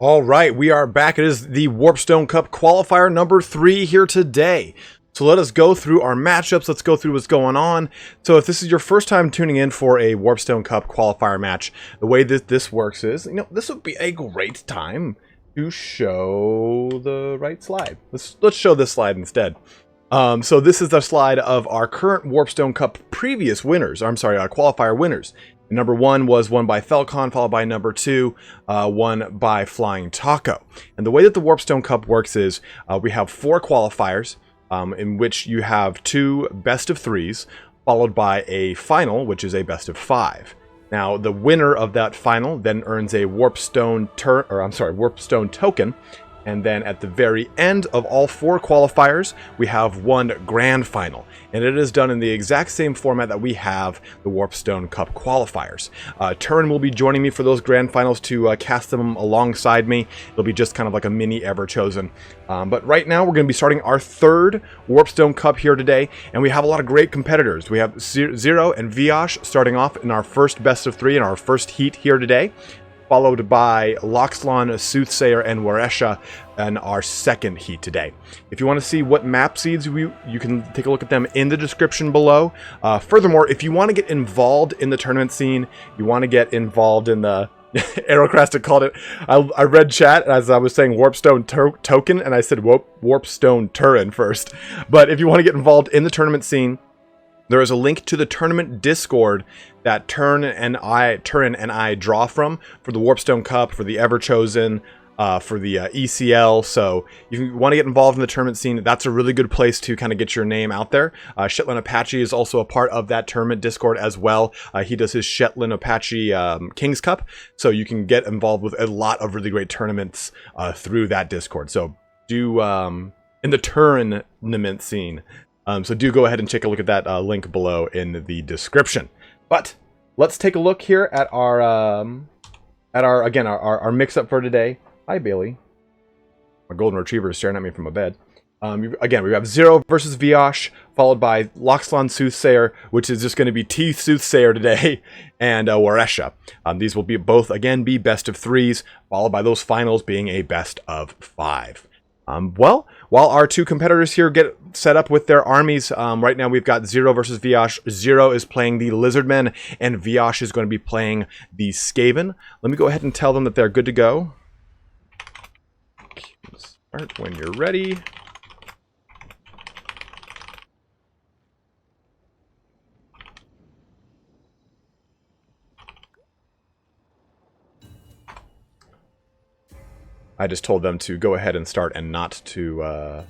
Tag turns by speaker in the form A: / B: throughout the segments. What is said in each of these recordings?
A: All right, we are back. It is the Warpstone Cup qualifier number 3 here today. So let us go through our matchups. Let's go through what's going on. So if this is your first time tuning in for a Warpstone Cup qualifier match, the way that this works is, this would be a great time to show the right slide. Let's show this slide instead. So this is the slide of our current Warpstone Cup previous winners. I'm sorry, our qualifier winners. Number 1 was won by Falcon, followed by number 2, won by Flying Taco. And the way that the Warpstone Cup works is we have 4 qualifiers, in which you have 2 best of 3s, followed by a final, which is a best of 5. Now, the winner of that final then earns a Warpstone token. And then at the very end of all 4 qualifiers, we have 1 grand final. And it is done in the exact same format that we have the Warpstone Cup qualifiers. Turin will be joining me for those grand finals to cast them alongside me. It'll be just kind of like a mini Ever-Chosen. But right now, we're going to be starting our 3rd Warpstone Cup here today. And we have a lot of great competitors. We have Zero and V-Osh starting off in our first best of 3 in our first heat here today, followed by TlaxtlanSoothsayer and Weresha in our second heat today. If you want to see what map seeds you can take a look at them in the description below. Furthermore, if you want to get involved in the tournament scene, you want to get involved in the Aerocrastic called it. I read chat as I was saying Warpstone token, and I said Warpstone Turin first. But if you want to get involved in the tournament scene, there is a link to the tournament Discord that Turin and I draw from for the Warpstone Cup, for the Ever-Chosen, for the ECL. So if you want to get involved in the tournament scene, that's a really good place to kind of get your name out there. Shetland Apache is also a part of that tournament Discord as well. He does his Shetland Apache Kings Cup, so you can get involved with a lot of really great tournaments through that Discord. So do in the tournament scene. So do go ahead and take a look at that link below in the description. But let's take a look here at our mix-up for today. Hi, Bailey. My golden retriever is staring at me from a bed. Again, we have Zero versus V-Osh, followed by TlaxtlanSoothsayer, which is just going to be T-Soothsayer today, and Weresha. These will be both, again, be best of 3s, followed by those finals being a best of 5. Well, while our 2 competitors here get set up with their armies, right now we've got Zero versus V-Osh. Zero is playing the Lizardmen, and V-Osh is going to be playing the Skaven. Let me go ahead and tell them that they're good to go. Start when you're ready. I just told them to go ahead and start and not to go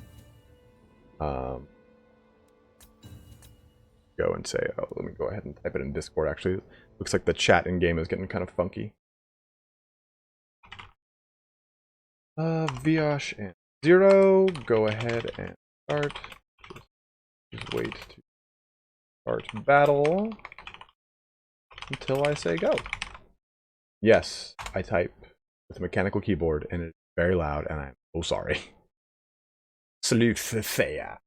A: and say, oh, let me go ahead and type it in Discord. Actually, looks like the chat in game is getting kind of funky. V-Osh and Zero, go ahead and start. Just wait to start battle until I say go. Yes, I type with a mechanical keyboard, and it's very loud, and I'm so sorry. Sleuthsayer.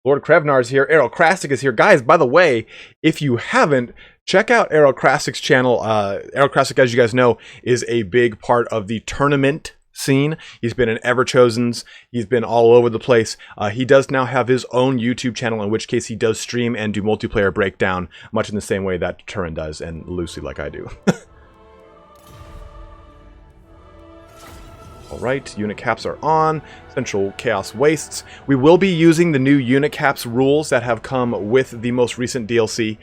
A: Lord Krevnar is here. Aerocrastic is here. Guys, by the way, if you haven't, check out Aerocrastic's channel. Aerocrastic, as you guys know, is a big part of the tournament scene. He's been in Ever-Chosens. He's been all over the place. He does now have his own YouTube channel, in which case he does stream and do multiplayer breakdown, much in the same way that Turin does, and Lucy like I do. Alright, unit caps are on. Central Chaos Wastes. We will be using the new unit caps rules that have come with the most recent DLC.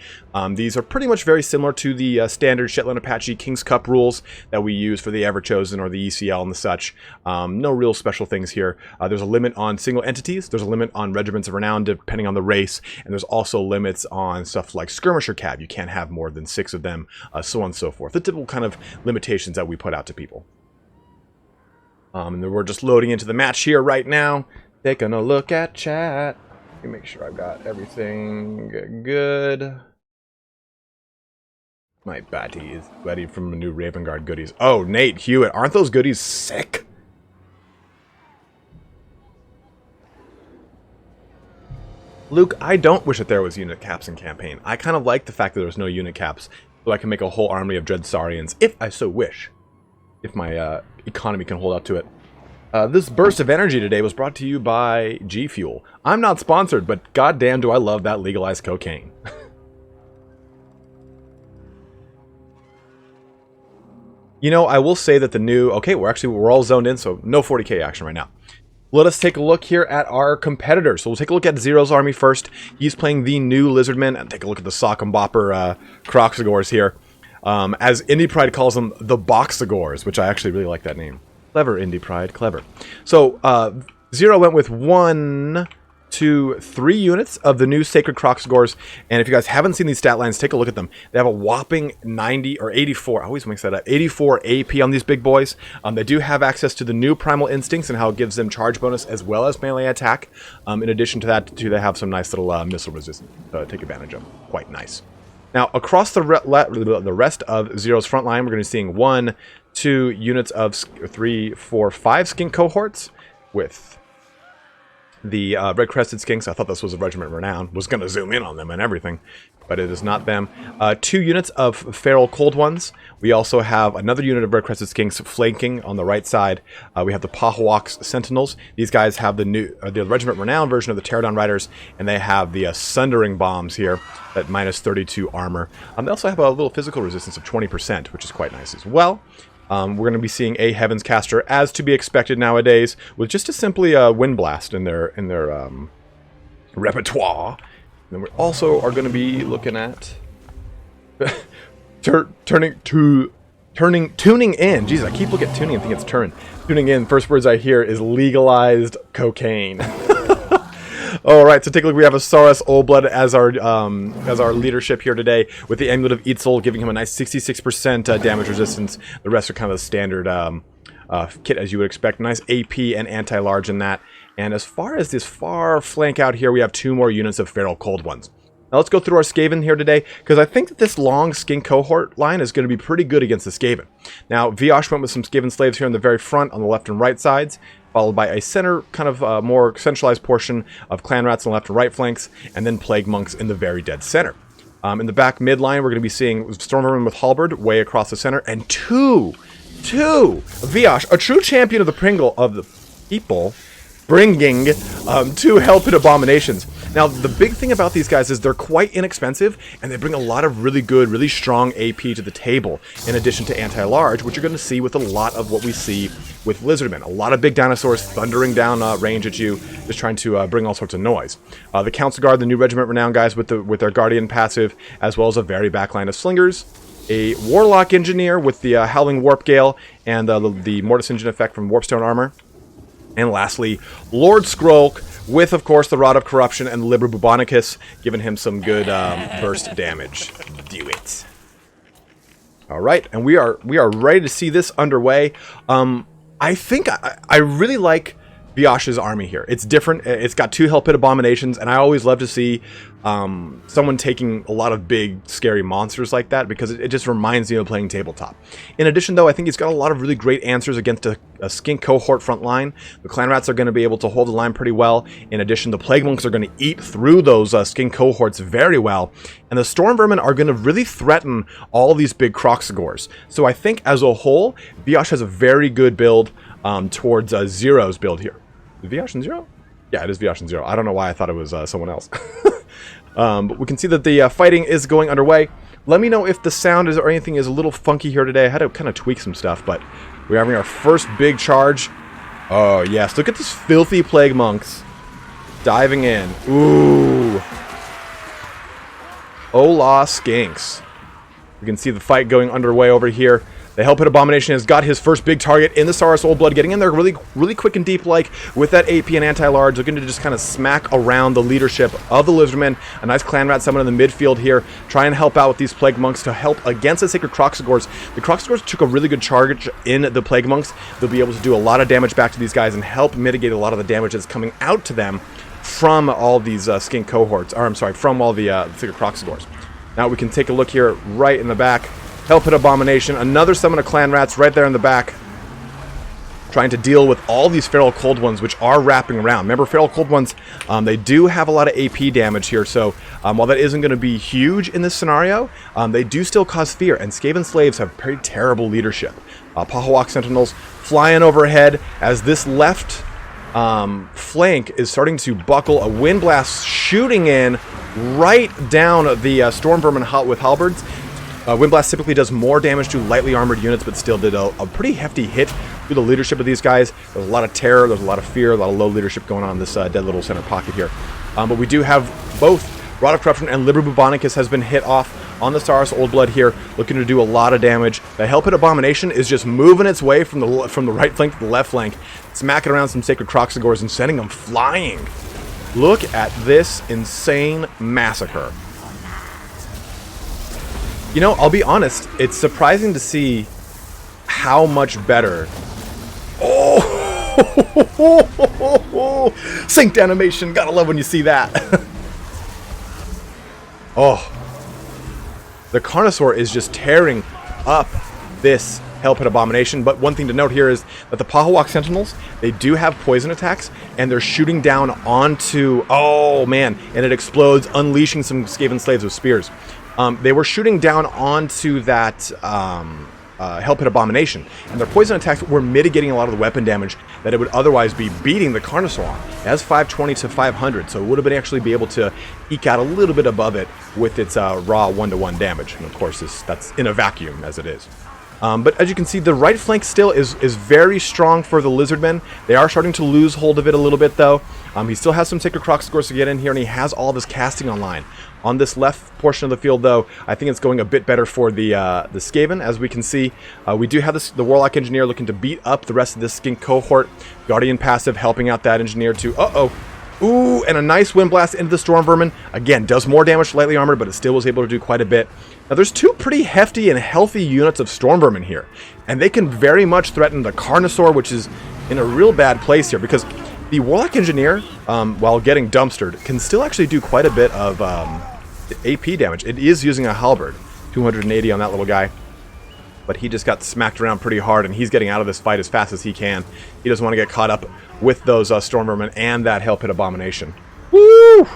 A: These are pretty much very similar to the standard Shetland Apache King's Cup rules that we use for the Ever-Chosen or the ECL and the such. No real special things here. There's a limit on single entities. There's a limit on Regiments of Renown depending on the race. And there's also limits on stuff like Skirmisher Cab. You can't have more than 6 of them, so on and so forth. The typical kind of limitations that we put out to people. And then we're just loading into the match here right now. Taking a look at chat. Let me make sure I've got everything good. My baddie is ready from the new Raven Guard goodies. Oh, Nate Hewitt, aren't those goodies sick? Luke, I don't wish that there was unit caps in campaign. I kind of like the fact that there was no unit caps So I can make a whole army of Dreadsaurians, if I so wish. If my economy can hold up to it. This burst of energy today was brought to you by G Fuel. I'm not sponsored, but goddamn do I love that legalized cocaine. You know, I will say that the new... Okay, we're all zoned in, so no 40k action right now. Let us take a look here at our competitors. So we'll take a look at Zero's army first. He's playing the new Lizardmen. And take a look at the Sock and Bopper Croxagores here. As Indie Pride calls them, the Boxagores, which I actually really like that name. Clever, Indie Pride, clever. So, Zero went with 1, 2, 3 units of the new Sacred Croxagores. And if you guys haven't seen these stat lines, take a look at them. They have a whopping 90 or 84, I always mix that up, 84 AP on these big boys. They do have access to the new Primal Instincts and how it gives them charge bonus as well as melee attack. In addition to that, they have some nice little missile resistance to take advantage of. Quite nice. Now, across the rest of Zero's front line, we're going to be seeing 1, 2 units of 3, 4, 5 skink cohorts with the red-crested skinks. I thought this was a Regiment Renown. Was going to zoom in on them and everything, but it is not them. 2 units of feral cold ones. We also have another unit of red-crested skinks flanking on the right side. We have the Pahawks Sentinels. These guys have the new the Regiment Renown version of the Pterodon Riders, and they have the Sundering Bombs here at minus 32 armor. They also have a little physical resistance of 20%, which is quite nice as well. We're going to be seeing a Heaven's Caster, as to be expected nowadays, with just a simply Wind Blast in their repertoire. And then we also are going to be looking at tuning in. Jeez, I keep looking at tuning and think it's turn. Tuning in. First words I hear is legalized cocaine. All right, so take a look. We have a Saurus Oldblood as our leadership here today, with the Amulet of Eitzel giving him a nice 66% damage resistance. The rest are kind of the standard kit as you would expect. Nice AP and anti-large in that. And as far as this far flank out here, we have 2 more units of Feral Cold Ones. Now let's go through our Skaven here today, because I think that this long skink cohort line is going to be pretty good against the Skaven. Now, V-Osh went with some Skaven slaves here in the very front on the left and right sides, followed by a center, kind of more centralized portion of clan rats on the left and right flanks, and then plague monks in the very dead center. In the back midline, we're going to be seeing Stormvermin with Halberd way across the center, and two V-Osh, a true champion of the people, bringing 2 Hell-Pit Abominations. Now, the big thing about these guys is they're quite inexpensive, and they bring a lot of really good, really strong AP to the table, in addition to anti-large, which you're going to see with a lot of what we see with Lizardmen. A lot of big dinosaurs thundering down range at you, just trying to bring all sorts of noise. The Council Guard, the new Regiment Renown guys with their Guardian passive, as well as a very backline of Slingers. A Warlock Engineer with the Howling Warp Gale and the Mortis Engine effect from Warpstone armor. And lastly, Lord Skrolk with, of course, the Rod of Corruption and Liber Bubonicus, giving him some good burst damage. Do it. All right, and we are ready to see this underway. I think I really like V-Osh's army here. It's different. It's got 2 Hell-Pit Abominations, and I always love to see someone taking a lot of big, scary monsters like that, because it just reminds me of playing tabletop. In addition, though, I think he's got a lot of really great answers against a skink cohort front line. The clan rats are going to be able to hold the line pretty well. In addition, the plague monks are going to eat through those skink cohorts very well, and the storm vermin are going to really threaten all these big Croxagores. So I think, as a whole, V-Osh has a very good build towards Zero's build here. Is V-Osh in Zero? Yeah, it is V-Osh in Zero. I don't know why I thought it was someone else. But we can see that the fighting is going underway. Let me know if the sound or anything is a little funky here today. I had to kind of tweak some stuff, but we're having our first big charge. Oh, yes. Look at these filthy plague monks diving in. Ooh. Ola skinks. You can see the fight going underway over here. The Hell-Pit Abomination has got his first big target in the Saurus Oldblood, getting in there really quick and deep, like with that AP and anti-large, looking to just kind of smack around the leadership of the Lizardmen. A nice clan rat summon in the midfield here, try and help out with these Plague Monks to help against the Sacred Croxagores. The Croxagores took a really good charge in the Plague Monks. They'll be able to do a lot of damage back to these guys and help mitigate a lot of the damage that's coming out to them from all these skink cohorts, or I'm sorry, from all the Sacred Croxagores. Now we can take a look here right in the back. Hell-Pit Abomination, another summon of clan rats right there in the back. trying to deal with all these Feral Cold Ones, which are wrapping around. Remember, Feral Cold Ones, they do have a lot of AP damage here, so while that isn't going to be huge in this scenario, they do still cause fear, and Skaven Slaves have very terrible leadership. Pahawak Sentinels flying overhead as this left flank is starting to buckle. A Wind Blast shooting in right down the Storm Vermin with halberds. Wind Blast typically does more damage to lightly armored units, but still did a pretty hefty hit through the leadership of these guys. There's a lot of terror, there's a lot of fear, a lot of low leadership going on in this dead little center pocket here. But we do have both Rod of Corruption and Liber Bubonicus has been hit off on the Saurus Old Blood here, looking to do a lot of damage. The Hellpit Abomination is just moving its way from the right flank to the left flank, smacking around some Sacred Croxagores and sending them flying. Look at this insane massacre. You know, I'll be honest, it's surprising to see how much better. Oh! Synced animation, gotta love when you see that. Oh. The Carnosaur is just tearing up this Hellpit Abomination, but one thing to note here is that the Pahawak Sentinels, they do have poison attacks, and they're shooting down onto, oh man, and it explodes, unleashing some Skaven Slaves with spears. They were shooting down onto that Hellpit Abomination, and their poison attacks were mitigating a lot of the weapon damage that it would otherwise be beating the Carnosaur on. It has 520 to 500, so it would have been actually be able to eke out a little bit above it with its raw 1-to-1 damage. And of course, that's in a vacuum as it is. But as you can see, the right flank still is very strong for the Lizardmen. They are starting to lose hold of it a little bit, though. He still has some Sacred Croxagores to get in here, and he has all this casting online. On this left portion of the field, though, I think it's going a bit better for the Skaven. As we can see, we do have the Warlock Engineer looking to beat up the rest of this Skink cohort. Guardian passive helping out that Engineer too. Ooh, and a nice Wind Blast into the Storm Vermin. Again, does more damage to lightly armored, but it still was able to do quite a bit. Now, there's two pretty hefty and healthy units of Storm Vermin here, and they can very much threaten the Carnosaur, which is in a real bad place here, because the Warlock Engineer, while getting dumpstered, can still actually do quite a bit of AP damage. It is using a halberd, 280 on that little guy, but he just got smacked around pretty hard, and he's getting out of this fight as fast as he can. He doesn't want to get caught up with those Storm Vermin and that Hellpit Abomination. Woo!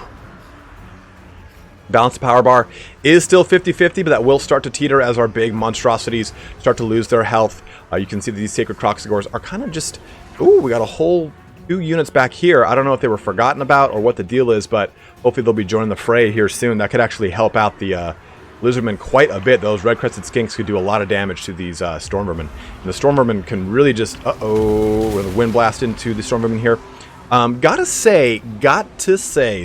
A: Balanced power bar is still 50-50, but that will start to teeter as our big monstrosities start to lose their health. You can see that these Sacred Croxagores are kind of just... Ooh, we got a whole 2 units back here. I don't know if they were forgotten about or what the deal is, but hopefully they'll be joining the fray here soon. That could actually help out the Lizardmen quite a bit. Those Red-Crested Skinks could do a lot of damage to these Storm Vermin. And the Storm Vermin can really just... with a Wind Blast into the Storm Vermin here. Got to say,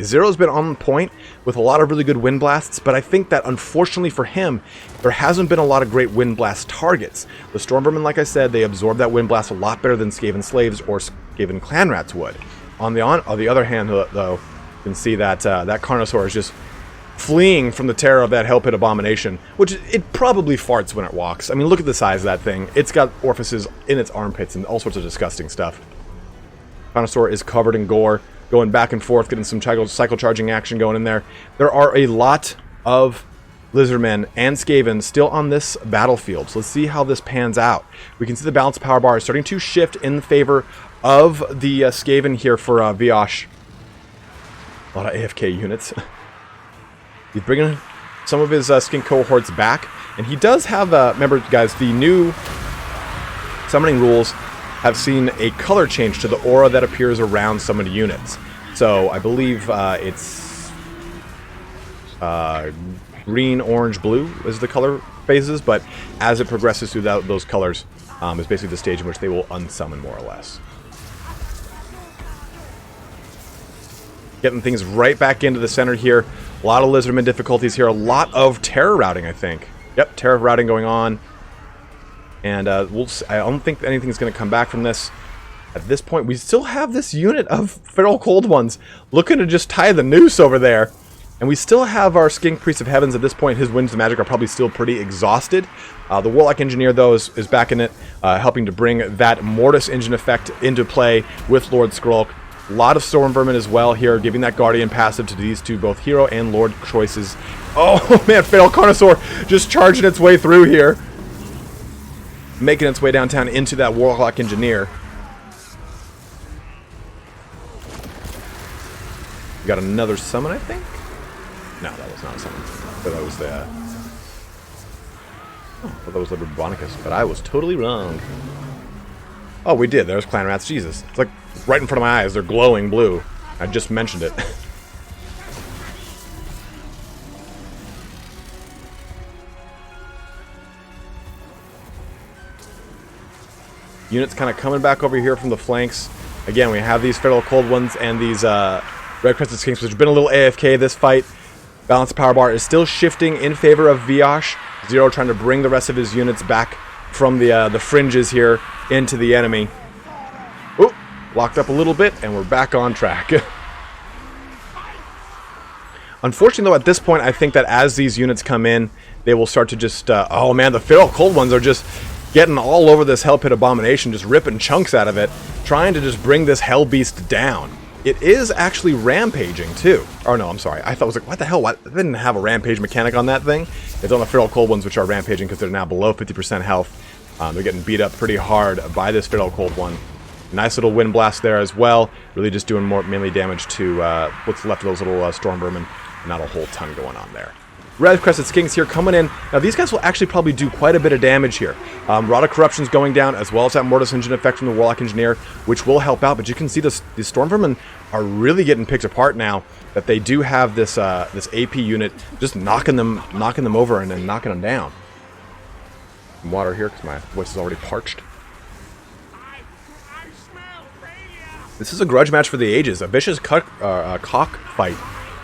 A: Zero's been on point with a lot of really good Wind Blasts, but I think that unfortunately for him, there hasn't been a lot of great Wind Blast targets. The Storm Vermin, like I said, they absorb that Wind Blast a lot better than Skaven Slaves or Skaven Clan Rats would. On the other hand, though, you can see that that Carnosaur is just fleeing from the terror of that Hellpit Abomination, which it probably farts when it walks. I mean, look at the size of that thing. It's got orifices in its armpits and all sorts of disgusting stuff. Carnosaur is covered in gore, going back and forth, getting some cycle charging action going in there. There are a lot of Lizardmen and Skaven still on this battlefield, so let's see how this pans out. We can see the balanced power bar is starting to shift in favor of the Skaven here for V-Osh. A lot of AFK units. He's bringing some of his Skink cohorts back, and he does have, remember guys, the new summoning rules have seen a color change to the aura that appears around summoned units. So I believe it's green, orange, blue is the color phases, but as it progresses through those colors is basically the stage in which they will unsummon more or less. Getting things right back into the center here. A lot of Lizardman difficulties here. A lot of terror routing, I think. Yep, terror routing going on. And I don't think anything's going to come back from this. At this point, we still have this unit of Feral Cold Ones looking to just tie the noose over there. And we still have our Skink Priest of Heavens. At this point, his Winds of Magic are probably still pretty exhausted. The Warlock Engineer, though, is back in it, helping to bring that Mortis Engine effect into play with Lord Skrulk. A lot of Storm Vermin as well here, giving that Guardian passive to these two, both Hero and Lord choices. Oh, man, Fatal Carnosaur just charging its way through here. Making its way downtown into that Warlock Engineer. We got another summon, I think? No, that was not a summon. But that was the... Oh, I thought that was the Barbonicus, but I was totally wrong. Oh, we did. There's Clan Rats. Jesus. It's like right in front of my eyes. They're glowing blue. I just mentioned it. Units kind of coming back over here from the flanks. Again, we have these Feral Cold Ones and these Red Crested Skinks, which have been a little AFK this fight. Balance power bar is still shifting in favor of V-Osh. Zero trying to bring the rest of his units back from the fringes here into the enemy. Ooh, locked up a little bit, and we're back on track. Unfortunately, though, at this point, I think that as these units come in, they will start to just... oh, man, the Feral Cold Ones are just getting all over this Hell Pit Abomination, just ripping chunks out of it, trying to just bring this Hell Beast down. It is actually rampaging, too. Oh, no, I'm sorry. I thought, I was like, what the hell? What? I didn't have a rampage mechanic on that thing. It's on the Feral Cold Ones, which are rampaging because they're now below 50% health. They're getting beat up pretty hard by this Feral Cold One. Nice little Wind Blast there as well. Really just doing more mainly damage to what's left of those little Storm Vermin. Not a whole ton going on there. Red Crested Skinks here coming in. Now, these guys will actually probably do quite a bit of damage here. Rod of Corruption's going down, as well as that Mortis Engine effect from the Warlock Engineer, which will help out. But you can see the Storm Vermin are really getting picked apart now that they do have this this AP unit just knocking them over and then knocking them down. Some water here because my voice is already parched. This is a grudge match for the ages. A vicious cockfight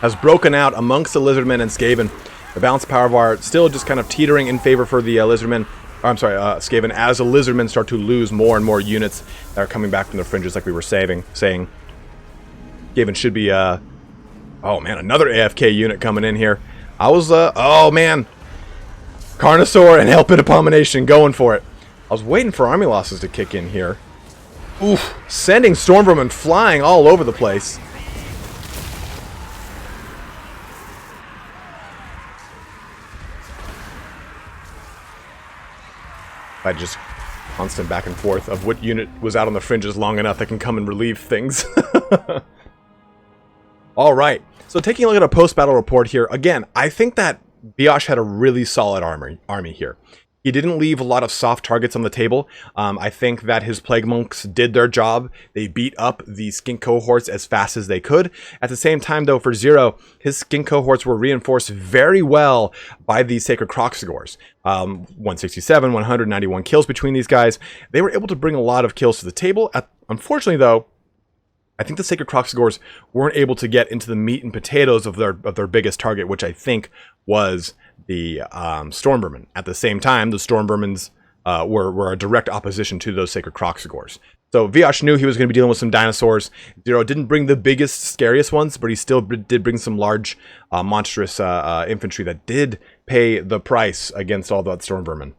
A: has broken out amongst the Lizardmen and Skaven. The balance power bar still just kind of teetering in favor for the Lizardmen. I'm sorry, Skaven, as the Lizardmen start to lose more and more units that are coming back from their fringes, like we were saying. Skaven should be, oh man, another AFK unit coming in here. I was, oh man, Carnosaur and Hell Pit Abomination going for it. I was waiting for army losses to kick in here. Oof, sending Storm Vermin flying all over the place. I just constant back and forth of what unit was out on the fringes long enough that can come and relieve things. All right, so taking a look at a post-battle report here. Again, I think that V-Osh had a really solid army here. He didn't leave a lot of soft targets on the table. I think that his Plague Monks did their job. They beat up the Skink cohorts as fast as they could. At the same time, though, for Zero, his Skink cohorts were reinforced very well by the Sacred Croxigors. 167, 191 kills between these guys. They were able to bring a lot of kills to the table. Unfortunately, though, I think the Sacred Croxigors weren't able to get into the meat and potatoes of their biggest target, which I think was the Storm Vermin. At the same time, the Storm Vermins were a direct opposition to those Sacred Croxigors. So V-Osh knew he was going to be dealing with some dinosaurs. Zero didn't bring the biggest, scariest ones, but he still did bring some large, monstrous infantry that did pay the price against all that Storm Vermin.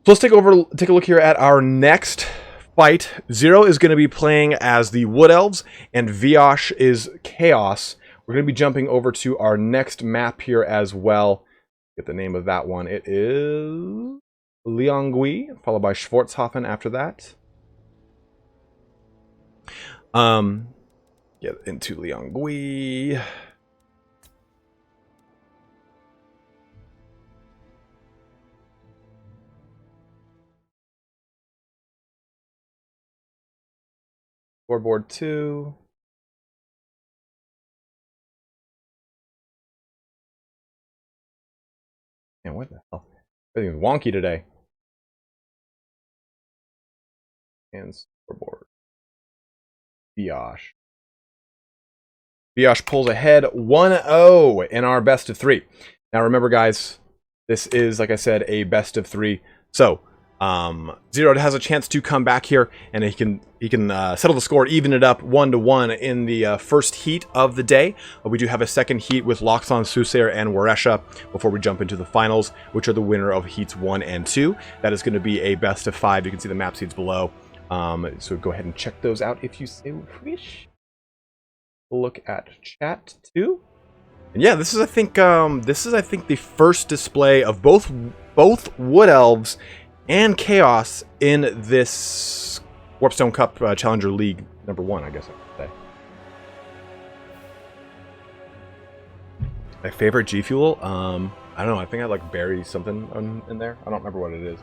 A: So let's take a look here at our next fight. Zero is going to be playing as the Wood Elves, and V-Osh is Chaos. We're going to be jumping over to our next map here as well. Get the name of that one. It is Liangui, followed by Schwartzhafen after that. Get into Liangui. Board 2. Man, what the hell? Everything's wonky today. And scoreboard. V-Osh. V-Osh pulls ahead 1-0 in our best of 3. Now remember, guys, this is, like I said, a best of 3. So Zero has a chance to come back here, and he can settle the score, even it up 1-1 in the first heat of the day. But we do have a second heat with TlaxtlanSoothsayer and Weresha before we jump into the finals, which are the winner of heats 1 and 2. That is going to be a best of 5. You can see the map seeds below. So go ahead and check those out if you so wish. Look at chat too. And yeah, this is I think the first display of both Wood Elves and Chaos in this Warpstone Cup Challenger League #1, I guess I could say. My favorite G Fuel? I don't know. I think I like berry something in there. I don't remember what it is.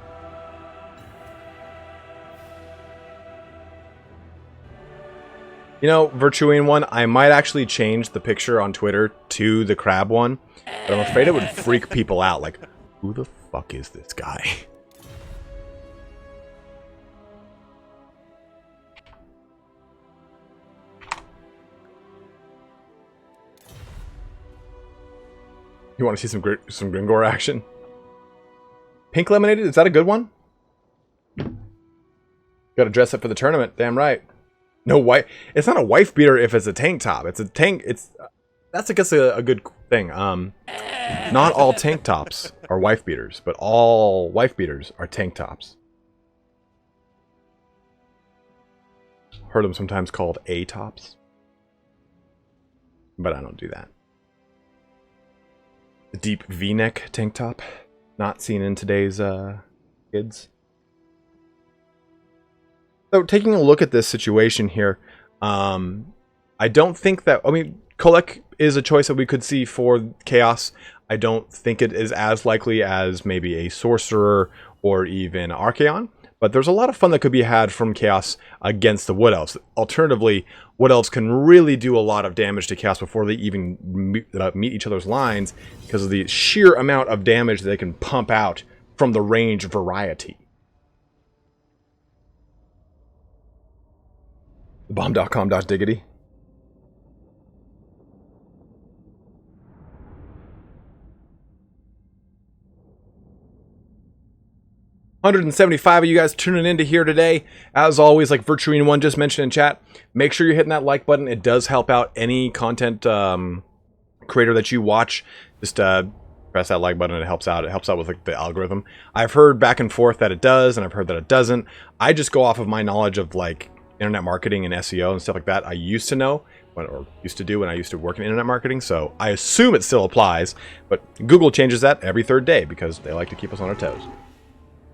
A: You know, Virtuing one, I might actually change the picture on Twitter to the crab one, but I'm afraid it would freak people out. Like, who the fuck is this guy? You want to see some Gringor action? Pink lemonade, is that a good one? Got to dress up for the tournament. Damn right. No wife. It's not a wife beater if it's a tank top. It's a tank. That's I guess a good thing. Not all tank tops are wife beaters, but all wife beaters are tank tops. Heard them sometimes called A tops, but I don't do that. The deep V-neck tank top, not seen in today's kids. So taking a look at this situation here, I don't think that, I mean, Kolek is a choice that we could see for Chaos. I don't think it is as likely as maybe a Sorcerer or even Archaon, but there's a lot of fun that could be had from Chaos against the Wood Elves. Alternatively, Wood Elves can really do a lot of damage to Chaos before they even meet each other's lines because of the sheer amount of damage that they can pump out from the range variety. Bomb.com.diggity. $175 of you guys tuning into here today. As always, like Virtuing One just mentioned in chat, make sure you're hitting that like button. It does help out any content creator that you watch. Just press that like button. It helps out. It helps out with like the algorithm. I've heard back and forth that it does, and I've heard that it doesn't. I just go off of my knowledge of like internet marketing and SEO and stuff like that. I used to know, or used to do when I used to work in internet marketing, so I assume it still applies, but Google changes that every third day because they like to keep us on our toes.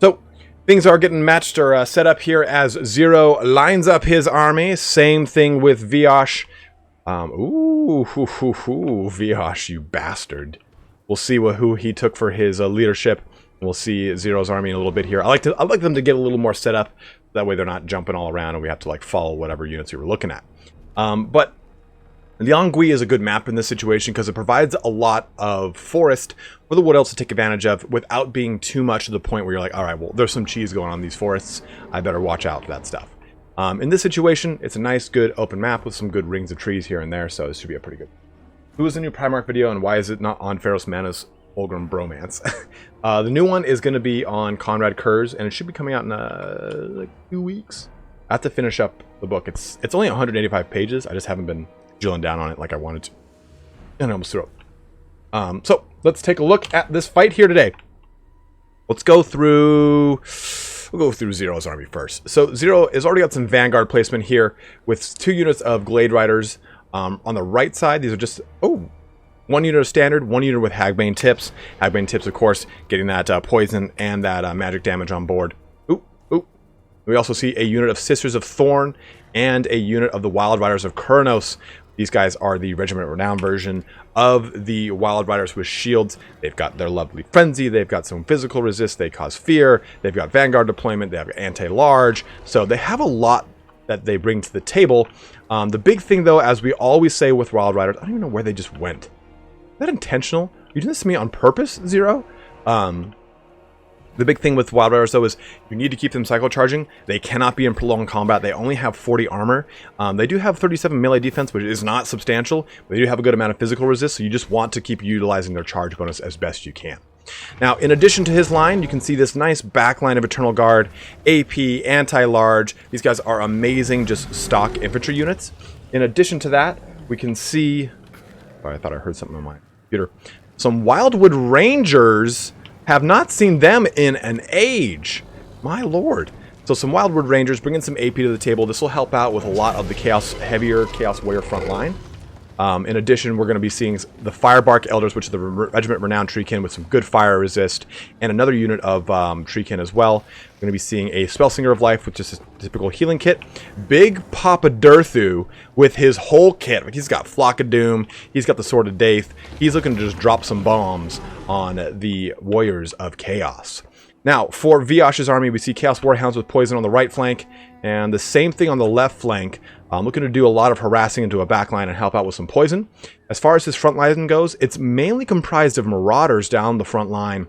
A: So, things are getting matched or set up here as Zero lines up his army. Same thing with V-Osh. V-Osh, you bastard. We'll see who he took for his leadership. We'll see Zero's army in a little bit here. I like them to get a little more set up. That way they're not jumping all around and we have to like follow whatever units we were looking at. But Liangui is a good map in this situation because it provides a lot of forest for the Wood Elves to take advantage of without being too much to the point where you're like, all right, well, there's some cheese going on in these forests. I better watch out for that stuff. In this situation, it's a nice, good open map with some good rings of trees here and there, so this should be a pretty good. Who is the new Primarch video and why is it not on Pharos Mana's Olgrim Bromance? The new one is going to be on Conrad Kurz, and it should be coming out in like 2 weeks. I have to finish up the book. It's only 185 pages. I just haven't been drilling down on it like I wanted to. And I almost threw it. So let's take a look at this fight here today. Let's go through. We'll go through Zero's army first. So Zero has already got some Vanguard placement here with 2 units of Glade Riders. On the right side, these are just 1 unit of standard, 1 unit with Hagbane tips. Hagbane tips, of course, getting that poison and that magic damage on board. We also see a unit of Sisters of Thorn and a unit of the Wild Riders of Kurnos. These guys are the Regiment Renown version of the Wild Riders with shields. They've got their lovely Frenzy. They've got some physical resist. They cause fear. They've got Vanguard deployment. They have anti-large. So they have a lot that they bring to the table. The big thing, though, as we always say with Wild Riders, I don't even know where they just went. Is that intentional? You doing this to me on purpose, Zero? The big thing with Wild Riders, though, is you need to keep them cycle charging. They cannot be in prolonged combat. They only have 40 armor. They do have 37 melee defense, which is not substantial. But they do have a good amount of physical resist, so you just want to keep utilizing their charge bonus as best you can. Now, in addition to his line, you can see this nice back line of Eternal Guard, AP, anti-large. These guys are amazing, just stock infantry units. In addition to that, we can see... Oh, I thought I heard something on my computer. Some Wildwood Rangers... have not seen them in an age. My lord. So some Wildwood Rangers bringing some AP to the table. This will help out with a lot of the heavier Chaos Warrior front line. In addition, we're going to be seeing the Firebark Elders, which is the Regiment Renowned Treekin with some good fire resist, and another unit of Treekin as well. We're going to be seeing a Spellsinger of Life, which is a typical healing kit. Big Papa Durthu with his whole kit. Like, he's got Flock of Doom, he's got the Sword of Daith. He's looking to just drop some bombs on the Warriors of Chaos. Now, for Viash's army, we see Chaos Warhounds with poison on the right flank, and the same thing on the left flank. Looking to do a lot of harassing into a backline and help out with some poison. As far as his front line goes, it's mainly comprised of Marauders down the front line.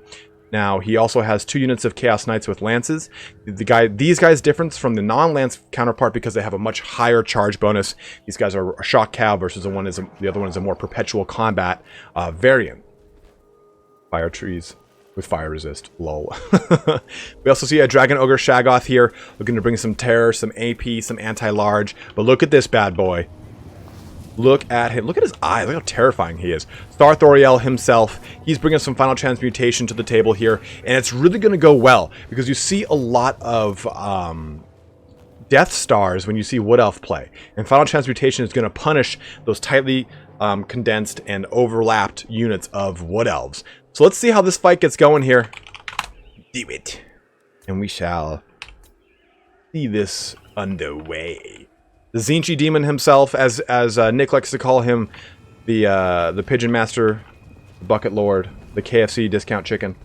A: Now, he also has 2 units of Chaos Knights with Lances. These guys differ from the non-Lance counterpart because they have a much higher charge bonus. These guys are a Shock Cav versus the other one is a more perpetual combat variant. Fire trees with fire resist. Lol. We also see a Dragon Ogre Shaggoth here, looking to bring some terror, some AP, some anti-large. But look at this bad boy. Look at him. Look at his eyes. Look how terrifying he is. Star Thoriel himself. He's bringing some Final Transmutation to the table here. And it's really going to go well because you see a lot of Death Stars when you see Wood Elf play. And Final Transmutation is going to punish those tightly condensed and overlapped units of Wood Elves. So let's see how this fight gets going here. Do it. And we shall see this underway. The Zinchi Demon himself, as Nick likes to call him, the Pigeon Master, the Bucket Lord, the KFC Discount Chicken.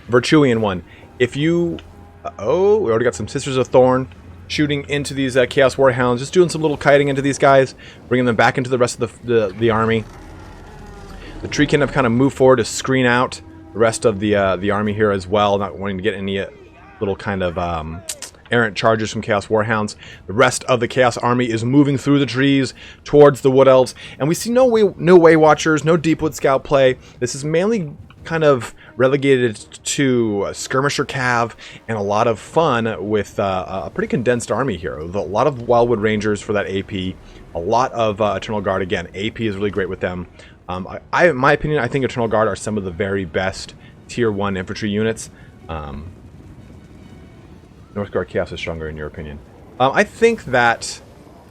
A: Virtuian one. If you... oh, we already got some Sisters of Thorn shooting into these Chaos Warhounds, just doing some little kiting into these guys, bringing them back into the rest of the army. The Treekin have kind of moved forward to screen out the rest of the army here as well, not wanting to get any little kind of errant charges from Chaos Warhounds. The rest of the Chaos army is moving through the trees towards the Wood Elves, and we see no Way Watchers, no Deepwood Scout play. This is mainly kind of relegated to Skirmisher Cav and a lot of fun with a pretty condensed army here. With a lot of Wildwood Rangers for that AP, a lot of Eternal Guard. Again, AP is really great with them. In my opinion, I think Eternal Guard are some of the very best Tier 1 infantry units. Northgard Chaos is stronger in your opinion? I think that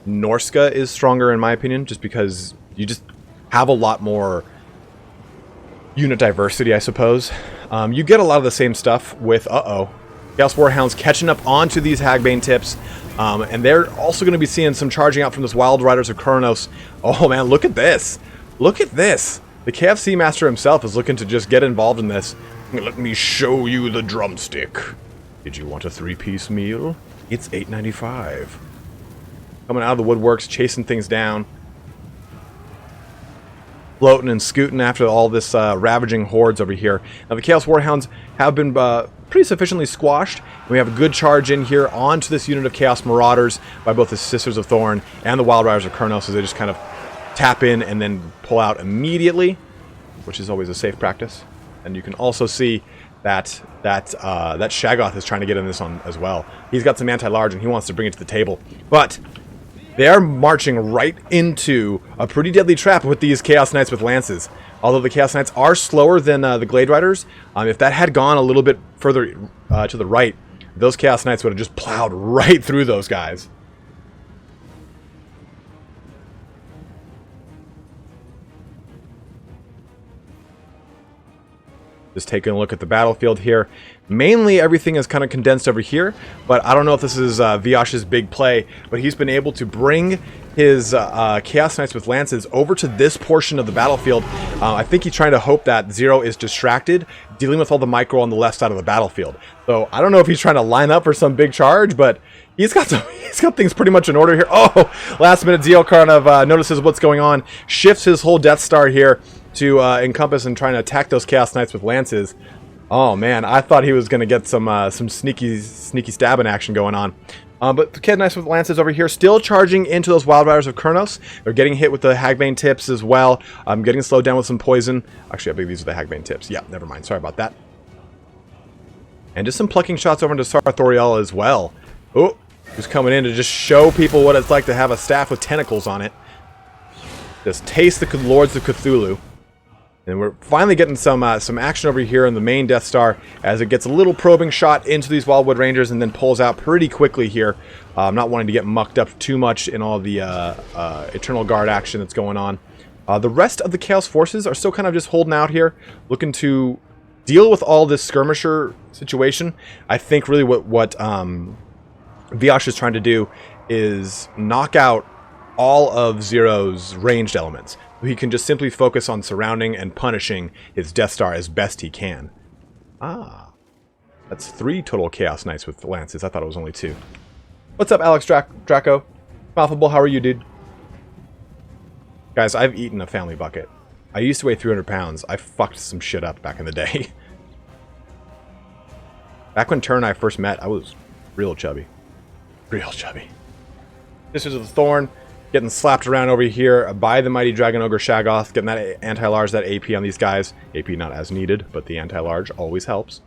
A: Norska is stronger in my opinion, just because you just have a lot more unit diversity, I suppose. You get a lot of the same stuff with, Chaos Warhounds catching up onto these Hagbane tips, and they're also going to be seeing some charging out from this Wild Riders of Kronos. Oh man, look at this! Look at this! The KFC Master himself is looking to just get involved in this. Let me show you the drumstick. Did you want a 3-piece meal? It's $8.95. Coming out of the woodworks, chasing things down. Floating and scooting after all this ravaging hordes over here. Now the Chaos Warhounds have been pretty sufficiently squashed. We have a good charge in here onto this unit of Chaos Marauders by both the Sisters of Thorn and the Wild Riders of Kronos, as they just kind of tap in and then pull out immediately, which is always a safe practice. And you can also see that Shaggoth is trying to get in this one as well. He's got some anti-large and he wants to bring it to the table. But they are marching right into a pretty deadly trap with these Chaos Knights with Lances. Although the Chaos Knights are slower than the Glade Riders, if that had gone a little bit further to the right, those Chaos Knights would have just plowed right through those guys. Just taking a look at the battlefield here. Mainly everything is kind of condensed over here, but I don't know if this is Viash's big play, but he's been able to bring his Chaos Knights with Lances over to this portion of the battlefield. I think he's trying to hope that Zero is distracted, dealing with all the micro on the left side of the battlefield. So I don't know if he's trying to line up for some big charge, but he's got things pretty much in order here. Oh, last minute Zero kind of notices what's going on, shifts his whole Death Star here to encompass and trying to attack those Chaos Knights with Lances. Oh man, I thought he was going to get some sneaky stabbing action going on. But the Chaos Knights with Lances over here still charging into those Wild Riders of Kronos. They're getting hit with the Hagbane tips as well. Getting slowed down with some poison. Actually, I believe these are the Hagbane tips. Yeah, never mind. Sorry about that. And just some plucking shots over into Sarthoriel as well. Oh, who's coming in to just show people what it's like to have a staff with tentacles on it. Just taste the Lords of Cthulhu. And we're finally getting some action over here in the main Death Star as it gets a little probing shot into these Wildwood Rangers and then pulls out pretty quickly here. Not wanting to get mucked up too much in all the Eternal Guard action that's going on. The rest of the Chaos Forces are still kind of just holding out here, looking to deal with all this skirmisher situation. I think really what V-Osh is trying to do is knock out all of Zero's ranged elements. He can just simply focus on surrounding and punishing his Death Star as best he can. Ah. That's 3 total Chaos Knights with Lances. I thought it was only 2. What's up, Alex Draco? Mouthable, how are you, dude? Guys, I've eaten a family bucket. I used to weigh 300 pounds. I fucked some shit up back in the day. Back when Tur and I first met, I was real chubby. Real chubby. Sisters of the Thorn. Getting slapped around over here by the mighty Dragon Ogre Shaggoth. Getting that anti-large, that AP on these guys. AP not as needed, but the anti-large always helps.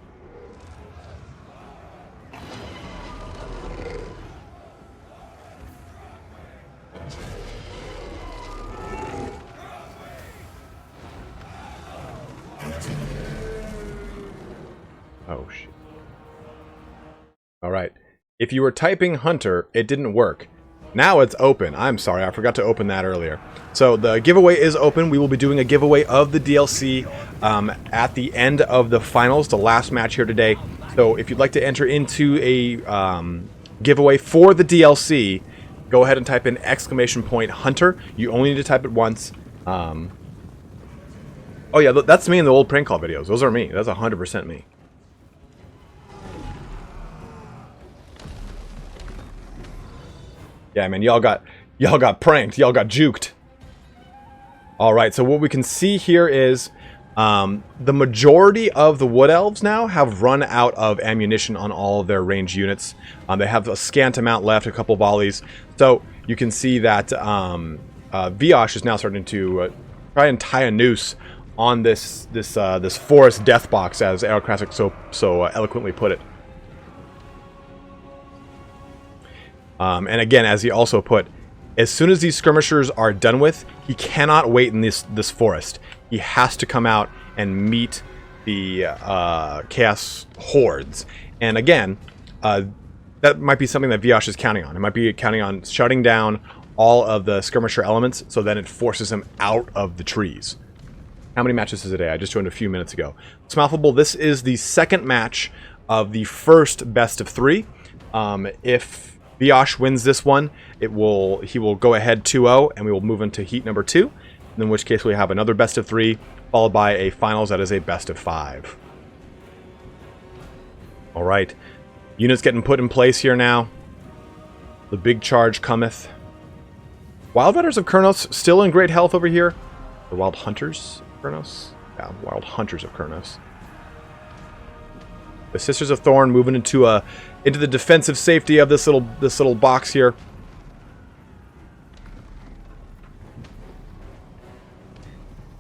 A: Oh, shit. Alright. If you were typing Hunter, it didn't work. Now it's open. I'm sorry, I forgot to open that earlier. So the giveaway is open. We will be doing a giveaway of the DLC at the end of the finals, the last match here today. So if you'd like to enter into a giveaway for the DLC, go ahead and type in !Hunter. You only need to type it once. Oh yeah, that's me in the old prank call videos. Those are me. That's 100% me. Yeah, man, y'all got pranked. Y'all got juked. All right, so what we can see here is the majority of the Wood Elves now have run out of ammunition on all of their ranged units. They have a scant amount left, a couple volleys. So you can see that V-Osh is now starting to try and tie a noose on this forest death box, as Aerocratic so eloquently put it. And again, as he also put, as soon as these skirmishers are done with, he cannot wait in this forest. He has to come out and meet the Chaos Hordes. And again, that might be something that V-Osh is counting on. It might be counting on shutting down all of the skirmisher elements, so then it forces him out of the trees. How many matches is it today? I just joined a few minutes ago. Smouthable, this is the second match of the first best of 3. If V-Osh wins this one, he will go ahead 2-0, and we will move into heat number 2. In which case we have another best of 3, followed by a finals that is a best of 5. All right, units getting put in place here now. The big charge cometh. Wild Riders of Kurnos still in great health over here. The Wild Hunters of Kurnos? Yeah, Wild Hunters of Kurnos. The Sisters of Thorn moving into the defensive safety of this little box here.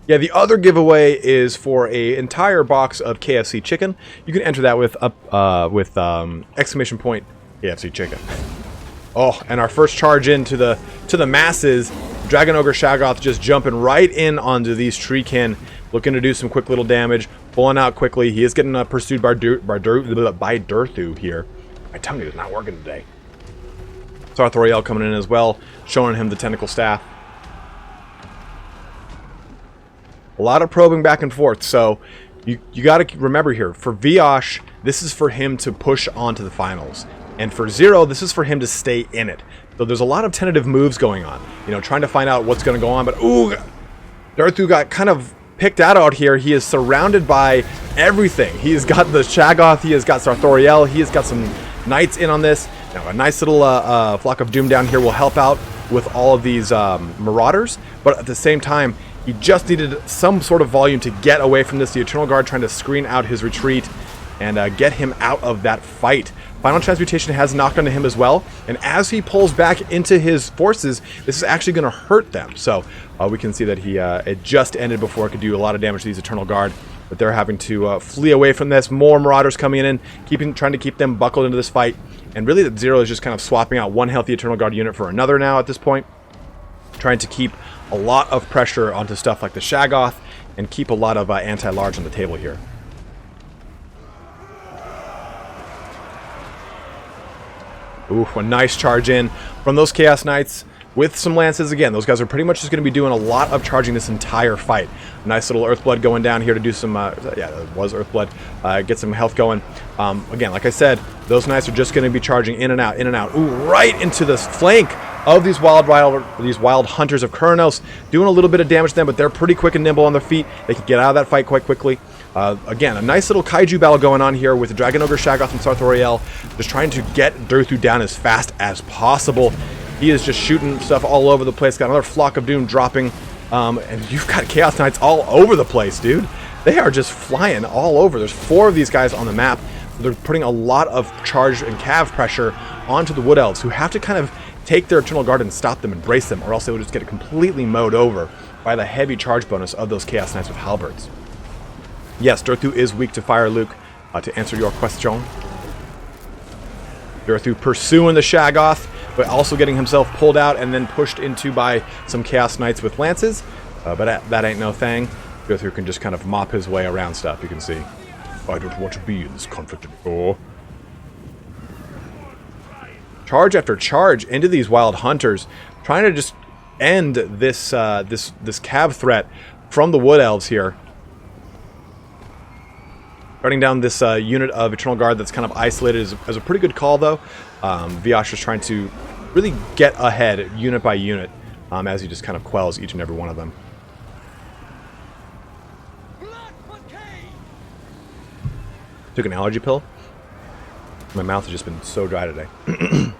A: Yeah, the other giveaway is for an entire box of KFC chicken. You can enter that with KFC chicken. Oh, and our first charge into the masses. Dragon Ogre Shaggoth just jumping right in onto these treekin, looking to do some quick little damage, pulling out quickly. He is getting pursued by Durthu here. My tongue is not working today. Sarthoriel coming in as well, showing him the tentacle staff. A lot of probing back and forth, so you got to remember here, for V-Osh, this is for him to push on to the finals. And for Zero, this is for him to stay in it. So there's a lot of tentative moves going on. You know, trying to find out what's going to go on. But, ooh, Durthu got kind of picked out here. He is surrounded by everything. He has got the Shaggoth. He has got Sarthoriel. He has got some Knights in on this. Now, a nice little Flock of Doom down here will help out with all of these Marauders. But at the same time, he just needed some sort of volume to get away from this. The Eternal Guard trying to screen out his retreat and get him out of that fight. Final Transmutation has knocked onto him as well, and as he pulls back into his forces, this is actually going to hurt them. So we can see that it just ended before it could do a lot of damage to these Eternal Guard, but they're having to flee away from this. More Marauders coming in, trying to keep them buckled into this fight, and really the Zero is just kind of swapping out one healthy Eternal Guard unit for another now at this point, trying to keep a lot of pressure onto stuff like the Shaggoth and keep a lot of anti-large on the table here. Ooh, a nice charge in from those Chaos Knights with some lances. Again, those guys are pretty much just going to be doing a lot of charging this entire fight. Nice little Earthblood going down here to do some, yeah, it was Earthblood, get some health going. Again, like I said, those Knights are just going to be charging in and out, in and out. Ooh, right into the flank of these wild hunters of Kurnos, doing a little bit of damage to them, but they're pretty quick and nimble on their feet. They can get out of that fight quite quickly. Again, a nice little kaiju battle going on here with the Dragon Ogre Shaggoth and Sarthoriel, just trying to get Durthu down as fast as possible. He is just shooting stuff all over the place. Got another Flock of Doom dropping, and you've got Chaos Knights all over the place, dude. They are just flying all over. There's 4 of these guys on the map. They're putting a lot of charge and cav pressure onto the Wood Elves, who have to kind of take their Eternal Guard and stop them and brace them, or else they would just get completely mowed over by the heavy charge bonus of those Chaos Knights with halberds. Yes, Durthu is weak to fire, Luke, to answer your question. Durthu pursuing the Shaggoth, but also getting himself pulled out and then pushed into by some Chaos Knights with lances. But that ain't no thing. Durthu can just kind of mop his way around stuff, you can see. I don't want to be in this conflict anymore. Charge after charge into these wild hunters, trying to just end this this cav threat from the Wood Elves here. Running down this unit of Eternal Guard that's kind of isolated is a pretty good call, though. V-Osh is trying to really get ahead unit by unit as he just kind of quells each and every one of them. Took an allergy pill. My mouth has just been so dry today. The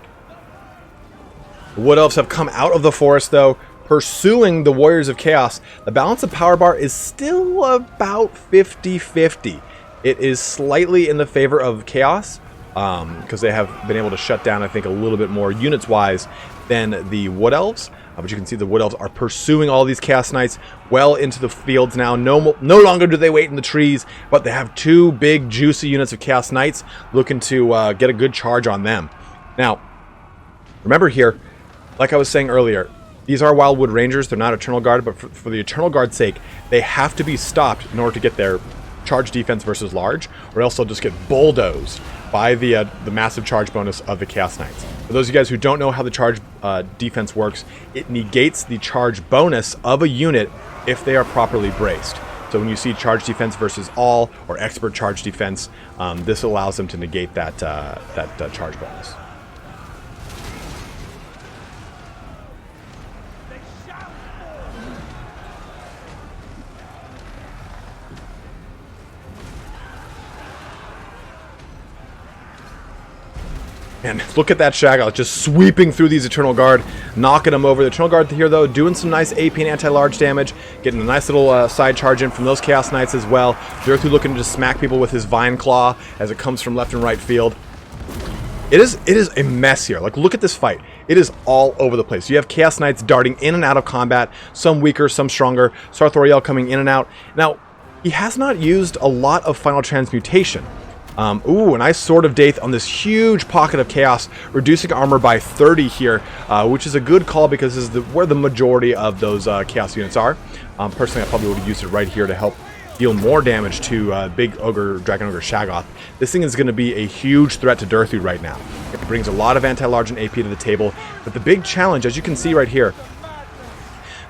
A: Wood Elves have come out of the forest, though, pursuing the Warriors of Chaos. The balance of power bar is still about 50-50. It is slightly in the favor of Chaos, because they have been able to shut down, I think, a little bit more units-wise than the Wood Elves. But you can see the Wood Elves are pursuing all these Chaos Knights well into the fields now. No longer do they wait in the trees, but they have 2 big, juicy units of Chaos Knights looking to get a good charge on them. Now, remember here, like I was saying earlier, these are Wildwood Rangers. They're not Eternal Guard, but for the Eternal Guard's sake, they have to be stopped in order to get their charge defense versus large, or else they'll just get bulldozed by the massive charge bonus of the Chaos Knights. For those of you guys who don't know how the charge defense works, it negates the charge bonus of a unit if they are properly braced. So when you see charge defense versus all or expert charge defense, this allows them to negate that charge bonus. And look at that Shaggoth just sweeping through these Eternal Guard, knocking them over. The Eternal Guard here, though, doing some nice AP and anti-large damage, getting a nice little side charge in from those Chaos Knights as well. Durthu looking to just smack people with his Vine Claw as it comes from left and right field. It is a mess here. Like, look at this fight. It is all over the place. You have Chaos Knights darting in and out of combat, some weaker, some stronger. Sarthoriel coming in and out. Now, he has not used a lot of Final Transmutation. Ooh, a nice Sword of Daith on this huge pocket of Chaos, reducing armor by 30 here, which is a good call because this is where the majority of those Chaos units are. Personally, I probably would have used it right here to help deal more damage to Big Ogre, Dragon Ogre Shaggoth. This thing is going to be a huge threat to Durthu right now. It brings a lot of anti-large and AP to the table, but the big challenge, as you can see right here,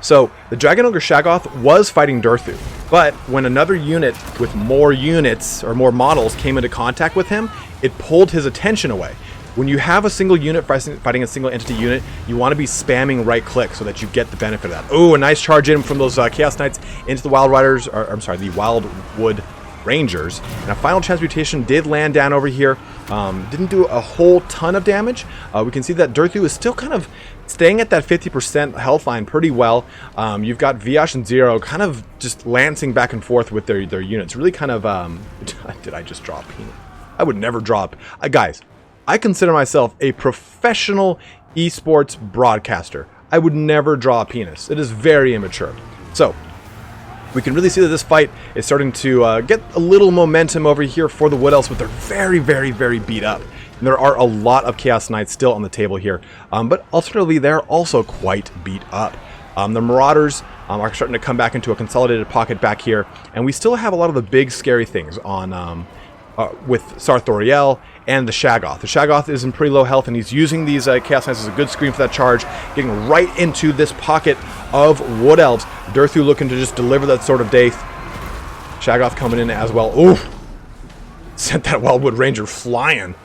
A: so the Dragon Ogre Shaggoth was fighting Durthu, but when another unit with more units or more models came into contact with him, it pulled his attention away. When you have a single unit fighting a single entity unit, you want to be spamming right click so that you get the benefit of that. Ooh, a nice charge in from those Chaos Knights into the Wild Riders, or I'm sorry, the Wildwood Rangers. And a Final Transmutation did land down over here. Didn't do a whole ton of damage. We can see that Durthu is still kind of staying at that 50% health line pretty well. You've got Viash and Zero kind of just lancing back and forth with their units. Really kind of... did I just draw a peanut? I would never drop... guys, I consider myself a professional esports broadcaster. I would never draw a penis. It is very immature. So, we can really see that this fight is starting to get a little momentum over here for the Wood Elves, but they're very, very, very beat up. And there are a lot of Chaos Knights still on the table here, but alternatively, they're also quite beat up. The Marauders are starting to come back into a consolidated pocket back here, and we still have a lot of the big scary things on with Sarthoriel and the Shaggoth. The Shaggoth is in pretty low health, and he's using these Chaos Knights as a good screen for that charge, getting right into this pocket of Wood Elves. Durthu looking to just deliver that Sword of Death. Shaggoth coming in as well. Ooh! Sent that Wildwood Ranger flying.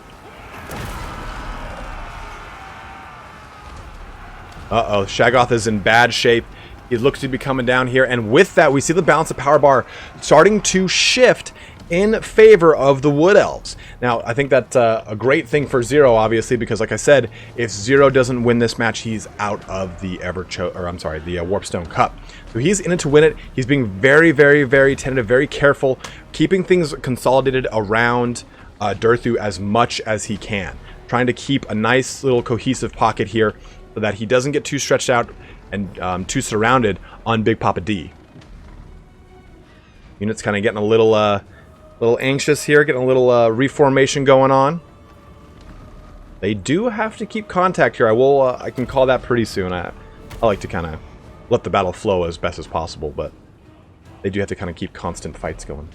A: Uh-oh, Shaggoth is in bad shape. He looks to be coming down here, and with that, we see the balance of power bar starting to shift in favor of the Wood Elves. Now, I think that's a great thing for Zero, obviously, because like I said, if Zero doesn't win this match, he's out of the Warpstone Cup. So he's in it to win it. He's being very, very, very tentative, very careful, keeping things consolidated around Durthu as much as he can, trying to keep a nice little cohesive pocket here so that he doesn't get too stretched out and too surrounded on Big Papa D. Unit's kind of getting a little anxious here, getting a little reformation going on. They do have to keep contact here. I can call that pretty soon. I like to kind of let the battle flow as best as possible, but they do have to kind of keep constant fights going.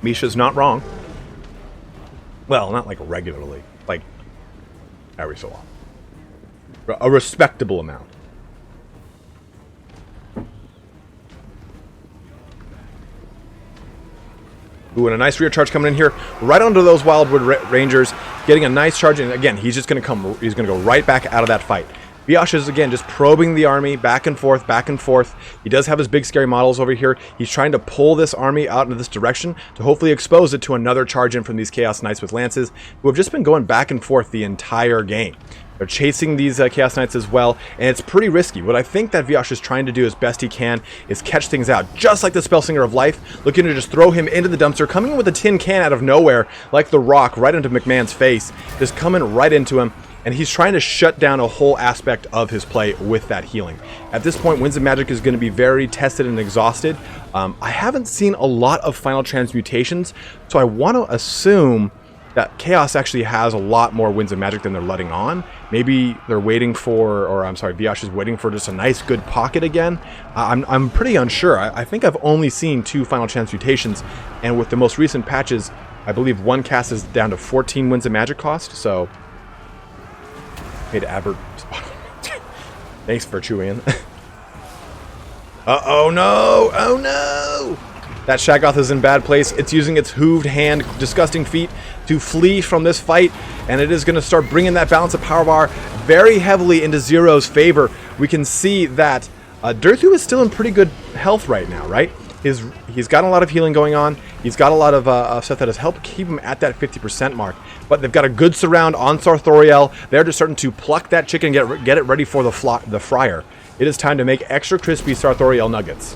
A: Misha's not wrong. Well, not like regularly, like every so often. A respectable amount. Ooh, and a nice rear charge coming in here, right onto those Wildwood Rangers, getting a nice charge, and again, he's just going to he's going to go right back out of that fight. V-Osh is, again, just probing the army back and forth, back and forth. He does have his big scary models over here. He's trying to pull this army out into this direction to hopefully expose it to another charge in from these Chaos Knights with lances, who have just been going back and forth the entire game. They're chasing these Chaos Knights as well, and it's pretty risky. What I think that V-Osh is trying to do as best he can is catch things out, just like the Spellsinger of Life, looking to just throw him into the dumpster, coming in with a tin can out of nowhere, like the Rock, right into McMahon's face, just coming right into him, and he's trying to shut down a whole aspect of his play with that healing. At this point, Winds of Magic is going to be very tested and exhausted. I haven't seen a lot of final transmutations, so I want to assume that Chaos actually has a lot more Winds of Magic than they're letting on. Maybe they're waiting for, or I'm sorry, V-Osh is waiting for just a nice good pocket again. I'm pretty unsure. I think I've only seen 2 final transmutations, and with the most recent patches, I believe one cast is down to 14 Winds of Magic cost, so... Hey to Advert. Thanks for chewing. Uh-oh, no! Oh, no! That Shaggoth is in bad place. It's using its hooved hand, disgusting feet, to flee from this fight, and it is going to start bringing that balance of power bar very heavily into Zero's favor. We can see that Durthu is still in pretty good health right now, right? He's got a lot of healing going on. He's got a lot of stuff that has helped keep him at that 50% mark. But they've got a good surround on Sarthoriel. They're just starting to pluck that chicken and get it ready for the fryer. It is time to make extra crispy Sarthoriel nuggets.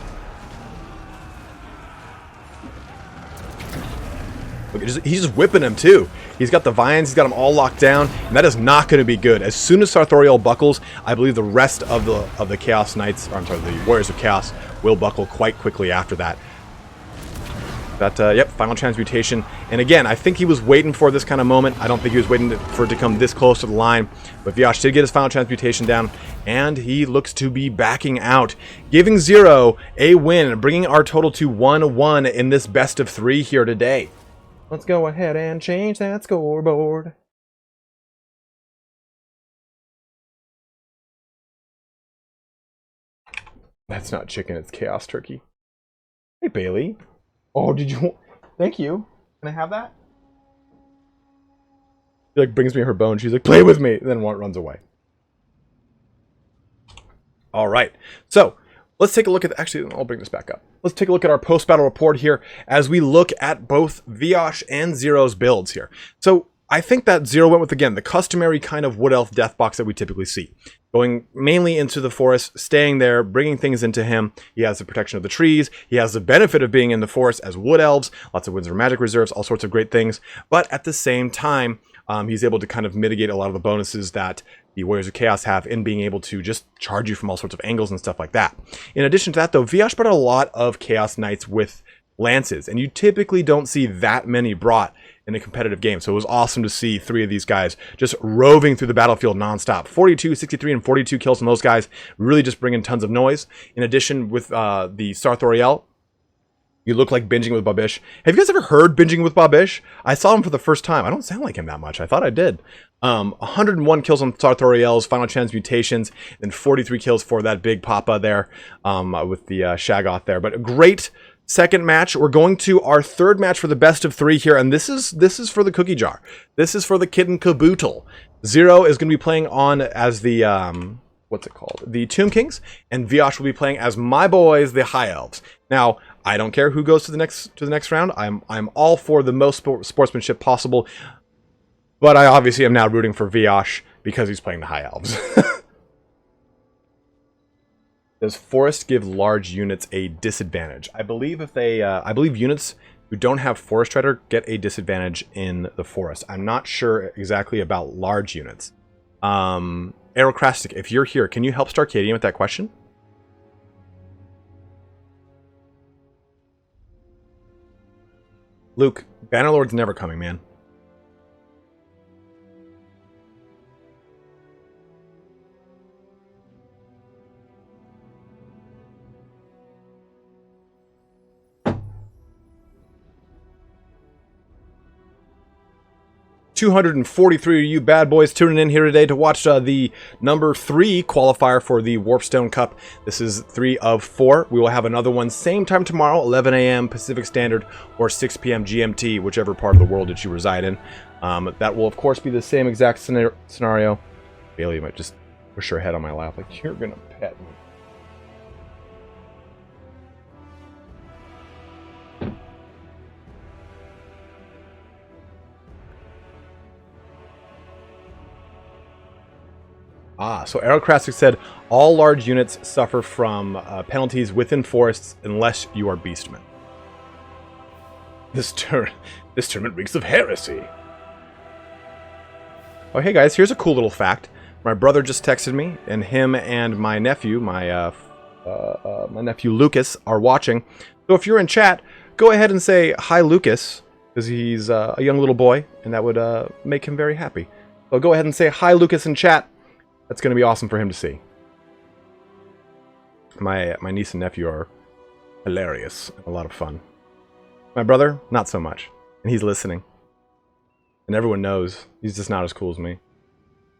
A: Look, he's just whipping him too. He's got the vines, he's got them all locked down, and that is not going to be good. As soon as Sarthoriel buckles, I believe the rest of the Chaos Knights, or I'm sorry, the Warriors of Chaos, will buckle quite quickly after that. Yep, final transmutation. And again, I think he was waiting for this kind of moment. I don't think he was waiting for it to come this close to the line. But V-Osh did get his final transmutation down, and he looks to be backing out, giving Zero a win, bringing our total to 1-1 in this best of 3 here today. Let's go ahead and change that scoreboard. That's not chicken, it's chaos turkey. Hey, Bailey. Oh, did you... Thank you. Can I have that? She like brings me her bone. She's like, play with me. And then runs away. All right. So, let's take a look at... Actually, I'll bring this back up. Let's take a look at our post-battle report here as we look at both V-Osh and Zero's builds here. So, I think that Zero went with, again, the customary kind of Wood Elf death box that we typically see. Going mainly into the forest, staying there, bringing things into him. He has the protection of the trees. He has the benefit of being in the forest as Wood Elves. Lots of Winds of Magic reserves, all sorts of great things. But at the same time, he's able to kind of mitigate a lot of the bonuses that the Warriors of Chaos have in being able to just charge you from all sorts of angles and stuff like that. In addition to that, though, V-Osh brought a lot of Chaos Knights with lances, and you typically don't see that many brought in a competitive game. So it was awesome to see 3 of these guys just roving through the battlefield nonstop. 42, 63, and 42 kills from those guys, really just bringing tons of noise. In addition, with the Sarthoriel, you look like binging with Babish. Have you guys ever heard binging with Babish? I saw him for the first time. I don't sound like him that much. I thought I did. 101 kills on Sarthoriel's Final Chance Mutations, and 43 kills for that big Papa there with the Shaggoth there. But a great second match. We're going to our third match for the best of 3 here, and this is for the cookie jar. This is for the kitten caboodle. Zero is going to be playing on as the what's it called? The Tomb Kings, and V-Osh will be playing as my boys, the High Elves. Now, I don't care who goes to the next round. I'm all for the most sportsmanship possible, but I obviously am now rooting for V-Osh because he's playing the High Elves. Does Forest give large units a disadvantage? I believe if they, I believe units who don't have Forest Treader get a disadvantage in the Forest. I'm not sure exactly about large units. Aerocrastic, if you're here, can you help Starcadian with that question? Luke, Bannerlord's never coming, man. 243 of you bad boys tuning in here today to watch the number 3 qualifier for the Warpstone Cup. This is 3 of 4. We will have another one same time tomorrow, 11 a.m. Pacific Standard or 6 p.m. GMT, whichever part of the world that you reside in. That will, of course, be the same exact scenario. Bailey might just push her head on my lap like, you're gonna pet me. So Aerocrastic said, all large units suffer from penalties within forests unless you are Beastmen. This tournament reeks of heresy. Oh, hey guys, here's a cool little fact. My brother just texted me, and him and my nephew, my nephew Lucas, are watching. So if you're in chat, go ahead and say, hi Lucas, because he's a young little boy, and that would make him very happy. So go ahead and say, hi Lucas in chat. That's going to be awesome for him to see. My niece and nephew are hilarious and a lot of fun. My brother, not so much. And he's listening. And everyone knows he's just not as cool as me.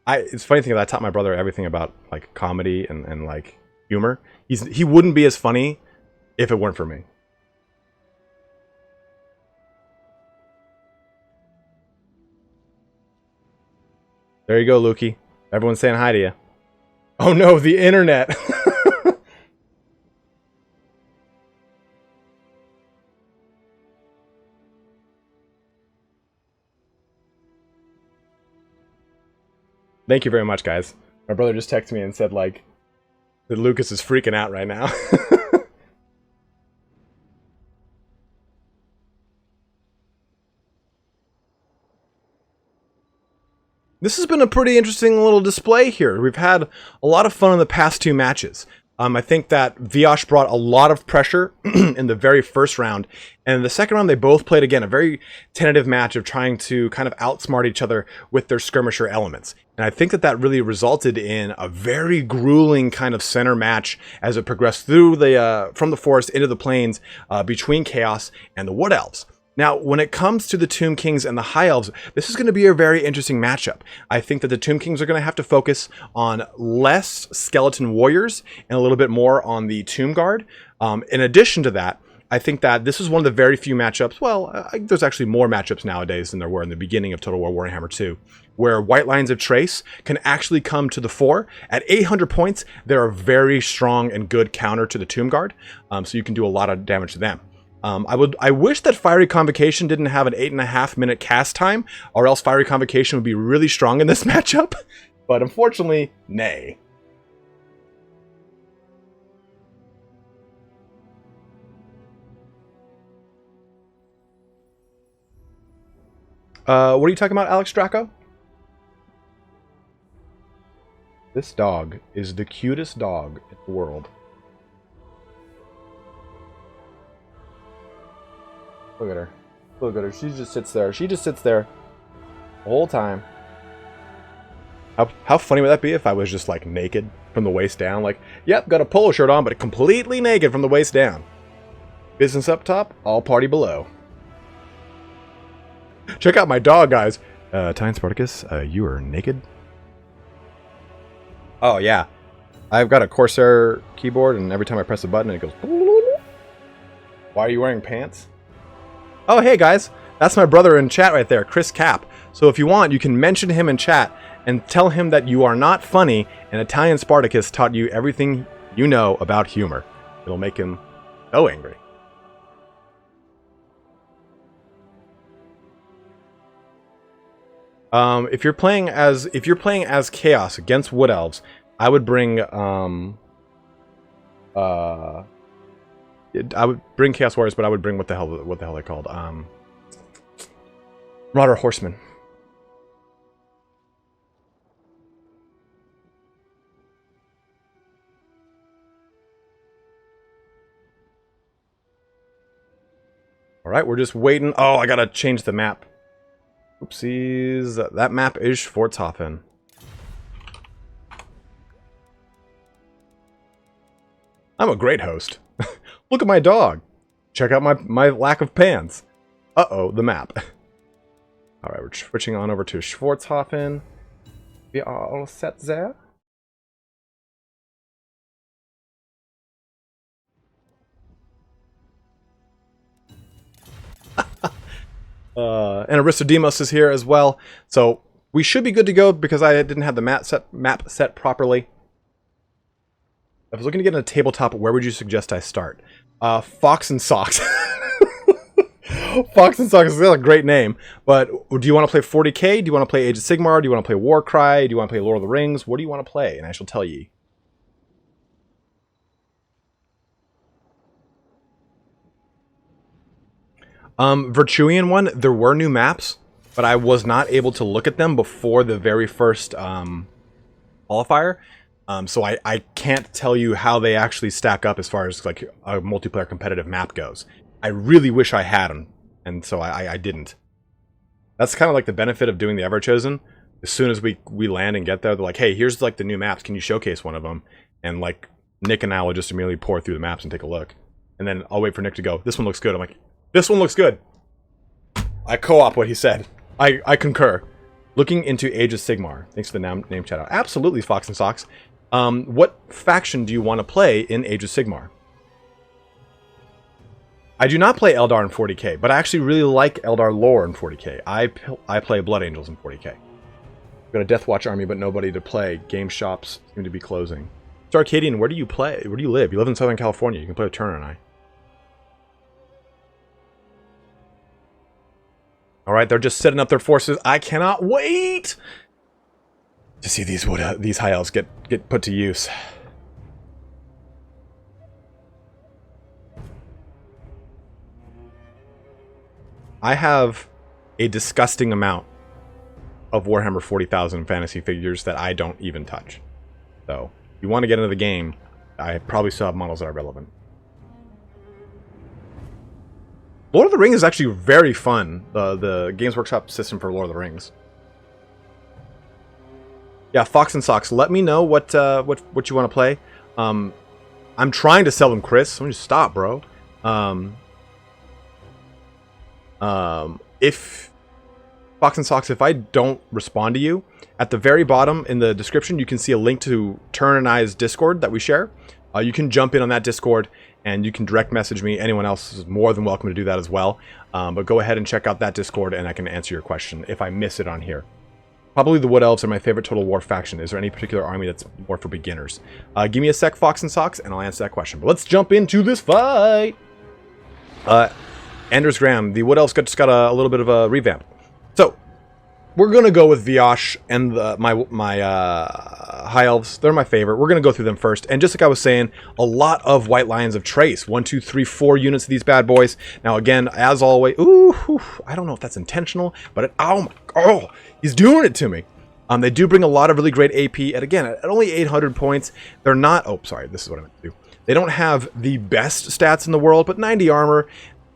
A: It's funny thing that I taught my brother everything about like comedy and like humor. He wouldn't be as funny if it weren't for me. There you go, Lukey. Everyone's saying hi to you. Oh no, the internet. Thank you very much, guys. My brother just texted me and said, like, that Lucas is freaking out right now. This has been a pretty interesting little display here. We've had a lot of fun in the past 2 matches. I think that V-Osh brought a lot of pressure in the very first round. And in the second round, they both played, again, a very tentative match of trying to kind of outsmart each other with their skirmisher elements. And I think that that really resulted in a very grueling kind of center match as it progressed through the from the forest into the plains between Chaos and the Wood Elves. Now, when it comes to the Tomb Kings and the High Elves, this is going to be a very interesting matchup. I think that the Tomb Kings are going to have to focus on less skeleton warriors and a little bit more on the Tomb Guard. In addition to that, I think that this is one of the very few matchups, well, there's actually more matchups nowadays than there were in the beginning of Total War Warhammer 2, where White Lines of Trace can actually come to the fore. At 800 points, they're a very strong and good counter to the Tomb Guard, so you can do a lot of damage to them. I wish that Fiery Convocation didn't have an 8.5 minute cast time, or else Fiery Convocation would be really strong in this matchup. But unfortunately, nay. What are you talking about, Alex Draco? This dog is the cutest dog in the world. Look at her. Look at her. She just sits there. She just sits there the whole time. How funny would that be if I was just like naked from the waist down? Like, yep, got a polo shirt on, but completely naked from the waist down. Business up top, all party below. Check out my dog, guys. ItalianSpartacus, you are naked? Oh, yeah. I've got a Corsair keyboard, and every time I press a button, it goes... Why are you wearing pants? Oh, hey, guys. That's my brother in chat right there, Chris Cap. So if you want, you can mention him in chat and tell him that you are not funny, and ItalianSpartacus taught you everything you know about humor. It'll make him so angry. If you're playing as Chaos against Wood Elves, I would bring I would bring Chaos Warriors, but I would bring what the hell they called? Marauder Horsemen. All right, we're just waiting. Oh, I gotta change the map. Oopsies. That map is Schwartzhafen. I'm a great host. Look at my dog. Check out my lack of pants. Uh-oh, the map. Alright, we're switching on over to Schwartzhafen. We are all set there. And Aristodemos is here as well. So we should be good to go because I didn't have the map set properly. If I was looking to get in a tabletop, where would you suggest I start? Fox and Socks. Fox and Socks is a great name. But do you want to play 40k? Do you want to play Age of Sigmar? Do you want to play Warcry? Do you want to play Lord of the Rings? What do you want to play? And I shall tell ye. Virtuian one, there were new maps, but I was not able to look at them before the very first qualifier. So I can't tell you how they actually stack up as far as like a multiplayer competitive map goes. I really wish I had them, and so I didn't. That's kind of like the benefit of doing the Everchosen. As soon as we land and get there, they're like, hey, here's like the new maps. Can you showcase one of them? And like Nick and I will just immediately pour through the maps and take a look. And then I'll wait for Nick to go, this one looks good. I'm like, this one looks good. I co-op what he said. I concur. Looking into Age of Sigmar. Thanks for the name shout out. Absolutely, Fox and Socks. What faction do you want to play in Age of Sigmar? I do not play Eldar in 40k, but I actually really like Eldar lore in 40k. I play Blood Angels in 40k. Got a Death Watch army, but nobody to play. Game shops seem to be closing. So Arcadian, where do you play? Where do you live? You live in Southern California. You can play with Turner and I. Alright, they're just setting up their forces. I cannot wait to see these high elves get put to use. I have a disgusting amount of Warhammer 40,000 fantasy figures that I don't even touch. So, if you want to get into the game, I probably still have models that are relevant. Lord of the Rings is actually very fun. The Games Workshop system for Lord of the Rings. Yeah, Fox and Socks. Let me know what you want to play. I'm trying to sell them, Chris. Let me just stop, bro. If Fox and Socks, if I don't respond to you, at the very bottom in the description, you can see a link to Turn and I's Discord that we share. You can jump in on that Discord and you can direct message me. Anyone else is more than welcome to do that as well. But go ahead and check out that Discord and I can answer your question if I miss it on here. Probably the Wood Elves are my favorite Total War faction. Is there any particular army that's more for beginners? Give me a sec, Fox and Socks, and I'll answer that question. But let's jump into this fight! Anders Graham, the Wood Elves just got a little bit of a revamp. So, we're going to go with Viash and my High Elves. They're my favorite. We're going to go through them first. And just like I was saying, a lot of White Lions of Trace. 1, 2, 3, 4 units of these bad boys. Now again, as always, I don't know if that's intentional, but oh, he's doing it to me. They do bring a lot of really great AP. And again, at only 800 points, they're not, oh, sorry, this is what I meant to do. They don't have the best stats in the world, but 90 armor.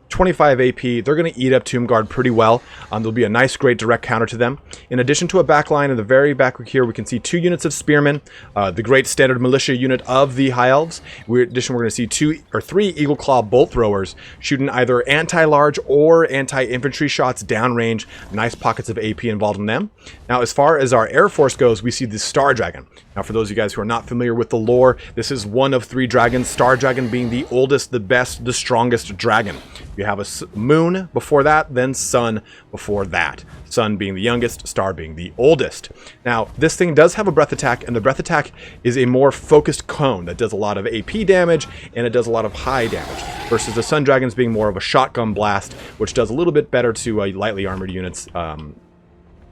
A: 25 AP. They're going to eat up Tomb Guard pretty well. There'll be a nice, great direct counter to them. In addition to a back line, in the very back here, we can see 2 units of Spearmen, the great standard militia unit of the High Elves. In addition, we're going to see 2 or 3 Eagle Claw bolt throwers shooting either anti-large or anti-infantry shots downrange. Nice pockets of AP involved in them. Now, as far as our Air Force goes, we see the Star Dragon. Now, for those of you guys who are not familiar with the lore, this is one of 3 dragons, Star Dragon being the oldest, the best, the strongest dragon. You have a moon before that, then sun before that. Sun being the youngest, star being the oldest. Now, this thing does have a breath attack, and the breath attack is a more focused cone that does a lot of AP damage, and it does a lot of high damage, versus the sun dragons being more of a shotgun blast, which does a little bit better to lightly armored units than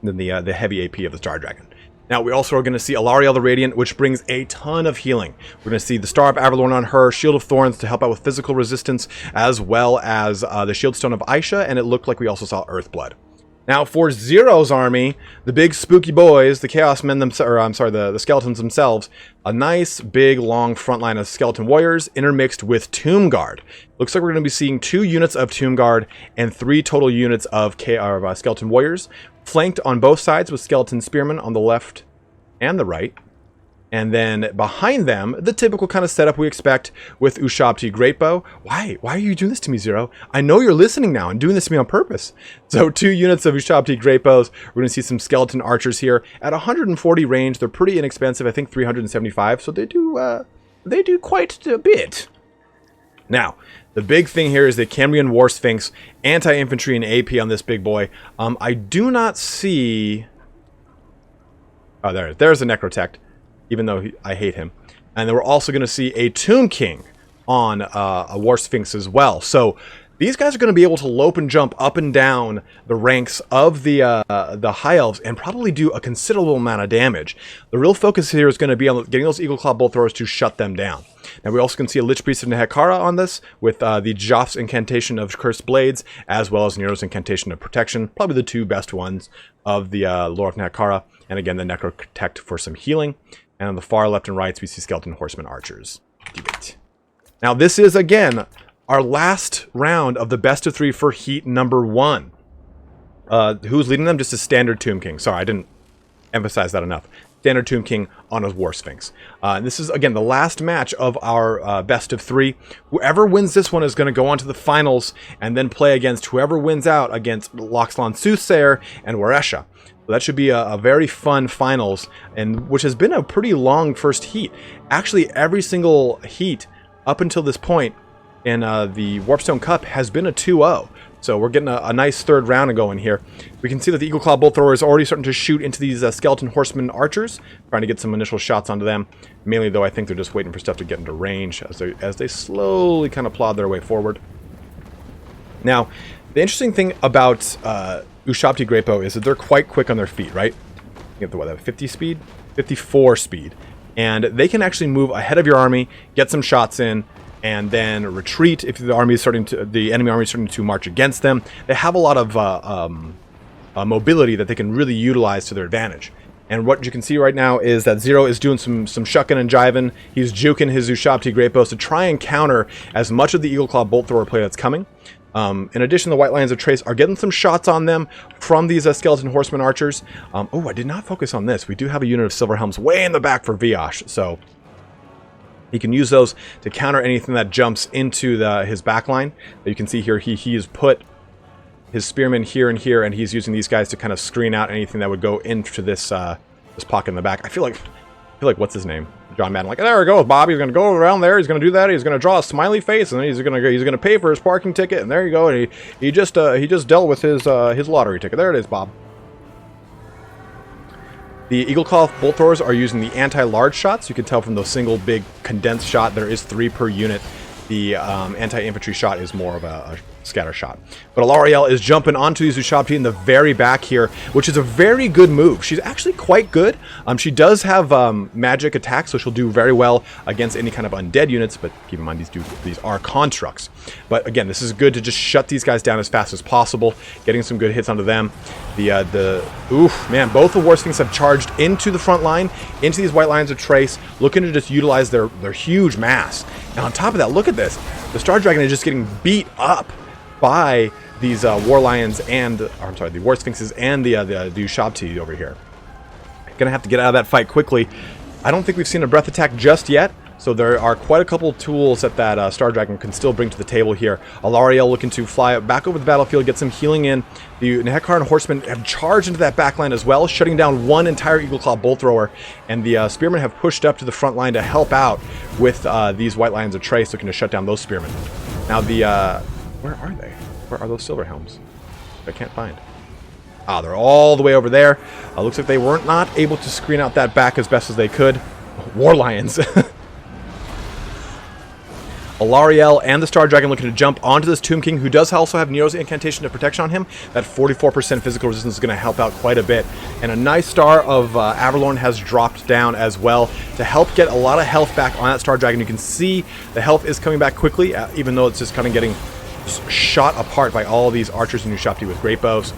A: the heavy AP of the Star Dragon. Now, we also are going to see Alariel the Radiant, which brings a ton of healing. We're going to see the Star of Avalorn on her, Shield of Thorns to help out with physical resistance, as well as the Shield Stone of Aisha, and it looked like we also saw Earthblood. Now, for Zero's army, the big spooky boys, the Chaos Men themselves, or I'm sorry, the skeletons themselves, a nice, big, long front line of skeleton warriors intermixed with Tomb Guard. Looks like we're going to be seeing 2 units of Tomb Guard and 3 total units of skeleton warriors, flanked on both sides with skeleton spearmen on the left and the right. And then behind them, the typical kind of setup we expect with Ushabti Greatbow. Why are you doing this to me, Zero? I know you're listening now and doing this to me on purpose. So 2 units of Ushabti Greatbows. We're going to see some skeleton archers here at 140 range. They're pretty inexpensive. I think 375. So they do quite a bit. Now, the big thing here is the Cambrian War Sphinx, anti-infantry and AP on this big boy. I do not see... Oh, there's a Necrotect, even though I hate him. And then we're also going to see a Tomb King on a War Sphinx as well. So these guys are going to be able to lope and jump up and down the ranks of the High Elves and probably do a considerable amount of damage. The real focus here is going to be on getting those Eagle Claw Bolt Throwers to shut them down. Now, we also can see a Lich Priest of Nehekara on this, with the Joff's Incantation of Cursed Blades, as well as Nero's Incantation of Protection, probably the 2 best ones of the lore of Nehekara, and again, the Necrotect for some healing. And on the far left and right, we see Skeleton Horseman Archers. Now, this is, again, our last round of the best of 3 for Heat number 1. Who's leading them? Just a standard Tomb King. Sorry, I didn't emphasize that enough. Standard Tomb King on a War Sphinx. This is, again, the last match of our best of 3. Whoever wins this one is going to go on to the finals and then play against whoever wins out against TlaxtlanSoothsayer and Weresha. So that should be a very fun finals, and which has been a pretty long first heat. Actually, every single heat up until this point in the Warpstone Cup has been a 2-0. So we're getting a nice third round going here. We can see that the Eagle Claw Bolt Thrower is already starting to shoot into these Skeleton Horseman Archers, trying to get some initial shots onto them. Mainly, though, I think they're just waiting for stuff to get into range as they slowly kind of plod their way forward. Now, the interesting thing about Ushabti Greatbow is that they're quite quick on their feet, right? You have the 50 speed? 54 speed. And they can actually move ahead of your army, get some shots in, and then retreat if the enemy army is starting to march against them. They have a lot of mobility that they can really utilize to their advantage. And what you can see right now is that Zero is doing some shucking and jiving. He's juking his Ushabti Greatbows to try and counter as much of the Eagle Claw Bolt Thrower play that's coming. In addition, the White Lions of Trace are getting some shots on them from these Skeleton Horseman Archers. Oh, I did not focus on this. We do have a unit of Silver Helms way in the back for Viash, so he can use those to counter anything that jumps into his backline. You can see here he has put his spearmen here and here, and he's using these guys to kind of screen out anything that would go into this pocket in the back. I feel like what's his name? John Madden, like, there we go, Bob. He's going to go around there. He's going to do that. He's going to draw a smiley face, and then he's going to pay for his parking ticket. And there you go. And he just dealt with his lottery ticket. There it is, Bob. The Eagle Claw Bolt Throwers are using the anti-large shots. You can tell from the single big condensed shot, there is 3 per unit. The anti-infantry shot is more of a scatter shot. But Alariel is jumping onto these Ushabti in the very back here, which is a very good move. She's actually quite good. She does have magic attacks, so she'll do very well against any kind of undead units, but keep in mind these are constructs. But again, this is good to just shut these guys down as fast as possible, getting some good hits onto them. Oof, man, both the War Sphinx have charged into the front line, into these White Lions of Trace, looking to just utilize their huge mass. Now on top of that, look at this. The Star Dragon is just getting beat up by these War Lions and, I'm sorry, the War Sphinxes and the Ushabti over here. Gonna have to get out of that fight quickly. I don't think we've seen a breath attack just yet, so there are quite a couple tools that Star Dragon can still bring to the table here. Alariel looking to fly back over the battlefield, get some healing in. The Nehekar and Horsemen have charged into that back line as well, shutting down one entire Eagle Claw Bolt Thrower, and the Spearmen have pushed up to the front line to help out with these White Lions of Trace, looking to shut down those Spearmen. Now where are they? Where are those Silver Helms? I can't find. Ah, they're all the way over there. Looks like they weren't not able to screen out that back as best as they could. War Lions. Alariel and the Star Dragon looking to jump onto this Tomb King, who does also have Nero's Incantation of Protection on him. That 44% physical resistance is going to help out quite a bit. And a nice Star of Averlorn has dropped down as well to help get a lot of health back on that Star Dragon. You can see the health is coming back quickly, even though it's just kind of getting shot apart by all these archers and Ushabti with great bows.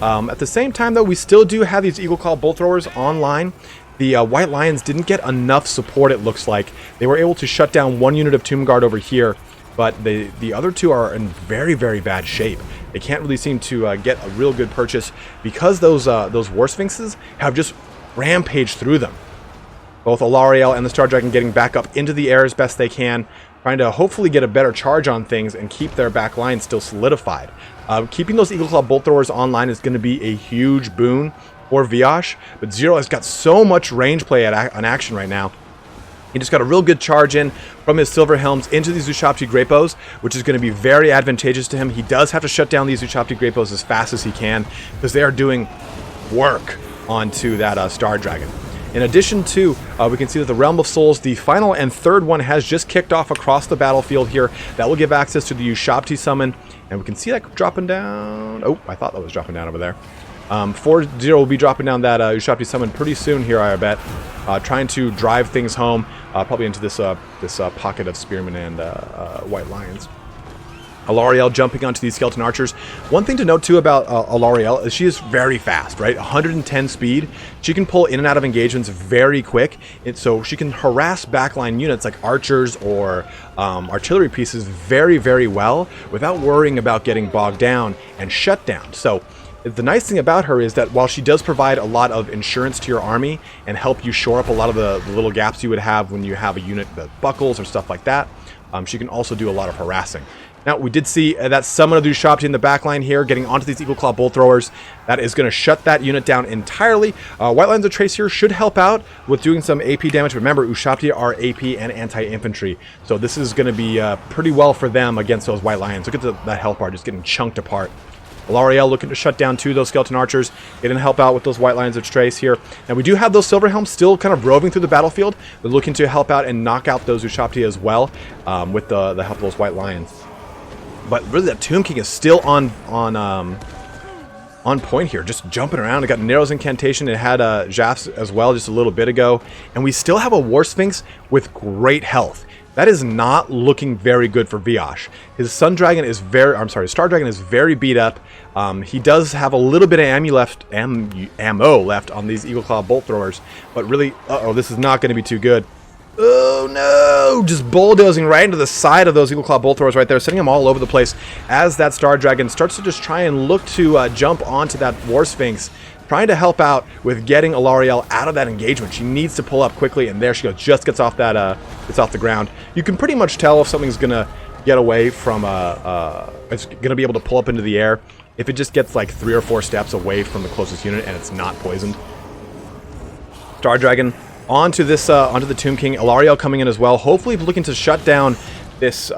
A: At the same time, though, we still do have these Eagle Claw Bolt Throwers online. The White Lions didn't get enough support, it looks like. They were able to shut down one unit of Tomb Guard over here, but the other two are in very, very bad shape. They can't really seem to get a real good purchase because those War Sphinxes have just rampaged through them. Both Alariel and the Star Dragon getting back up into the air as best they can, trying to hopefully get a better charge on things and keep their back line still solidified. Keeping those Eagle Claw Bolt Throwers online is going to be a huge boon for Viash, but Zero has got so much range play on action right now. He just got a real good charge in from his Silver Helms into these Ushabti Great Bows, which is going to be very advantageous to him. He does have to shut down these Ushabti Great Bows as fast as he can because they are doing work onto that Star Dragon. In addition to, we can see that the Realm of Souls, the final and third one, has just kicked off across the battlefield here. That will give access to the Ushabti summon, and we can see that dropping down. Oh, I thought that was dropping down over there. 4-0 will be dropping down that Ushabti summon pretty soon here, I bet. Trying to drive things home, probably into this pocket of Spearmen and White Lions. Alariel jumping onto these Skeleton Archers. One thing to note too about Alariel is she is very fast, right? 110 speed. She can pull in and out of engagements very quick, so she can harass backline units like archers or artillery pieces very, very well without worrying about getting bogged down and shut down. So the nice thing about her is that while she does provide a lot of insurance to your army and help you shore up a lot of the little gaps you would have when you have a unit that buckles or stuff like that, she can also do a lot of harassing. Now, we did see that summon of the Ushabti in the backline here, getting onto these Eagle Claw Bolt Throwers. That is going to shut that unit down entirely. White Lions of Trace here should help out with doing some AP damage. Remember, Ushabti are AP and anti-infantry, so this is going to be pretty well for them against those White Lions. Look at that health bar just getting chunked apart. Alariel looking to shut down two of those Skeleton Archers, getting to help out with those White Lions of Trace here. Now, we do have those Silver Helms still kind of roving through the battlefield. They're looking to help out and knock out those Ushabti as well with the help of those White Lions. But really, that Tomb King is still on point here, just jumping around. It got Nero's Incantation. It had Jaf's as well just a little bit ago. And we still have a War Sphinx with great health. That is not looking very good for Viash. His Star Dragon is very beat up. He does have a little bit of ammo left on these Eagle Claw Bolt Throwers. But really, this is not going to be too good. Oh no! Just bulldozing right into the side of those Eagle Claw Bolt Throwers right there, sending them all over the place as that Star Dragon starts to just try and look to jump onto that War Sphinx, trying to help out with getting Alariel out of that engagement. She needs to pull up quickly, and there she goes, just gets off that, gets off the ground. You can pretty much tell if something's gonna get away from, it's gonna be able to pull up into the air if it just gets like 3 or 4 steps away from the closest unit and it's not poisoned. Star Dragon onto the Tomb King. Alariel coming in as well, hopefully looking to shut down this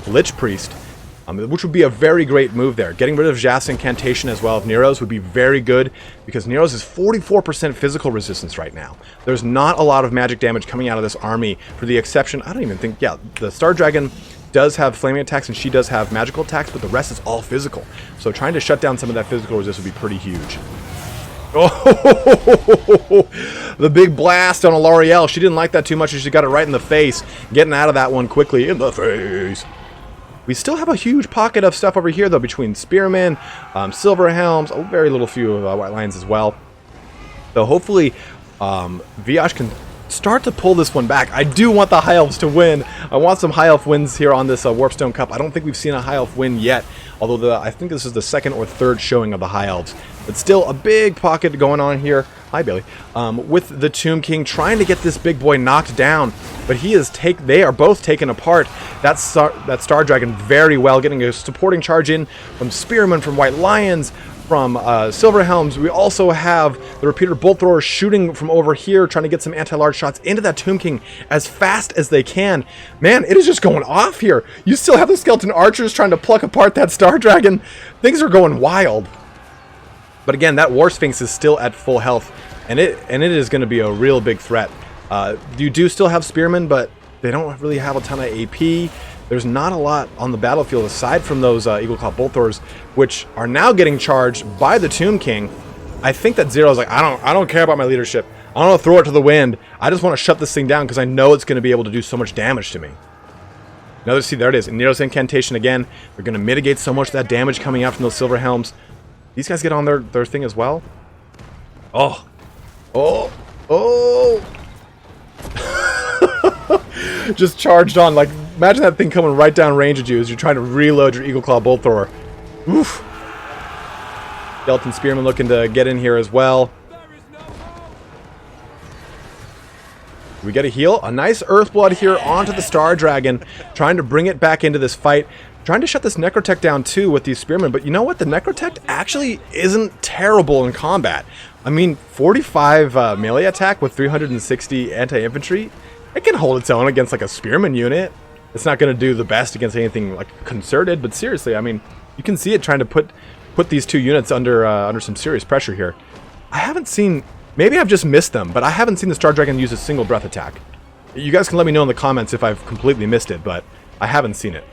A: Lich Priest, which would be a very great move there. Getting rid of Jaf's Incantation as well of Nero's would be very good because Nero's is 44% physical resistance right now. There's not a lot of magic damage coming out of this army, for the exception, I don't even think, yeah, the Star Dragon does have flaming attacks and she does have magical attacks, but the rest is all physical. So trying to shut down some of that physical resistance would be pretty huge. Oh, the big blast on Alariel. She didn't like that too much, and she got it right in the face. Getting out of that one quickly in the face. We still have a huge pocket of stuff over here, though, between Spearmen, Silver Helms, a very little few White Lions as well. So hopefully, Viash can start to pull this one back. I do want the High Elves to win. I want some High Elf wins here on this Warpstone Cup. I don't think we've seen a High Elf win yet, although I think this is the second or third showing of the High Elves. But still a big pocket going on here. Hi, Bailey. With the Tomb King trying to get this big boy knocked down, but they are both taken apart. That Star Dragon very well, getting a supporting charge in from Spearmen, from White Lions, from Silver Helms. We also have the Repeater Bolt Throwers shooting from over here, trying to get some anti-large shots into that Tomb King as fast as they can. Man, it is just going off here. You still have the Skeleton Archers trying to pluck apart that Star Dragon. Things are going wild. But again, that War Sphinx is still at full health, and it is going to be a real big threat. You do still have Spearmen, but they don't really have a ton of AP. There's not a lot on the battlefield aside from those Eagle Claw Bolt Throwers, which are now getting charged by the Tomb King. I think that Zero's like, I don't care about my leadership. I don't want to throw it to the wind. I just want to shut this thing down because I know it's going to be able to do so much damage to me. Another, see, there it is. Nero's Incantation again. They're going to mitigate so much of that damage coming out from those Silver Helms. These guys get on their thing as well. Oh. Oh. Oh. Just charged on. Like, imagine that thing coming right down range at you as you're trying to reload your Eagle Claw Bolt Thrower. Oof. Skeleton Spearman looking to get in here as well. We get a heal. A nice Earthblood here onto the Star Dragon. Trying to bring it back into this fight. Trying to shut this Necrotech down too with these Spearmen. But you know what? The Necrotech actually isn't terrible in combat. I mean, 45 melee attack with 360 anti-infantry. It can hold its own against like a Spearman unit. It's not going to do the best against anything like concerted. But seriously, I mean, you can see it trying to put these two units under some serious pressure here. I haven't seen... Maybe I've just missed them, but I haven't seen the Star Dragon use a single breath attack. You guys can let me know in the comments if I've completely missed it, but I haven't seen it.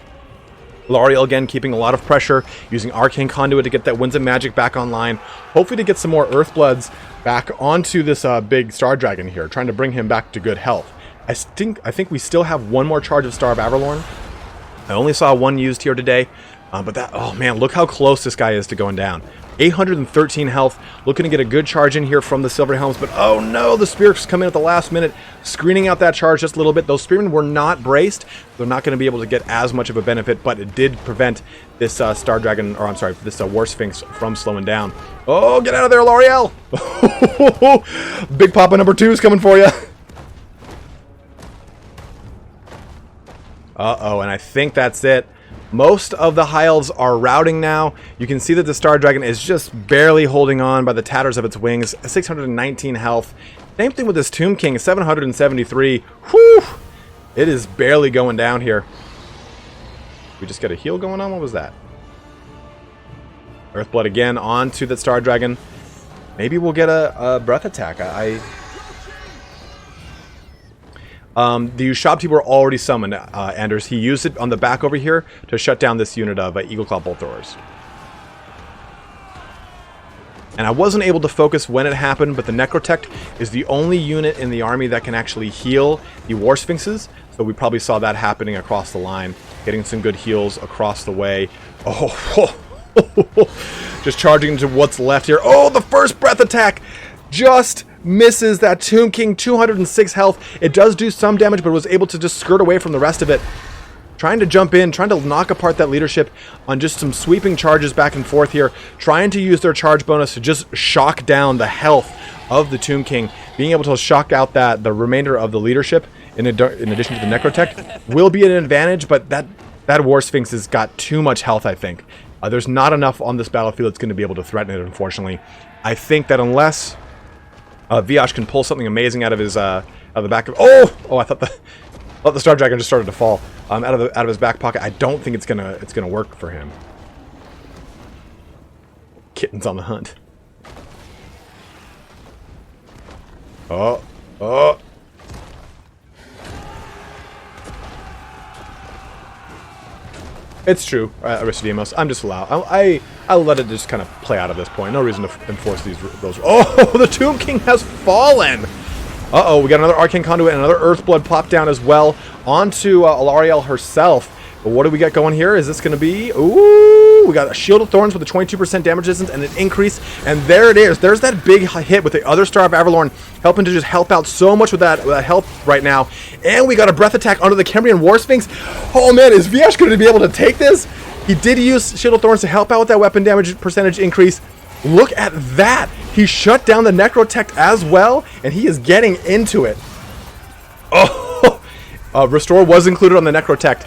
A: L'Oreal again keeping a lot of pressure, using Arcane Conduit to get that Winds of Magic back online. Hopefully to get some more Earthbloods back onto this big Star Dragon here, trying to bring him back to good health. I think we still have one more charge of Star of Averlorn. I only saw one used here today, but that, oh man, look how close this guy is to going down. 813 health, looking to get a good charge in here from the Silver Helms, but oh no, the Spears come in at the last minute, screening out that charge just a little bit. Those Spearmen were not braced. They're not going to be able to get as much of a benefit, but it did prevent this Star Dragon, or I'm sorry, this War Sphinx from slowing down. Oh, get out of there, L'Oreal! Big Papa number 2 is coming for you. Uh-oh, and I think that's it. Most of the High Elves are routing now. You can see that the Star Dragon is just barely holding on by the tatters of its wings. 619 health. Same thing with this Tomb King, 773. Whew! It is barely going down here. We just got a heal going on? What was that? Earthblood again onto the Star Dragon. Maybe we'll get a breath attack. The Ushabti were already summoned, Anders. He used it on the back over here to shut down this unit of Eagle Claw Bolt Throwers. And I wasn't able to focus when it happened, but the Necrotech is the only unit in the army that can actually heal the War Sphinxes. So we probably saw that happening across the line, getting some good heals across the way. Oh, just charging into what's left here. Oh, the first breath attack just misses that Tomb King. 206 health. It does do some damage, but was able to just skirt away from the rest of it. Trying to jump in, trying to knock apart that leadership on just some sweeping charges back and forth here. Trying to use their charge bonus to just shock down the health of the Tomb King. Being able to shock out the remainder of the leadership in addition to the Necrotech will be an advantage, but that War Sphinx has got too much health, I think. There's not enough on this battlefield that's going to be able to threaten it, unfortunately. I think that unless V-Osh can pull something amazing out of his out of the back of... Oh, I thought the Star Dragon just started to fall out of his back pocket. I don't think it's gonna work for him. Kitten's on the hunt. Oh. It's true, Aristodemus. I'm just allowed. I'll let it just kind of play out at this point. No reason to enforce those. Oh, the Tomb King has fallen. Uh-oh, we got another Arcane Conduit and another Earthblood plop down as well onto L'Oreal herself. But what do we got going here? Is this going to be... Ooh! Woo! We got a Shield of Thorns with a 22% damage distance and an increase. And there it is. There's that big hit with the other Star of Avalorn, helping to just help out so much with that health right now. And we got a Breath Attack under the Cambrian War Sphinx. Oh man, is Viash going to be able to take this? He did use Shield of Thorns to help out with that weapon damage percentage increase. Look at that. He shut down the Necrotect as well, and he is getting into it. Oh, Restore was included on the Necrotect.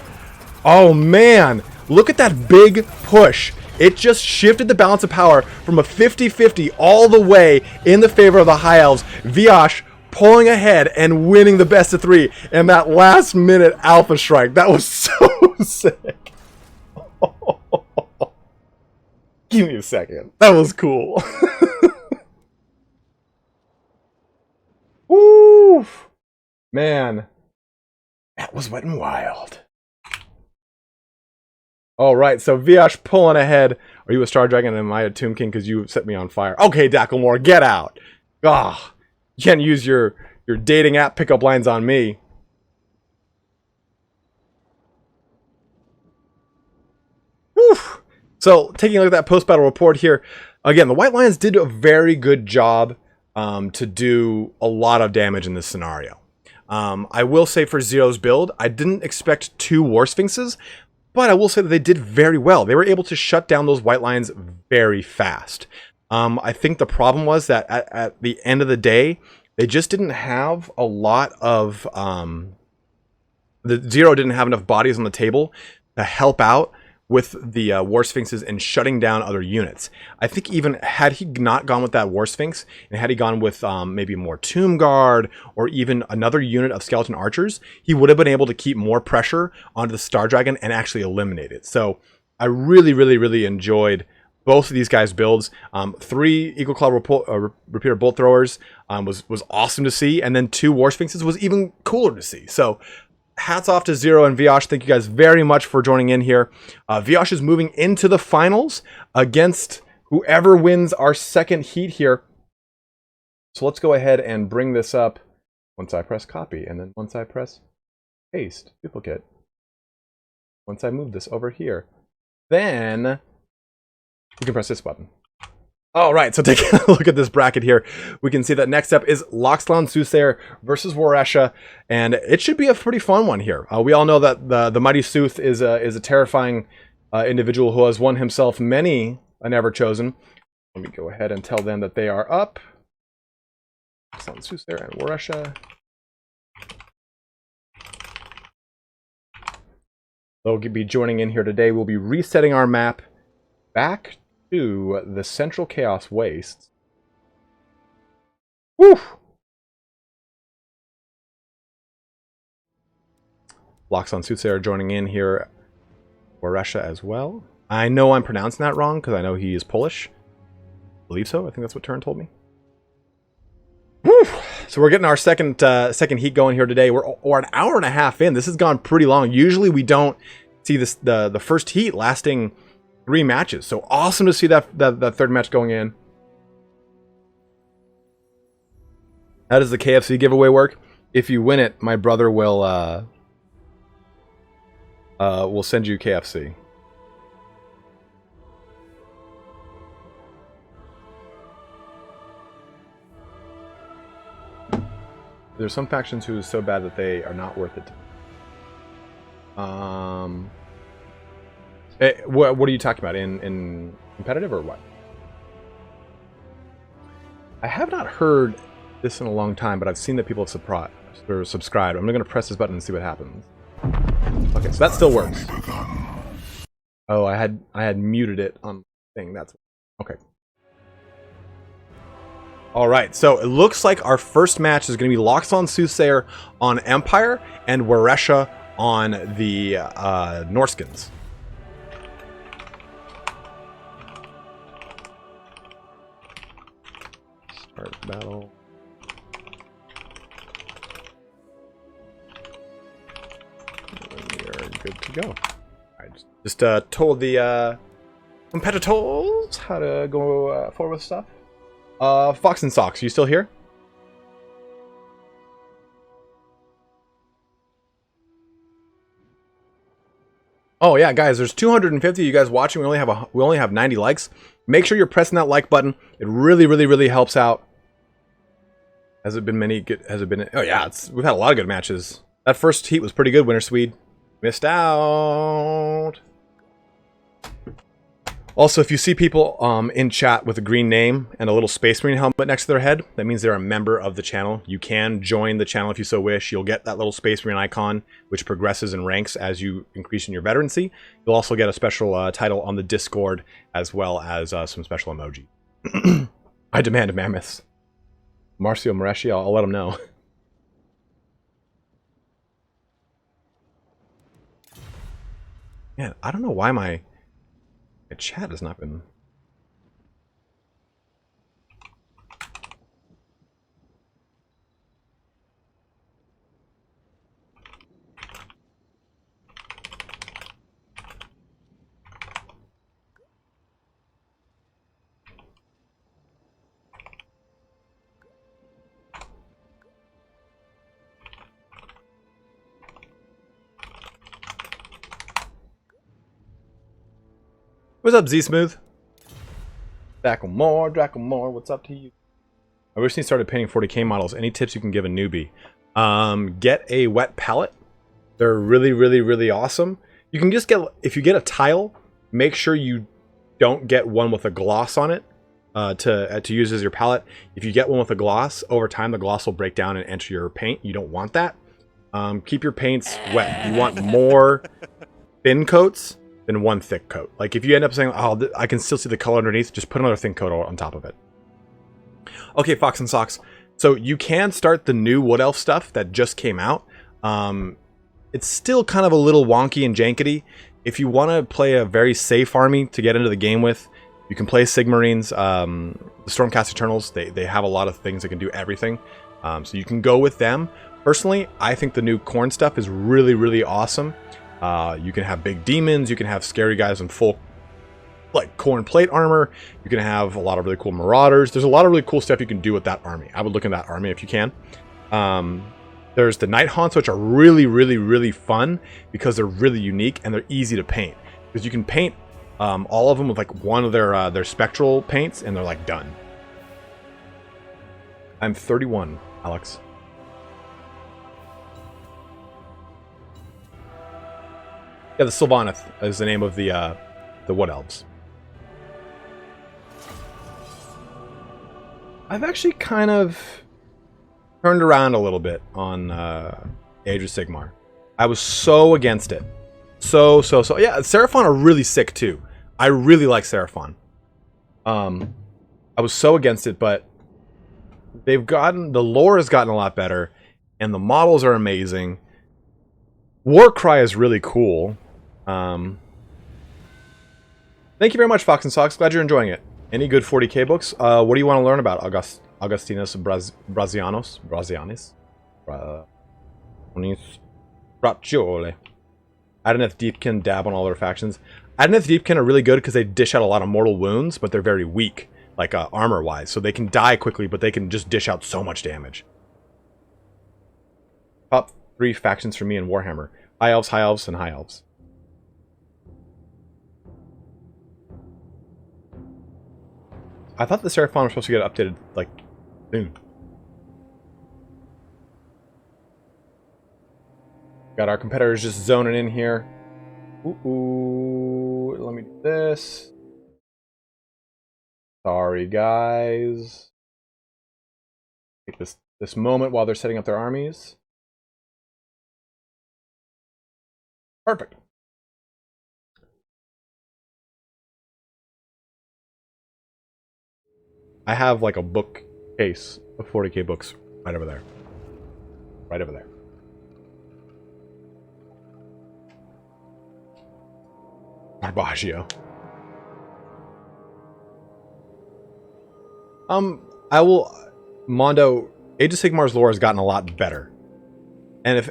A: Oh man, look at that big push. It just shifted the balance of power from a 50-50 all the way in the favor of the High Elves. Viash pulling ahead and winning the best of 3 in that last minute Alpha Strike. That was so sick. Give me a second. That was cool. Woo! Man, that was wet and wild. All right, so Viash pulling ahead. Are you a Star Dragon and am I a Tomb King because you set me on fire? Okay, Dacklemore, get out. Ah, you can't use your dating app pickup lines on me. Whew. So, taking a look at that post-battle report here, again, the White Lions did a very good job to do a lot of damage in this scenario. I will say for Zero's build, I didn't expect 2 War Sphinxes, but I will say that they did very well. They were able to shut down those White Lions very fast. I think the problem was that at the end of the day, they just didn't have a lot of... the Zero didn't have enough bodies on the table to help out with the War Sphinxes and shutting down other units. I think even had he not gone with that War Sphinx, and had he gone with maybe more Tomb Guard, or even another unit of Skeleton Archers, he would have been able to keep more pressure onto the Star Dragon and actually eliminate it. So I really enjoyed both of these guys' builds. 3 Eagle Claw Repeater Bolt Throwers was awesome to see, and then 2 War Sphinxes was even cooler to see. So hats off to Zero and Viash. Thank you guys very much for joining in here. Viash is moving into the finals against whoever wins our second heat here. So let's go ahead and bring this up once I press copy, and then once I press paste, duplicate. Once I move this over here, then you can press this button. All right, so taking a look at this bracket here, we can see that next up is TlaxtlanSoothsayer versus Weresha, and it should be a pretty fun one here. We all know that the mighty Sooth is a terrifying individual who has won himself many a Never Chosen. Let me go ahead and tell them that they are up. TlaxtlanSoothsayer and Weresha. They'll be joining in here today. We'll be resetting our map back to the Central Chaos Wastes. Woo! TlaxtlanSoothsayer joining in here. Weresha as well. I know I'm pronouncing that wrong because I know he is Polish. I believe so. I think that's what Turin told me. Woo! So we're getting our second heat going here today. We're an hour and a half in. This has gone pretty long. Usually we don't see this the first heat lasting 3 matches. So awesome to see that third match going in. How does the KFC giveaway work? If you win it, my brother will send you KFC. There's some factions who is so bad that they are not worth it. What are you talking about? In competitive or what? I have not heard this in a long time, but I've seen that people have subscribed. I'm going to press this button and see what happens. Okay, so that still works. Oh, I had muted it on the thing. That's okay. All right, so it looks like our first match is going to be TlaxtlanSoothsayer on Empire and Weresha on the Norskins. Start battle. We are good to go. I just told the competitors how to go forward with stuff. Fox and Socks, you still here? Oh yeah, guys, there's 250 of you guys watching. We only have 90 likes. Make sure you're pressing that like button. It really, really, really helps out. Has it been many good? Has it been? Oh yeah, we've had a lot of good matches. That first heat was pretty good, Winter Swede. Missed out. Also, if you see people in chat with a green name and a little Space Marine helmet next to their head, that means they're a member of the channel. You can join the channel if you so wish. You'll get that little Space Marine icon, which progresses in ranks as you increase in your veterancy. You'll also get a special title on the Discord, as well as some special emoji. I demand mammoths. Marcio Moreshi, I'll let him know. Man, I don't know why my chat has not been... What's up, Z-Smooth? Dracklemore, what's up to you? I recently started painting 40K models. Any tips you can give a newbie? Get a wet palette. They're really, really, really awesome. You can just get, if you get a tile, make sure you don't get one with a gloss on it to use as your palette. If you get one with a gloss, over time the gloss will break down and enter your paint. You don't want that. Keep your paints wet. You want more thin coats than one thick coat. Like if you end up saying, oh, I can still see the color underneath, just put another thin coat on top of it. Okay, Fox and Socks. So you can start the new Wood Elf stuff that just came out. It's still kind of a little wonky and jankety. If you want to play a very safe army to get into the game with, you can play Sigmarines, the Stormcast Eternals. They have a lot of things that can do everything. So you can go with them. Personally, I think the new Khorne stuff is really, really awesome. You can have big demons, you can have scary guys in full, like, Khorne plate armor, you can have a lot of really cool marauders. There's a lot of really cool stuff you can do with that army. I would look at that army if you can. There's the Night Haunts, which are really, really, really fun because they're really unique and they're easy to paint. Because you can paint all of them with, like, one of their spectral paints, and they're, like, done. I'm 31, Alex. Yeah, the Sylvaneth is the name of the Wood Elves. I've actually kind of turned around a little bit on Age of Sigmar. I was so against it. So. Yeah, Seraphon are really sick too. I really like Seraphon. I was so against it, but the lore has gotten a lot better, and the models are amazing. Warcry is really cool. Thank you very much, Fox and Socks. Glad you're enjoying it. Any good 40K books? What do you want to learn about Augustinus Brasianis? Bracciole. Adeneth Deepkin dab on all their factions. Adeneth Deepkin are really good because they dish out a lot of mortal wounds, but they're very weak, like armor-wise. So they can die quickly, but they can just dish out so much damage. Top 3 factions for me in Warhammer. High Elves, and High Elves. I thought the Seraphon was supposed to get updated, like, soon. Got our competitors just zoning in here. Ooh, let me do this. Sorry, guys. Take this moment while they're setting up their armies. Perfect. I have like a bookcase of 40K books right over there. Right over there. Barbaggio. I will... Mondo, Age of Sigmar's lore has gotten a lot better. And if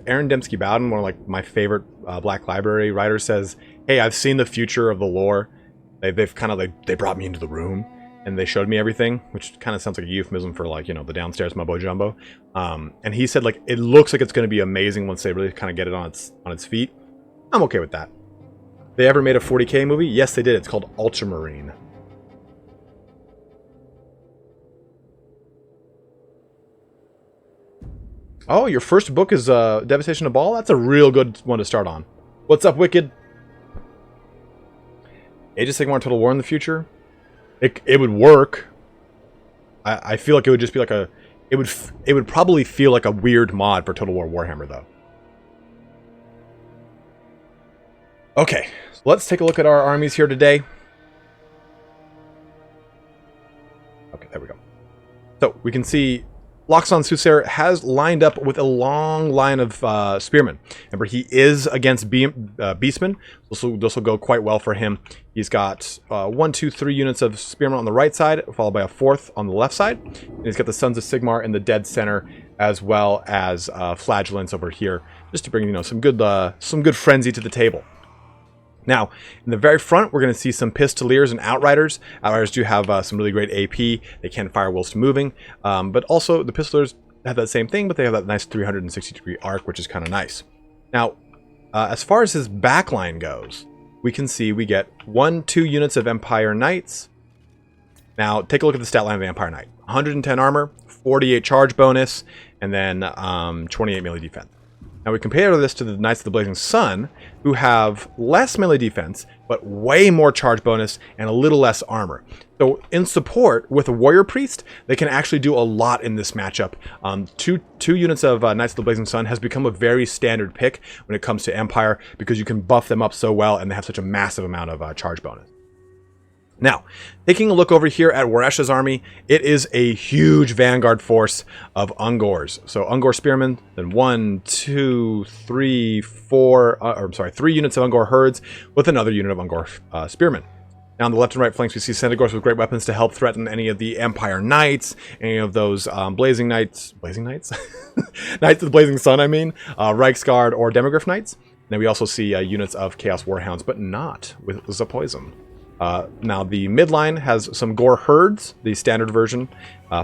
A: Aaron Dembski Bowden, one of like my favorite Black Library writers, says, "Hey, I've seen the future of the lore," they've kind of like, they brought me into the room and they showed me everything, which kind of sounds like a euphemism for, like, you know, the downstairs mumbo jumbo. And he said, like, it looks like it's going to be amazing once they really kind of get it on its feet. I'm okay with that. They ever made a 40K movie? Yes, they did. It's called Ultramarine. Oh, your first book is Devastation of Baal? That's a real good one to start on. What's up, Wicked? Age of Sigmar Total War in the future? It would work. I feel like it would just be like a... It would probably feel like a weird mod for Total War Warhammer, though. Okay, so let's take a look at our armies here today. Okay, there we go. So, we can see TlaxtlanSoothsayer has lined up with a long line of spearmen. Remember, he is against beastmen. This will go quite well for him. He's got 1, 2, 3 units of spearmen on the right side, followed by a 4th on the left side. And he's got the Sons of Sigmar in the dead center, as well as Flagellants over here, just to bring some good frenzy to the table. Now, in the very front, we're going to see some Pistoliers and Outriders. Outriders do have some really great AP. They can fire whilst moving. But also, the Pistoliers have that same thing, but they have that nice 360-degree arc, which is kind of nice. Now, as far as his backline goes, we can see we get 1, 2 units of Empire Knights. Now, take a look at the stat line of the Empire Knight. 110 armor, 48 charge bonus, and then 28 melee defense. Now we compare this to the Knights of the Blazing Sun, who have less melee defense, but way more charge bonus and a little less armor. So in support with a Warrior Priest, they can actually do a lot in this matchup. Two units of Knights of the Blazing Sun has become a very standard pick when it comes to Empire, because you can buff them up so well and they have such a massive amount of charge bonus. Now, taking a look over here at Weresha's army, it is a huge vanguard force of Ungors. So Ungor Spearmen, then 1, 2, 3, 4, 3 units of Ungor Herds with another unit of Ungor Spearmen. Now on the left and right flanks, we see Centaurs with great weapons to help threaten any of the Empire Knights, any of those Blazing Knights? Knights of the Blazing Sun, I mean, Reiksguard or Demogryph Knights. And then we also see units of Chaos Warhounds, but not with Zapoizum. Now the midline has some Gore Herds, the standard version,